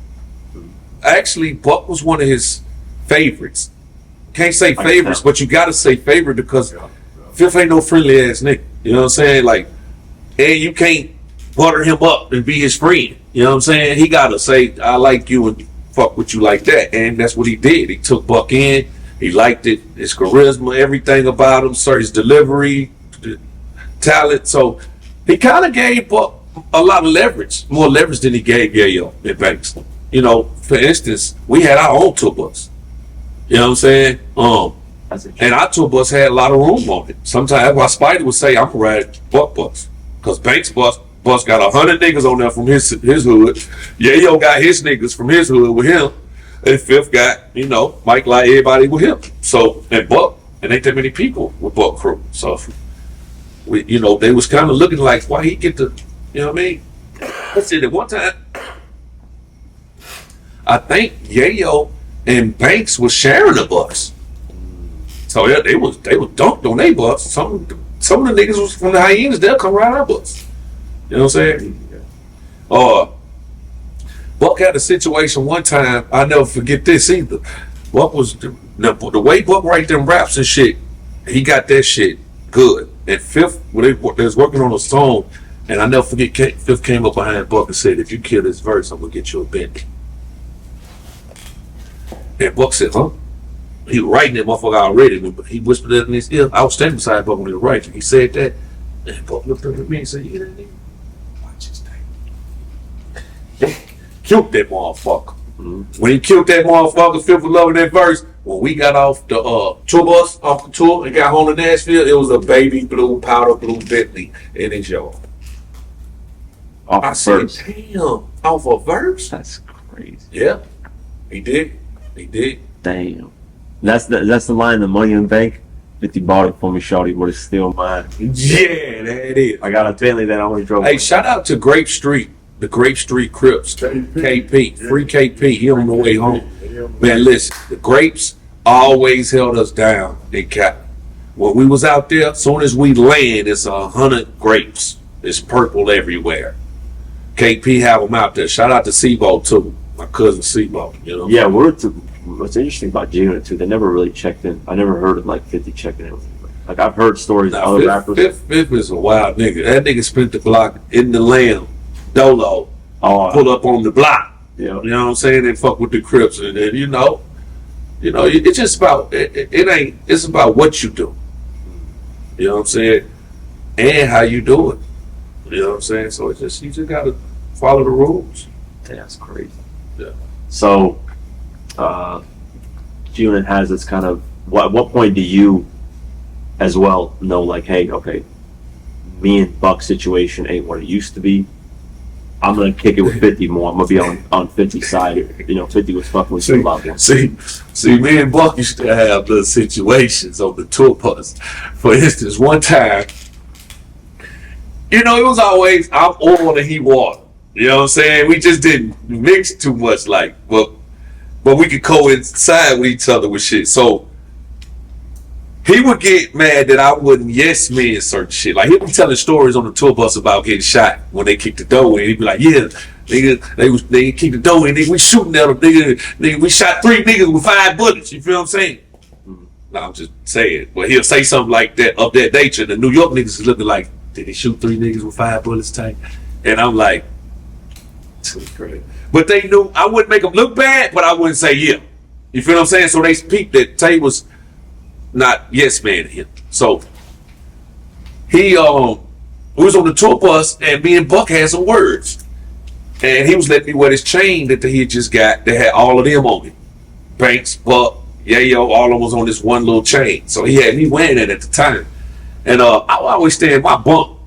Actually, Buck was one of his favorites. Can't say favorites, but you gotta say favorite because Fifth ain't no friendly ass nigga. You know what I'm saying? Like, and you can't butter him up and be his friend. You know what I'm saying? He gotta say, I like you and fuck with you like that. And that's what he did. He took Buck in. He liked it. His charisma, everything about him, his delivery, talent. So he kind of gave Buck a lot of leverage, more leverage than he gave Yayo and Banks. You know, for instance, we had our own tour bus. You know what I'm saying? And our tour bus had a lot of room on it. Sometimes that's why Spidey would say, I'm gonna ride Buck bus. Because Banks bus got 100 niggas on there from his hood. Yayo got his niggas from his hood with him. And Fifth got, you know, Mike like everybody with him. So, and Buck, and ain't that many people with Buck crew. So, we, you know, they was kind of looking like, why he get the, you know what I mean? Let's see, at one time, I think Yayo and Banks was sharing a bus. So yeah, they was dunked on their bus. Some of the niggas was from the Hyenas, they'll come ride our bus. You know what I'm saying? Buck had a situation one time, I'll never forget this either. Buck was the way Buck write them raps and shit, he got that shit good. And Fifth, they was working on a song, and I never forget, Fifth came up behind Buck and said, if you kill this verse, I'm gonna get you a Bentley. And Buck said, huh? He was writing that motherfucker already, but he whispered that in his ear. I was standing beside Buck when he was writing. He said that, and Buck looked up at me and said, you hear that nigga? Watch his thing. Killed that motherfucker. Mm-hmm. When he killed that motherfucker, Fifth was loving that verse. When we got off the tour bus, off the tour, and got home to Nashville, it was a baby blue, powder blue Bentley in his yard. I said, damn, off a verse? That's crazy. Yeah, he did. He did. Damn. That's the line, the money in the bank. 50 bought it for me, shorty, but it's still mine. Yeah, that is. I got a Bentley that I only drove. Hey, shout out to Grape Street, the Grape Street Crips, KP, free KP. He on the way home. Man, listen, the Grapes always held us down in Cap. When we was out there, as soon as we land, it's 100 grapes. It's purple everywhere. KP have them out there. Shout out to Sebo too, my cousin Sebo. You know. Yeah, what's interesting about G-Unit too, they never really checked in. I never heard of like 50 checking in with anybody. Like I've heard stories of Now, other rappers. Fifth is a wild nigga. That nigga spent the block in the Lamb, Dolo, pull up on the block. Yeah. You know what I'm saying? And fuck with the Crips, and then you know, it's just about it ain't. It's about what you do. You know what I'm saying? And how you do it. You know what I'm saying? So it's just you just gotta follow the rules. That's crazy. Yeah. So, Junin has this kind of. At what point do you, as well, know like, hey, okay, me and Buck's situation ain't what it used to be. I'm gonna kick it with 50 more. I'm gonna be on 50's side. 50 was fucking with you about one. See, me and Buck used to have little situations on the tour bus. For instance, one time, it was always I'm oil and he water. You know what I'm saying? We just didn't mix too much, but we could coincide with each other with shit. So he would get mad that I wouldn't yes man certain shit. Like he'd be telling stories on the tour bus about getting shot when they kicked the door in. He'd be like, yeah, nigga, they kicked the door in, nigga, we shooting at them, nigga, we shot 3 niggas with 5 bullets. You feel what I'm saying? No, I'm just saying. But he'll say something like that of that nature. The New York niggas is looking like, did they shoot 3 niggas with 5 bullets, Tay? And I'm like, crazy. But they knew I wouldn't make them look bad, but I wouldn't say yeah. You feel what I'm saying? So they peeped that Tay was not yes man to him. So he was on the tour bus and me and Buck had some words. And he was letting me wear this chain that he had just got that had all of them on it. Banks, Buck, Yayo, all of them was on this one little chain. So he had me wearing it at the time. And I would always stay in my bunk.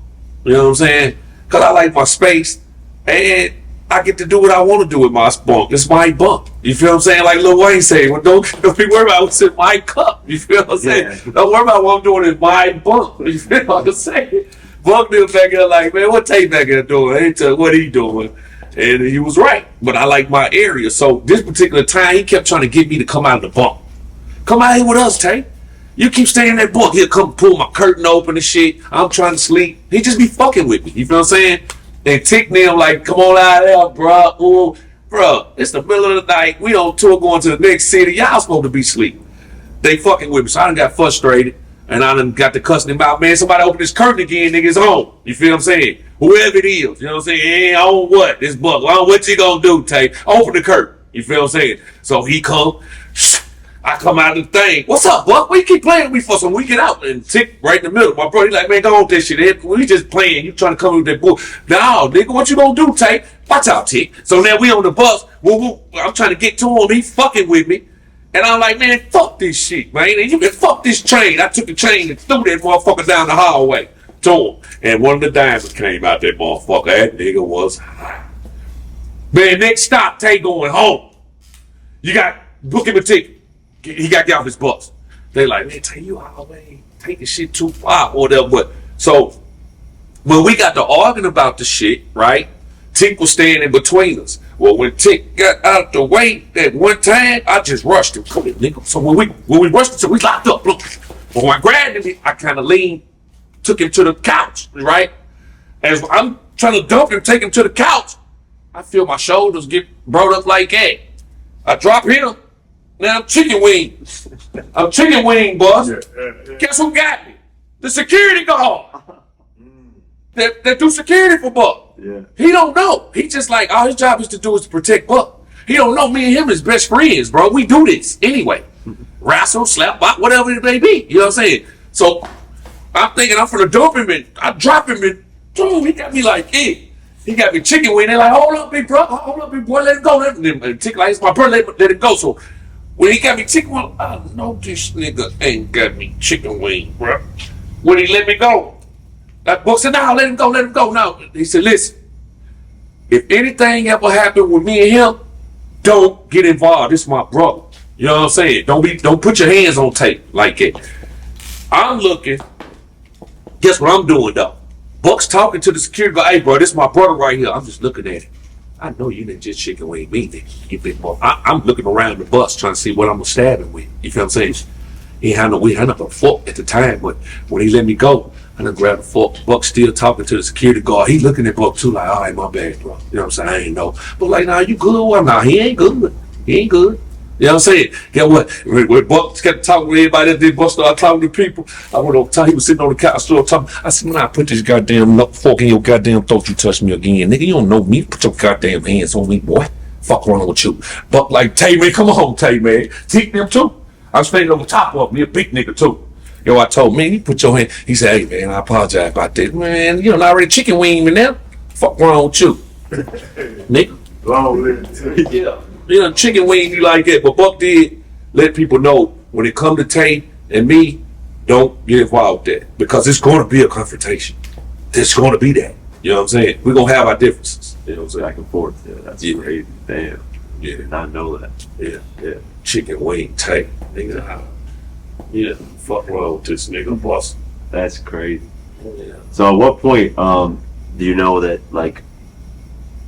You know what I'm saying? Because I like my space. And I get to do what I want to do with my bunk. It's my bunk. You feel what I'm saying? Like Lil Wayne said, well, don't be worried about what's in my cup. You feel what I'm saying? Yeah. Don't worry about what I'm doing in my bunk. You feel what I'm saying? Buck nigga back there like, man, what Tate back there doing? What he doing? And he was right. But I like my area. So this particular time, he kept trying to get me to come out of the bunk. Come out here with us, Tate. You keep staying in that bunk. He'll come pull my curtain open and shit. I'm trying to sleep. He just be fucking with me. You feel what I'm saying? And Tick them like, come on out there, bro. Ooh, bro, it's the middle of the night. We on tour going to the next city. Y'all supposed to be asleep. They fucking with me. So I done got frustrated. And I done got to cussing him out. Man, somebody open this curtain again, nigga, it's on. You feel what I'm saying? Whoever it is. You know what I'm saying? Hey, on what? This Buck. Well, what you gonna do, Tay? Open the curtain. You feel what I'm saying? So he come. I come out of the thing. What's up, Buck? Why you keep playing with me for some? We get out and Tick right in the middle. My brother, he like, man, go on with that shit. We just playing. You trying to come with that bull. No, nigga, what you gonna do, Tay? Watch out, Tick. So now we on the bus. I'm trying to get to him. He fucking with me. And I'm like, man, fuck this shit, man. And you can fuck this train. I took the train and threw that motherfucker down the hallway to him. And one of the diamonds came out that motherfucker. That nigga was high. Man, next stop, Tay going home. You got, book him a ticket. He got to get off his bus. They like, man, Tay, you always taking shit too far or whatever. But so when we got to arguing about the shit, right? Tick was staying in between us. Well, when Tick got out the way at one time, I just rushed him. Come here, nigga. So when we rushed him, so we locked up. Look. But when I grabbed him, I kind of leaned, took him to the couch, right? As I'm trying to dump him, take him to the couch, I feel my shoulders get brought up like that. I drop him. Now I'm chicken wing. I'm chicken wing, boss. Guess who got me? The security guard. That do security for Buck. Yeah. He don't know. He just like, all his job is to do is to protect Buck. He don't know me and him is best friends, bro. We do this anyway. Wrestle, slap, bop, whatever it may be. You know what I'm saying? So I'm thinking I'm finna dump him and I drop him and boom, he got me like, eh. He got me chicken wing. They're like, hold up, big bro. Hold up, big boy. Let it go. Let it like, it's my brother. Let it go. So when he got me chicken wing, I know this nigga ain't got me chicken wing, bro. When he let me go, that Buck said, no, let him go now. He said, listen, if anything ever happened with me and him, don't get involved. This is my brother. You know what I'm saying? Don't put your hands on tape like that. I'm looking. Guess what I'm doing though? Buck's talking to the security guy. Hey, bro, this is my brother right here. I'm just looking at him. I know you didn't just chicken wing me, then. You big boy. I'm looking around the bus trying to see what I'm gonna stab him with. You feel what I'm saying? We had no fork at the time, but when he let me go, I done grabbed a fork. Buck still talking to the security guard. He looking at Buck too, like, all right, my bad, bro. You know what I'm saying? I ain't know. But like, nah, you good? Well, nah, he ain't good. He ain't good. You know what I'm saying? Get what? When Buck kept talking with everybody, then Buck started talking to people. I went over time, he was sitting on the couch store talking. I said, man, I put this goddamn fork in your goddamn throat, you touch me again. Nigga, you don't know me. Put your goddamn hands on me, boy. Fuck wrong with you? Buck like, Tay, man, come on, Tay, man. Teach them too. I was standing over top of me, a big nigga too. Yo, I told man, you put your hand. He said, hey, man, I apologize about that. Man, you know, already chicken wing me now. Fuck wrong with you? Nigga. Long live. Yeah. You know, chicken wing you like that. But Buck did let people know when it come to Tay and me, don't get involved with that. Because it's going to be a confrontation. There's going to be that. You know what I'm saying? We're going to have our differences. You know what I'm saying? Back and forth. Yeah, that's crazy. Damn. Yeah. Did not know that. Yeah. Chicken wing Tay. Nigga. Yeah. Fuck wrong with this nigga, boss. That's crazy. Yeah. So at what point do you know that, like,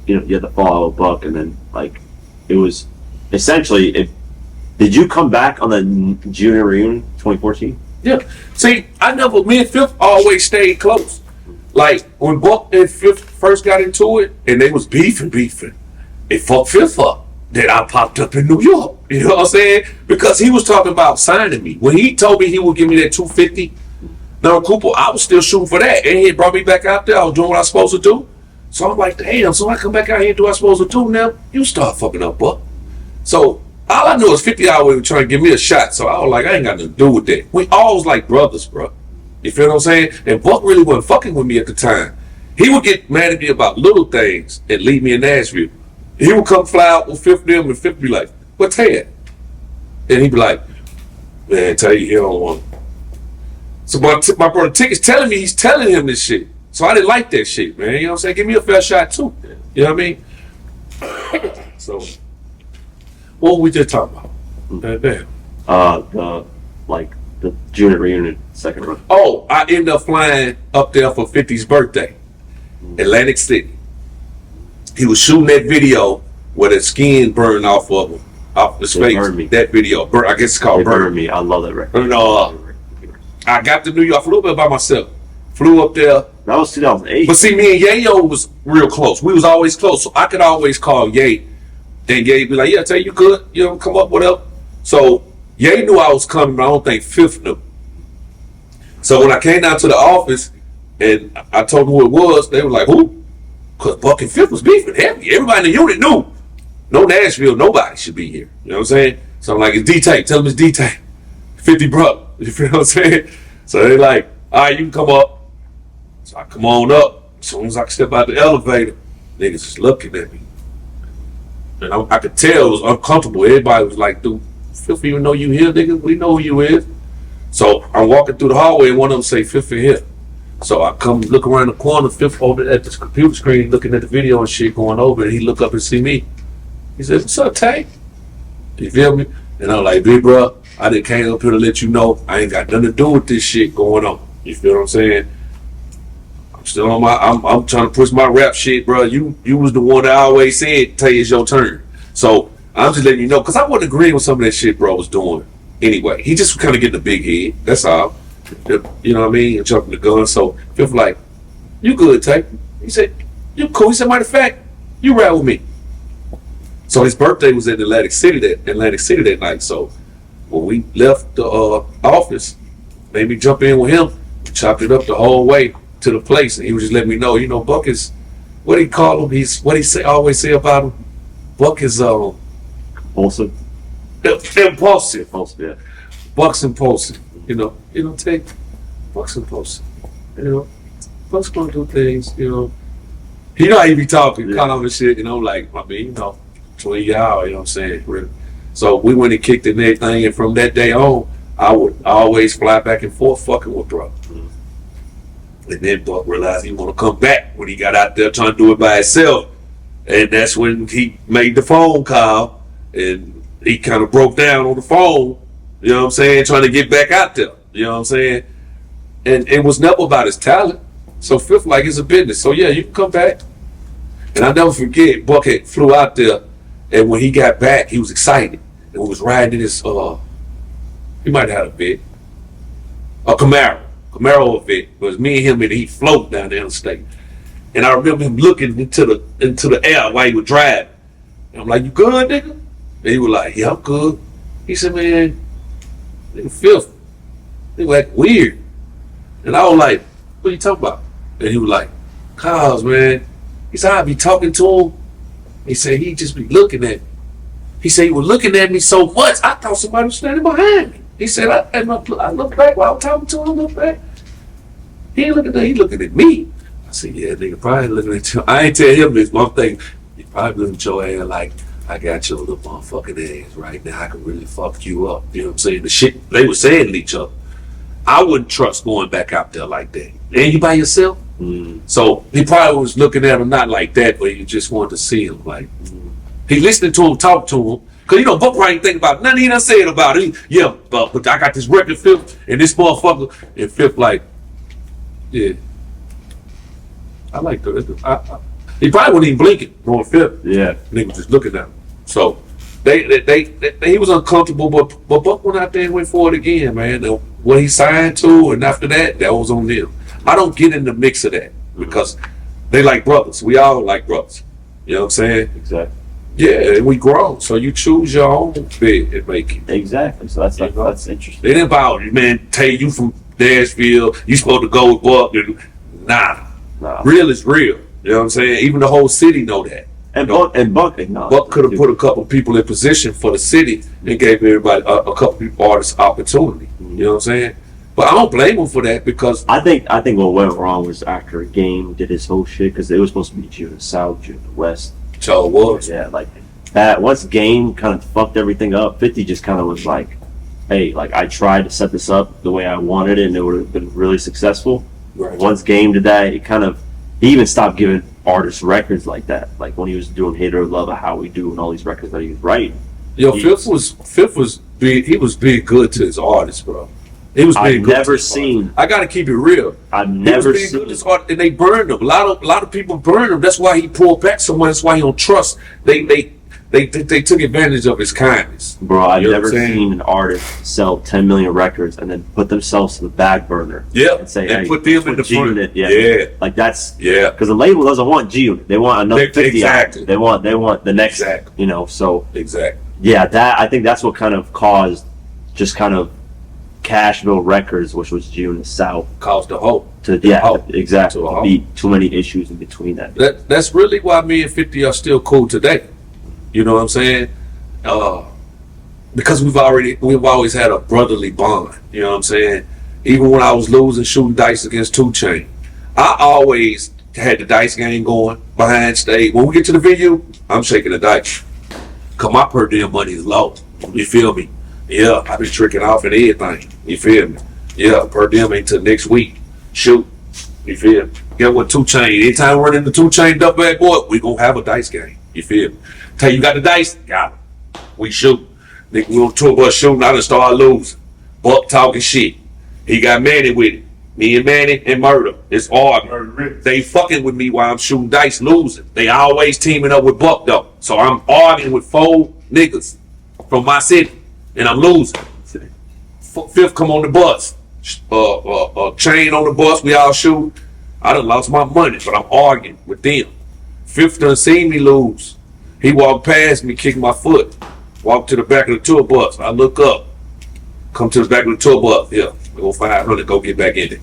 you know, you had to follow Buck, and then, like, it was essentially, did you come back on the junior reunion 2014? Yeah. See, me and Fifth always stayed close. Like, when Buck and Fifth first got into it, and they was beefing, it fucked Fifth up. Then I popped up in New York. You know what I'm saying? Because he was talking about signing me. When he told me he would give me that $250, now Cooper, I was still shooting for that. And he brought me back out there. I was doing what I was supposed to do. So I'm like, damn, so I come back out here and do what I was supposed to do now? You start fucking up, Buck. So all I knew was 50 hours trying to give me a shot. So I was like, I ain't got nothing to do with that. We all was like brothers, bro. You feel what I'm saying? And Buck really wasn't fucking with me at the time. He would get mad at me about little things and leave me in Nashville. He would come fly out with Fifth them, and Fifth be like, what's Ted? And he'd be like, man, tell you he don't want it. So my brother Ticket's telling me he's telling him this shit. So I didn't like that shit, man. You know what I'm saying? Give me a fair shot too. You know what I mean? So what we just talking about? Damn. The junior reunion second run. Oh, I ended up flying up there for 50's birthday, Atlantic City. He was shooting that video where the skin burned off of him, off his face. Burned Me. That video, I guess it's called Burn Me. I love that record. I got to New York. I flew up there by myself. Flew up there. That was 2008. But see, me and Yayo was real close. We was always close, so I could always call Ye. Then Ye be like, yeah, tell you good. You know, come up, whatever. So Ye knew I was coming, but I don't think Fifth knew. So when I came down to the office and I told them who it was, they were like, who? Because Buck and Fifth was beefing heavy. Everybody in the unit knew. No Nashville, nobody should be here. You know what I'm saying? So I'm like, it's DTAY. Tell them it's DTAY. 50 bro. You feel what I'm saying? So they like, all right, you can come up. So I come on up. As soon as I step out the elevator, niggas just looking at me. And I could tell it was uncomfortable. Everybody was like, dude, Fifth even know you here, nigga? We know who you is. So I'm walking through the hallway and one of them say, Fifth here. So I come look around the corner, Fifth over at this computer screen looking at the video and shit going over, and he look up and see me. He says, what's up, Tay? You feel me? And I'm like, big bro, I just came up here to let you know I ain't got nothing to do with this shit going on. You feel what I'm saying? I'm still on I'm trying to push my rap shit, bro. You was the one that always said, Tay, it's your turn. So I'm just letting you know, because I wasn't agreeing with some of that shit bro was doing anyway. He just kind of getting a big head. That's all. You know what I mean? And jumping the gun. So Fifth like, you good, Tay? He said, you cool. He said, matter of fact, you ride with me. So his birthday was in Atlantic City that night. So when we left the office, made me jump in with him, chopped it up the whole way to the place, and he was just letting me know, you know, Buck is, what do you call him? He's what he always say about him. Buck is Impulsive. Yeah. Buck's impulsive. You know, take Buck's impulsive. You know, Buck's gonna do things. You know, he know how he be talking, kind of shit. You know, like I mean, you know, 20 y'all. You know what I'm saying? Really. So we went and kicked it and everything, and from that day on, I would always fly back and forth fucking with bro. And then Buck realized he want to come back when he got out there trying to do it by himself. And that's when he made the phone call and he kind of broke down on the phone, you know what I'm saying, trying to get back out there, you know what I'm saying? And it was never about his talent. So Fifth like it's a business. So yeah, you can come back. And I never forget, Buck had flew out there, and when he got back, he was excited. And was riding in his, he might have had a Vic, a Camaro Vic. It was me and him, and he floated down the interstate. And I remember him looking into the air while he was driving. And I'm like, you good, nigga? And he was like, yeah, I'm good. He said, man, nigga Fifth, nigga act weird. And I was like, what you talking about? And he was like, cause man, he said, I be talking to him. He said, he just be looking at me. He said, he was looking at me so much, I thought somebody was standing behind me. He said, I looked back while I was talking to him, I looked back. He ain't looking at, he looking at me. I said, yeah, nigga, probably looking at you. I ain't tell him this one thing. He probably looking at your ass like, I got your little motherfucking ass right now. I can really fuck you up. You know what I'm saying? The shit they were saying to each other. I wouldn't trust going back out there like that. And you by yourself? So he probably was looking at him not like that, but he just wanted to see him. Like, he listening to him, talk to him. Because, you know, Buck probably ain't think about nothing he done said about it. Yeah, but I got this record, Fifth, and this motherfucker. And Fifth like, yeah. I like the he probably wasn't even blinking on Fifth. Yeah. Nigga was just looking at him. So he was uncomfortable, but Buck went out there and went for it again, man. What he signed to, and after that was on them. I don't get in the mix of that because they like brothers. We all like brothers. You know what I'm saying? Exactly. Yeah, and we grow. So you choose your own bed and make it. Exactly. So that's like, that's interesting. They didn't bother you, man. Tell you from Nashville, you supposed to go with Buck. Nah. Real is real. You know what I'm saying? Even the whole city know that. And Buck acknowledged. Buck could have put a couple people in position for the city and gave everybody a couple people artists opportunity. You know what I'm saying? But I don't blame him for that because I think what went wrong was after a game did his whole shit because it was supposed to be June the South, June the West. So it was. Yeah, like that. Once game kind of fucked everything up, 50 just kind of was like, hey, like I tried to set this up the way I wanted it and it would have been really successful. Right. Once game did that, he even stopped giving artists records like that. Like when he was doing Hater of Love, How We Do, and all these records that he was writing. Yo, Fifth was big. He was being good to his artists, bro. He was being good. I gotta keep it real. I've never seen. Good to his art, and they burned him. A lot of people burned him. That's why he pulled back so much. That's why he don't trust. They took advantage of his kindness. Bro, I've never seen an artist sell 10 million records and then put themselves to the back burner. Yeah, and say, and hey, put them in the front. Unit. Yeah, like that's because the label doesn't want G Unit. They want another 50 exactly. album. They want the next. Exactly. You know, so exactly. Yeah, I think that's what kind of caused just kind of Cashville Records, which was June the South, caused the hope. Exactly. To be too many issues in between that. That's really why me and 50 are still cool today. You know what I'm saying? Because we've always had a brotherly bond. You know what I'm saying? Even when I was losing shooting dice against 2 Chainz, I always had the dice game going behind stage. When we get to the venue, I'm shaking the dice. Cause my per diem money is low. You feel me? Yeah, I be tricking off and everything. You feel me? Yeah, per diem ain't till next week. Shoot. You feel me? Get what 2 Chainz. Anytime we run into 2 Chainz up back boy, we gonna have a dice game. You feel me? Tell you got the dice? Got it. We shoot. Nigga, we on tour bus shooting, I done started losing. Buck talking shit. He got Manny with it. Me and Manny and Murder. It's arguing. They fucking with me while I'm shooting dice, losing. They always teaming up with Buck though. So I'm arguing with 4 niggas from my city, and I'm losing. Fifth come on the bus. Chain on the bus, we all shoot. I done lost my money, but I'm arguing with them. Fifth done seen me lose. He walked past me, kicked my foot. Walked to the back of the tour bus. I look up. Come to the back of the tour bus. Yeah, we go 500, go get back in it.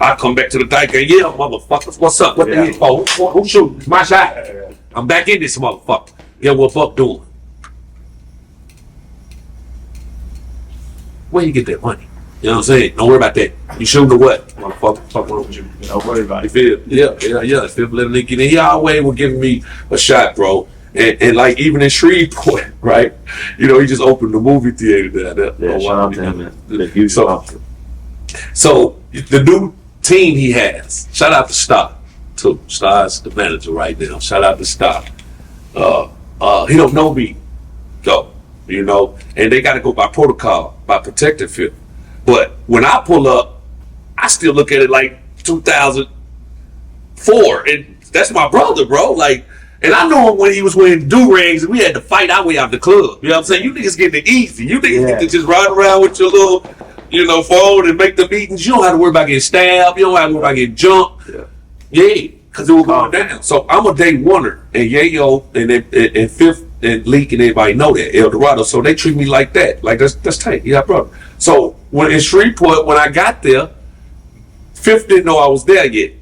I come back to the dike and yeah, motherfuckers, what's up? What the hell? Oh, who shooting? It's my shot. I'm back in this motherfucker. Yeah, what Buck doing? Where you get that money? You know what I'm saying? Don't worry about that. You shooting or what? Motherfucker, fuck wrong with you. Don't worry about it. You feel? Yeah. Fifth let a nigga get in. He always was giving me a shot, bro. And like even in Shreveport, right? You know, he just opened the movie theater down there. Yeah, shout out to him, man. So the new team he has, shout out to Star too. Star's the manager right now. Shout out to Star. He don't know me though, you know, and they gotta go by protocol, by protective field. But when I pull up, I still look at it like 2004, and that's my brother, bro. Like, and I know him when he was wearing do-rags and we had to fight our way out the club. You know what I'm saying? You niggas getting it easy. You niggas get to just ride around with your little, you know, phone and make the meetings. You don't have to worry about getting stabbed. You don't have to worry about getting jumped. Yeah, because it was going down. So I'm a day oneer. And Yayo and Fifth and Leak and everybody know that, El Dorado. So they treat me like that. Like, that's tight. Yeah, brother. So when in Shreveport, when I got there, Fifth didn't know I was there yet.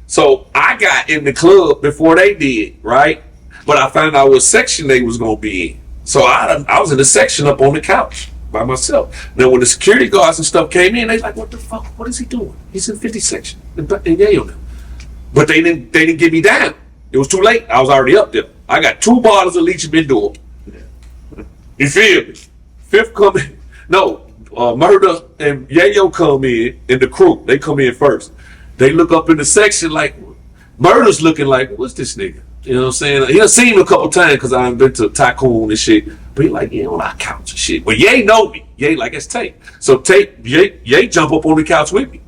So I got in the club before they did, right? But I found out what section they was gonna be in. So I was in the section up on the couch by myself. Now when the security guards and stuff came in, they like, what the fuck? What is he doing? He's in 50 section. And Yale them. But they didn't get me down. It was too late. I was already up there. I got 2 bottles of Leech Indoor. You feel me? Fifth come in. No, Murder and Yayo come in the crew. They come in first. They look up in the section like, Murder's looking like, what's this nigga? You know what I'm saying? He done seen him a couple times because I've been to Tycoon and shit. But he like, yeah, on our couch and shit. But Ye know me. Ye like, it's Tate. So Ye jump up on the couch with me.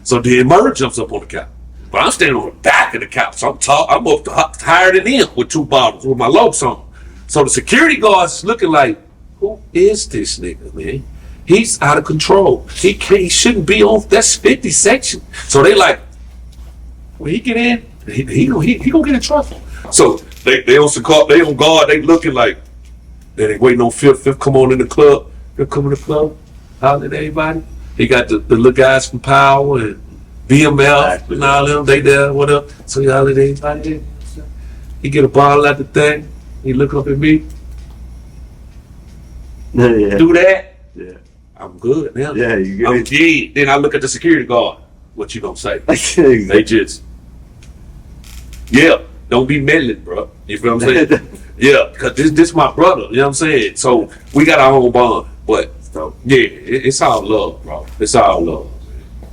So then Murder jumps up on the couch. But I'm standing on the back of the couch. I'm up higher than him with 2 bottles with my lopes on. So the security guards looking like, who is this nigga, man? He's out of control. He shouldn't be on. That's 50 section. So they like, when he get in, he gonna get in trouble. So they on guard. They looking like, they waiting on Fifth come on in the club. They'll come in the club, holler at everybody. He got the little guys from Power and BMF and all them. They there, what up? So he holler at everybody. He get a bottle out the thing. He look up at me. Yeah. Do that. Yeah. I'm good now. Yeah, you good. I'm dead. Then I look at the security guard. What you gonna say? Exactly. They just, yeah, don't be meddling, bro. You feel what I'm saying? Yeah, because this my brother. You know what I'm saying? So we got our own bond. But yeah, it's all love, bro. It's all love.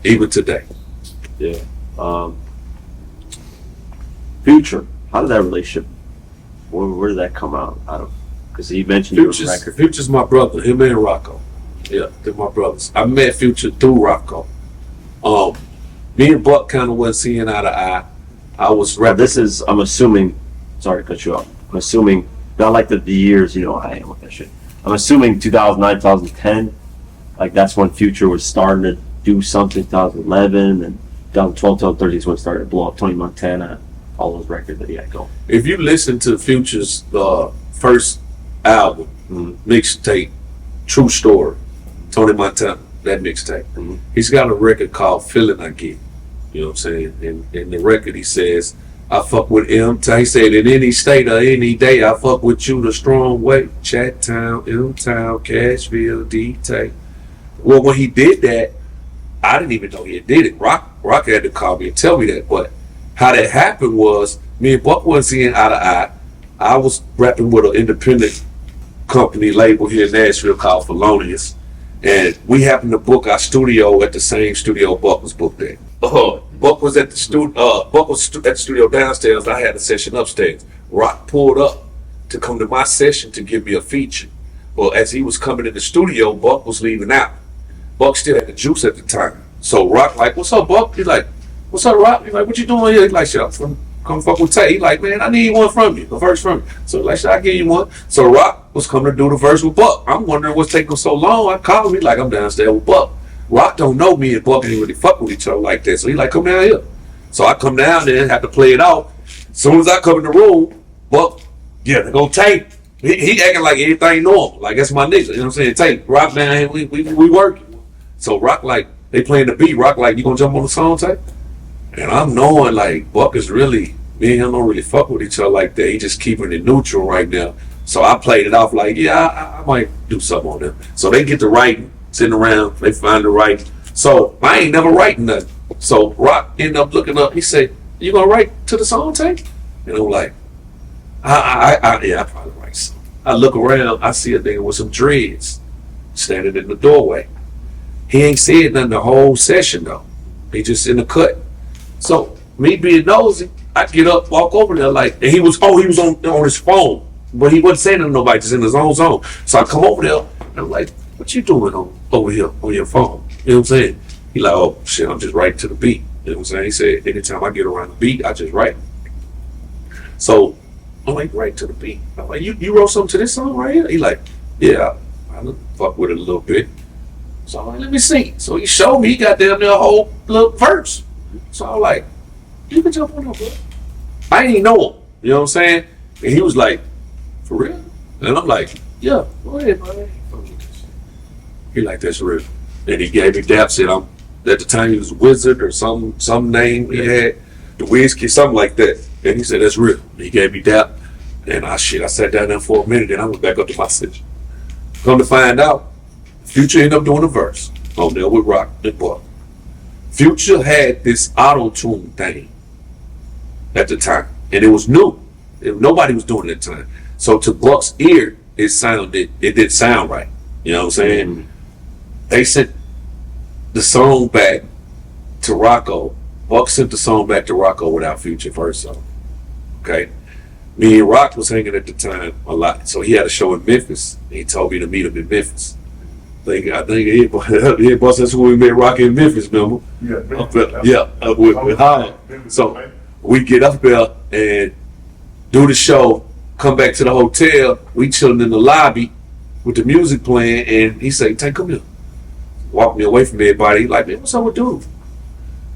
Even today. Yeah. Future. How did that relationship? Where did that come out of? Because he mentioned you were record. Future's my brother. Him and Rocco. Yeah, they're my brothers. I met Future through Rocco. Me and Buck kind of wasn't seeing eye to eye. I was rapping. This is, I'm assuming, sorry to cut you off. I'm assuming, not like the years, you know, I am with that shit. I'm assuming 2009, 2010, like that's when Future was starting to do something, 2011, and 2012, 2013 is when it started to blow up. Tony Montana, all those records that he had going. If you listen to Future's first album, mixtape, True Story, Tony Montana, that mixtape, he's got a record called Feeling I Get. You know what I'm saying? In the record he says, I fuck with M-Town. He said, in any state or any day, I fuck with you the strong way. Chat-Town, M-Town, Cashville, DTAY. Well, when he did that, I didn't even know he did it. Rock had to call me and tell me that. But how that happened was, me and Buck wasn't seeing eye to eye. I was rapping with an independent company label here in Nashville called Felonious. And we happened to book our studio at the same studio Buck was booked at. Buck was at the studio downstairs. I had a session upstairs. Rock pulled up to come to my session to give me a feature. Well, as he was coming in the studio, Buck was leaving out. Buck still had the juice at the time. So Rock like, what's up, Buck? He's like, what's up, Rock? He's like, what you doing here? He's like, shit, come fuck with Tay. He's like, man, I need one from you, a verse from you. So he's like, shit, I give you one. So Rock was coming to do the verse with Buck. I'm wondering what's taking so long. I called him, like, I'm downstairs with Buck. Rock don't know me and Buck ain't really fuck with each other like that. So he like, come down here. So I come down there and have to play it out. As soon as I come in the room, Buck, yeah, they go tape. He acting like everything normal. Like, that's my nigga. You know what I'm saying? Tape. Rock down here, we working. So Rock like, they playing the beat. Rock like, you gonna jump on the song, tape? And I'm knowing like Buck is really, me and him don't really fuck with each other like that. He just keeping it neutral right now. So I played it off like, yeah, I might do something on them. So they get to writing, sitting around, they find the writing. So I ain't never writing nothing. So Rock ended up looking up. He said, you gonna write to the song, tape? And I'm like, yeah, I probably write something. I look around, I see a nigga with some dreads standing in the doorway. He ain't said nothing the whole session though. He just in the cut. So me being nosy, I get up, walk over there like, and he was on his phone, but he wasn't saying to nobody, just in his own zone. So I come over there and I'm like, what you doing over here on your phone? You know what I'm saying? He like, oh shit, I'm just writing to the beat. You know what I'm saying? He said, anytime I get around the beat, I just write. So I'm like, write to the beat. I'm like, you wrote something to this song right here? He like, yeah, I fuck with it a little bit. So I'm like, let me see. So he showed me, he got damn near a whole little verse. So I'm like, you can jump on that, bro. I didn't even know him. You know what I'm saying? And he was like, for real? And I'm like, yeah, go ahead, man. He like, that's real. And he gave me dap, said I'm at the time he was Wizard or some name he had, the Whiskey, something like that. And he said, that's real. He gave me dap. And I sat down there for a minute, and I went back up to my section. Come to find out, Future ended up doing a verse on there with Rock and Buck. Future had this auto-tune thing at the time, and it was new. Nobody was doing it at the time. So to Buck's ear, it didn't sound right. You know what I'm saying? Mm-hmm. They sent the song back to Rocco. Buck sent the song back to Rocco without Future first song. Okay? Me and Rock was hanging at the time a lot. So he had a show in Memphis. He told me to meet him in Memphis. I think he boss, that's when we met Rock in Memphis, remember? With Howard. So we get up there and do the show, come back to the hotel, we chilling in the lobby with the music playing, and he say, "Tank, come here." Walk me away from everybody. He like, "Man, what's up with dude?"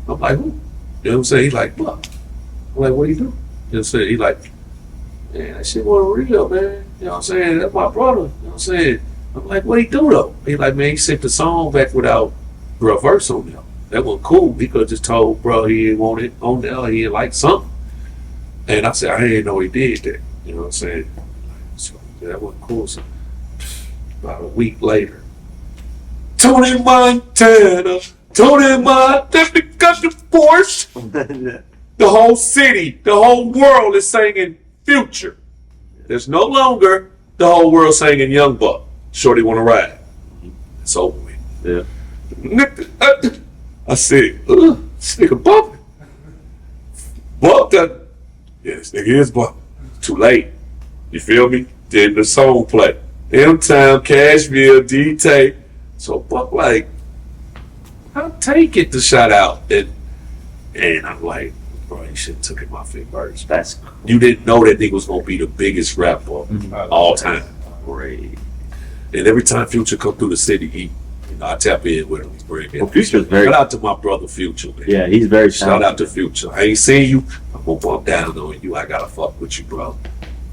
I'm like, "Who?" You know what I'm saying? He like, "Buck." I'm like, "What do you do?" You know what I'm saying? He like, "Man, that shit wasn't real, man." You know what I'm saying? That's my brother. You know what I'm saying? I'm like, "What he do though?" He like, "Man, he sent the song back without a verse on there. That wasn't cool. He could have just told bro he didn't want it on there. He didn't like something." And I said, "I didn't know he did that." You know what I'm saying? So that wasn't cool. So about a week later, Tony Montana got the Porsche. The whole city, the whole world is singing Future. There's no longer the whole world singing Young Buck. Shorty wanna ride. It's over with. Yeah. I said, this nigga bumping. Buck that. Yeah, this nigga is bumping. Too late. You feel me? Then the song play. M-Town, Cashville, DTAY. So Buck like, I'll take it to shout out. And I'm like, bro, you should have took it my fingers. That's You didn't know that nigga was gonna be the biggest rapper all time. great. And every time Future come through the city, I tap in with him. Well, Future's very. Shout out to my brother Future, man. Yeah, he's very. Shout out to Future. I ain't seen you. I'm gonna bump down on you. I gotta fuck with you, bro.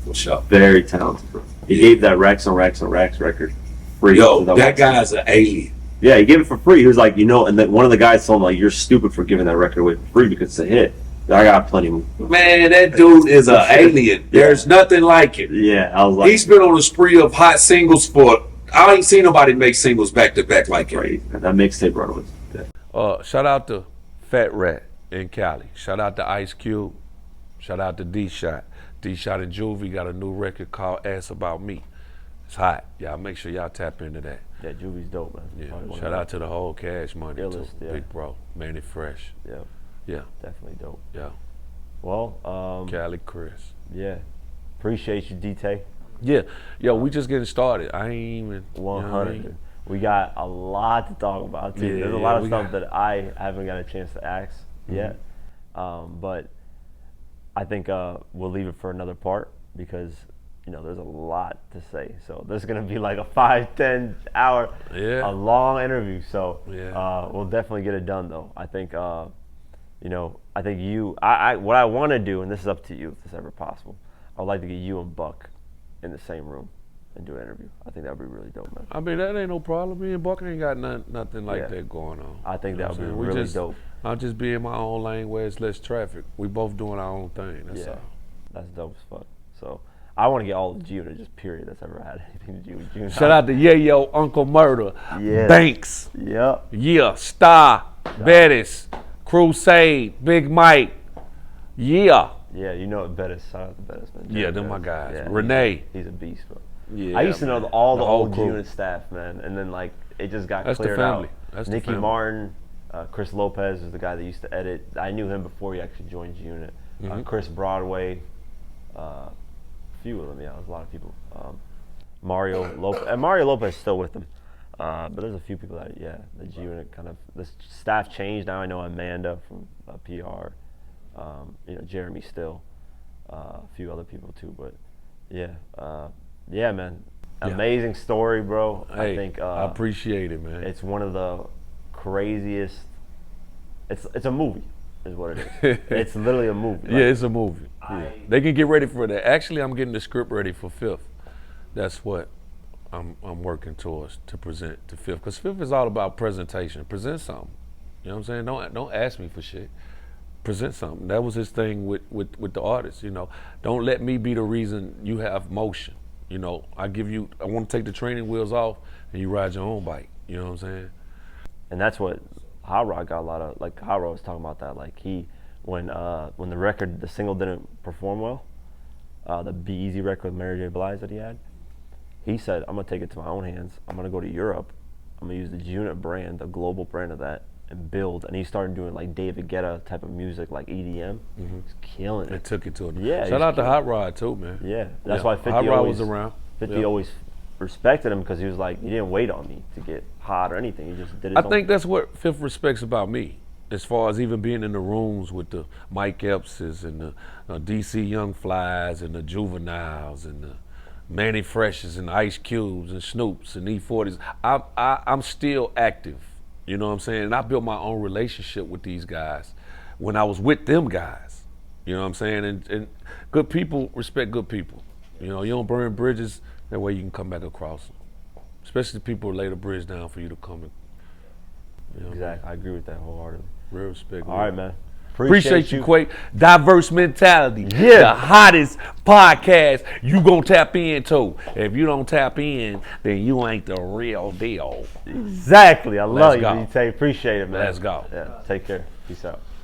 For sure. Very talented, bro. He gave that Racks on Racks on Racks record free. Yo, to that guy's an alien. Yeah, he gave it for free. He was like, and then one of the guys told him, like, "You're stupid for giving that record away for free because it's a hit." I got plenty of. Man, that dude is an alien. There's nothing like it. Yeah, I was like, He's been on a spree of hot singles for. I ain't seen nobody make singles back to back like him. great. That mixtape run was. Yeah. Shout out to Fat Rat in Cali. Shout out to Ice Cube. Shout out to D-Shot. D-Shot and Juvie got a new record called Ask About Me. It's hot. Y'all make sure y'all tap into that. Yeah, Juvie's dope, man. Yeah. Shout out to the whole Cash Money Illest, too. yeah. Big Bro, Manny Fresh. Yeah, Yeah, definitely dope. yeah. Well, Cali Chris. yeah. Appreciate you, DTAY. Yeah, yo, we just getting started. I ain't even 100. You know what I mean? We got a lot to talk about too. Yeah, There's a lot of we stuff that I haven't got a chance to ask yet, but I think we'll leave it for another part because there's a lot to say. So this is gonna be like a 5-10 hour, Yeah. a long interview. So Yeah. we'll definitely get it done though. I think I think what I want to do, and this is up to you if this is ever possible. I would like to get you and Buck in the same room and do an interview. I think that would be really dope, man. I mean, that ain't no problem. Me and Buck ain't got nothing like Yeah. that going on. I think You know that would be what I'm saying? really dope. I'll just be in my own lane where it's less traffic. We both doing our own thing. That's Yeah, all. that's dope as fuck. So I want to get all of June, just period, that's ever had anything to do with June. Shout out to Yayo, Uncle Murder, Yeah. Banks, Yep. yeah, Star, Bettis, Crusade, Big Mike, yeah. Yeah, you know it Bettis. Shout out to Bettis, man. Yeah, Jerry them my Bettis. guys. Yeah, Renee. He's a beast, bro. Yeah, I used to know man. all the whole old crew. unit staff, man, and then like it just got That's the cleared family. out. That's the Nicky family. Martin, Chris Lopez was the guy that used to edit. I knew him before he actually joined unit. Chris Broadway, a few of them. Yeah, there's a lot of people. Mario Lopez, and Mario Lopez is still with them, but there's a few people that the G unit kind of the staff changed. Now I know Amanda from PR, Jeremy still. A few other people too, but man, amazing story, bro. Hey, I think I appreciate it, man. it's one of the craziest. It's a movie, is what it is. It's literally a movie. Yeah, it's a movie. Yeah. They can get ready for that. Actually, I'm getting the script ready for 5th. that's what I'm working towards to present to Fifth, because Fifth is all about presentation. Present something. You know what I'm saying? Don't ask me for shit. Present something. That was his thing with the artists. You know, don't let me be the reason you have motion. You know, I want to take the training wheels off and you ride your own bike. You know what I'm saying? And that's what Hot Rod got a lot of. Like Hot Rod was talking about that. Like when the single didn't perform well, the Be Easy record with Mary J. Blige that he had, he said, I'm gonna take it to my own hands. I'm gonna go to Europe. I'm gonna use the unit brand, the global brand of that, and build. And he started doing like David Guetta type of music, like EDM. He's killing They it. took it to him. Yeah, Shout he's out to killing Hot Rod too, man. Yeah, that's Yeah. why 50 Hot Rod always was around. 50 Yeah. always respected him because he was like, he didn't wait on me to get hot or anything. He just did his I own think that's what Fifth respects about me, as far as even being in the rooms with the Mike Epps' and the DC Young Flies and the Juveniles and the Manny Freshes and the Ice Cubes and Snoops and E40s. I'm still active, you know what I'm saying? And I built my own relationship with these guys when I was with them guys, you know what I'm saying? And good people respect good people. You know, you don't burn bridges, that way you can come back across them. Especially people who lay the bridge down for you to come and, you know. Exactly. I agree with that wholeheartedly. Real respect. All right, man. Appreciate you, Quake. Diverse mentality. Yeah. The hottest podcast you gonna tap into. If you don't tap in, then you ain't the real deal. Exactly. I love Let's you, go. DTAY. Appreciate it, man. Let's go. Yeah. Take care. Peace out.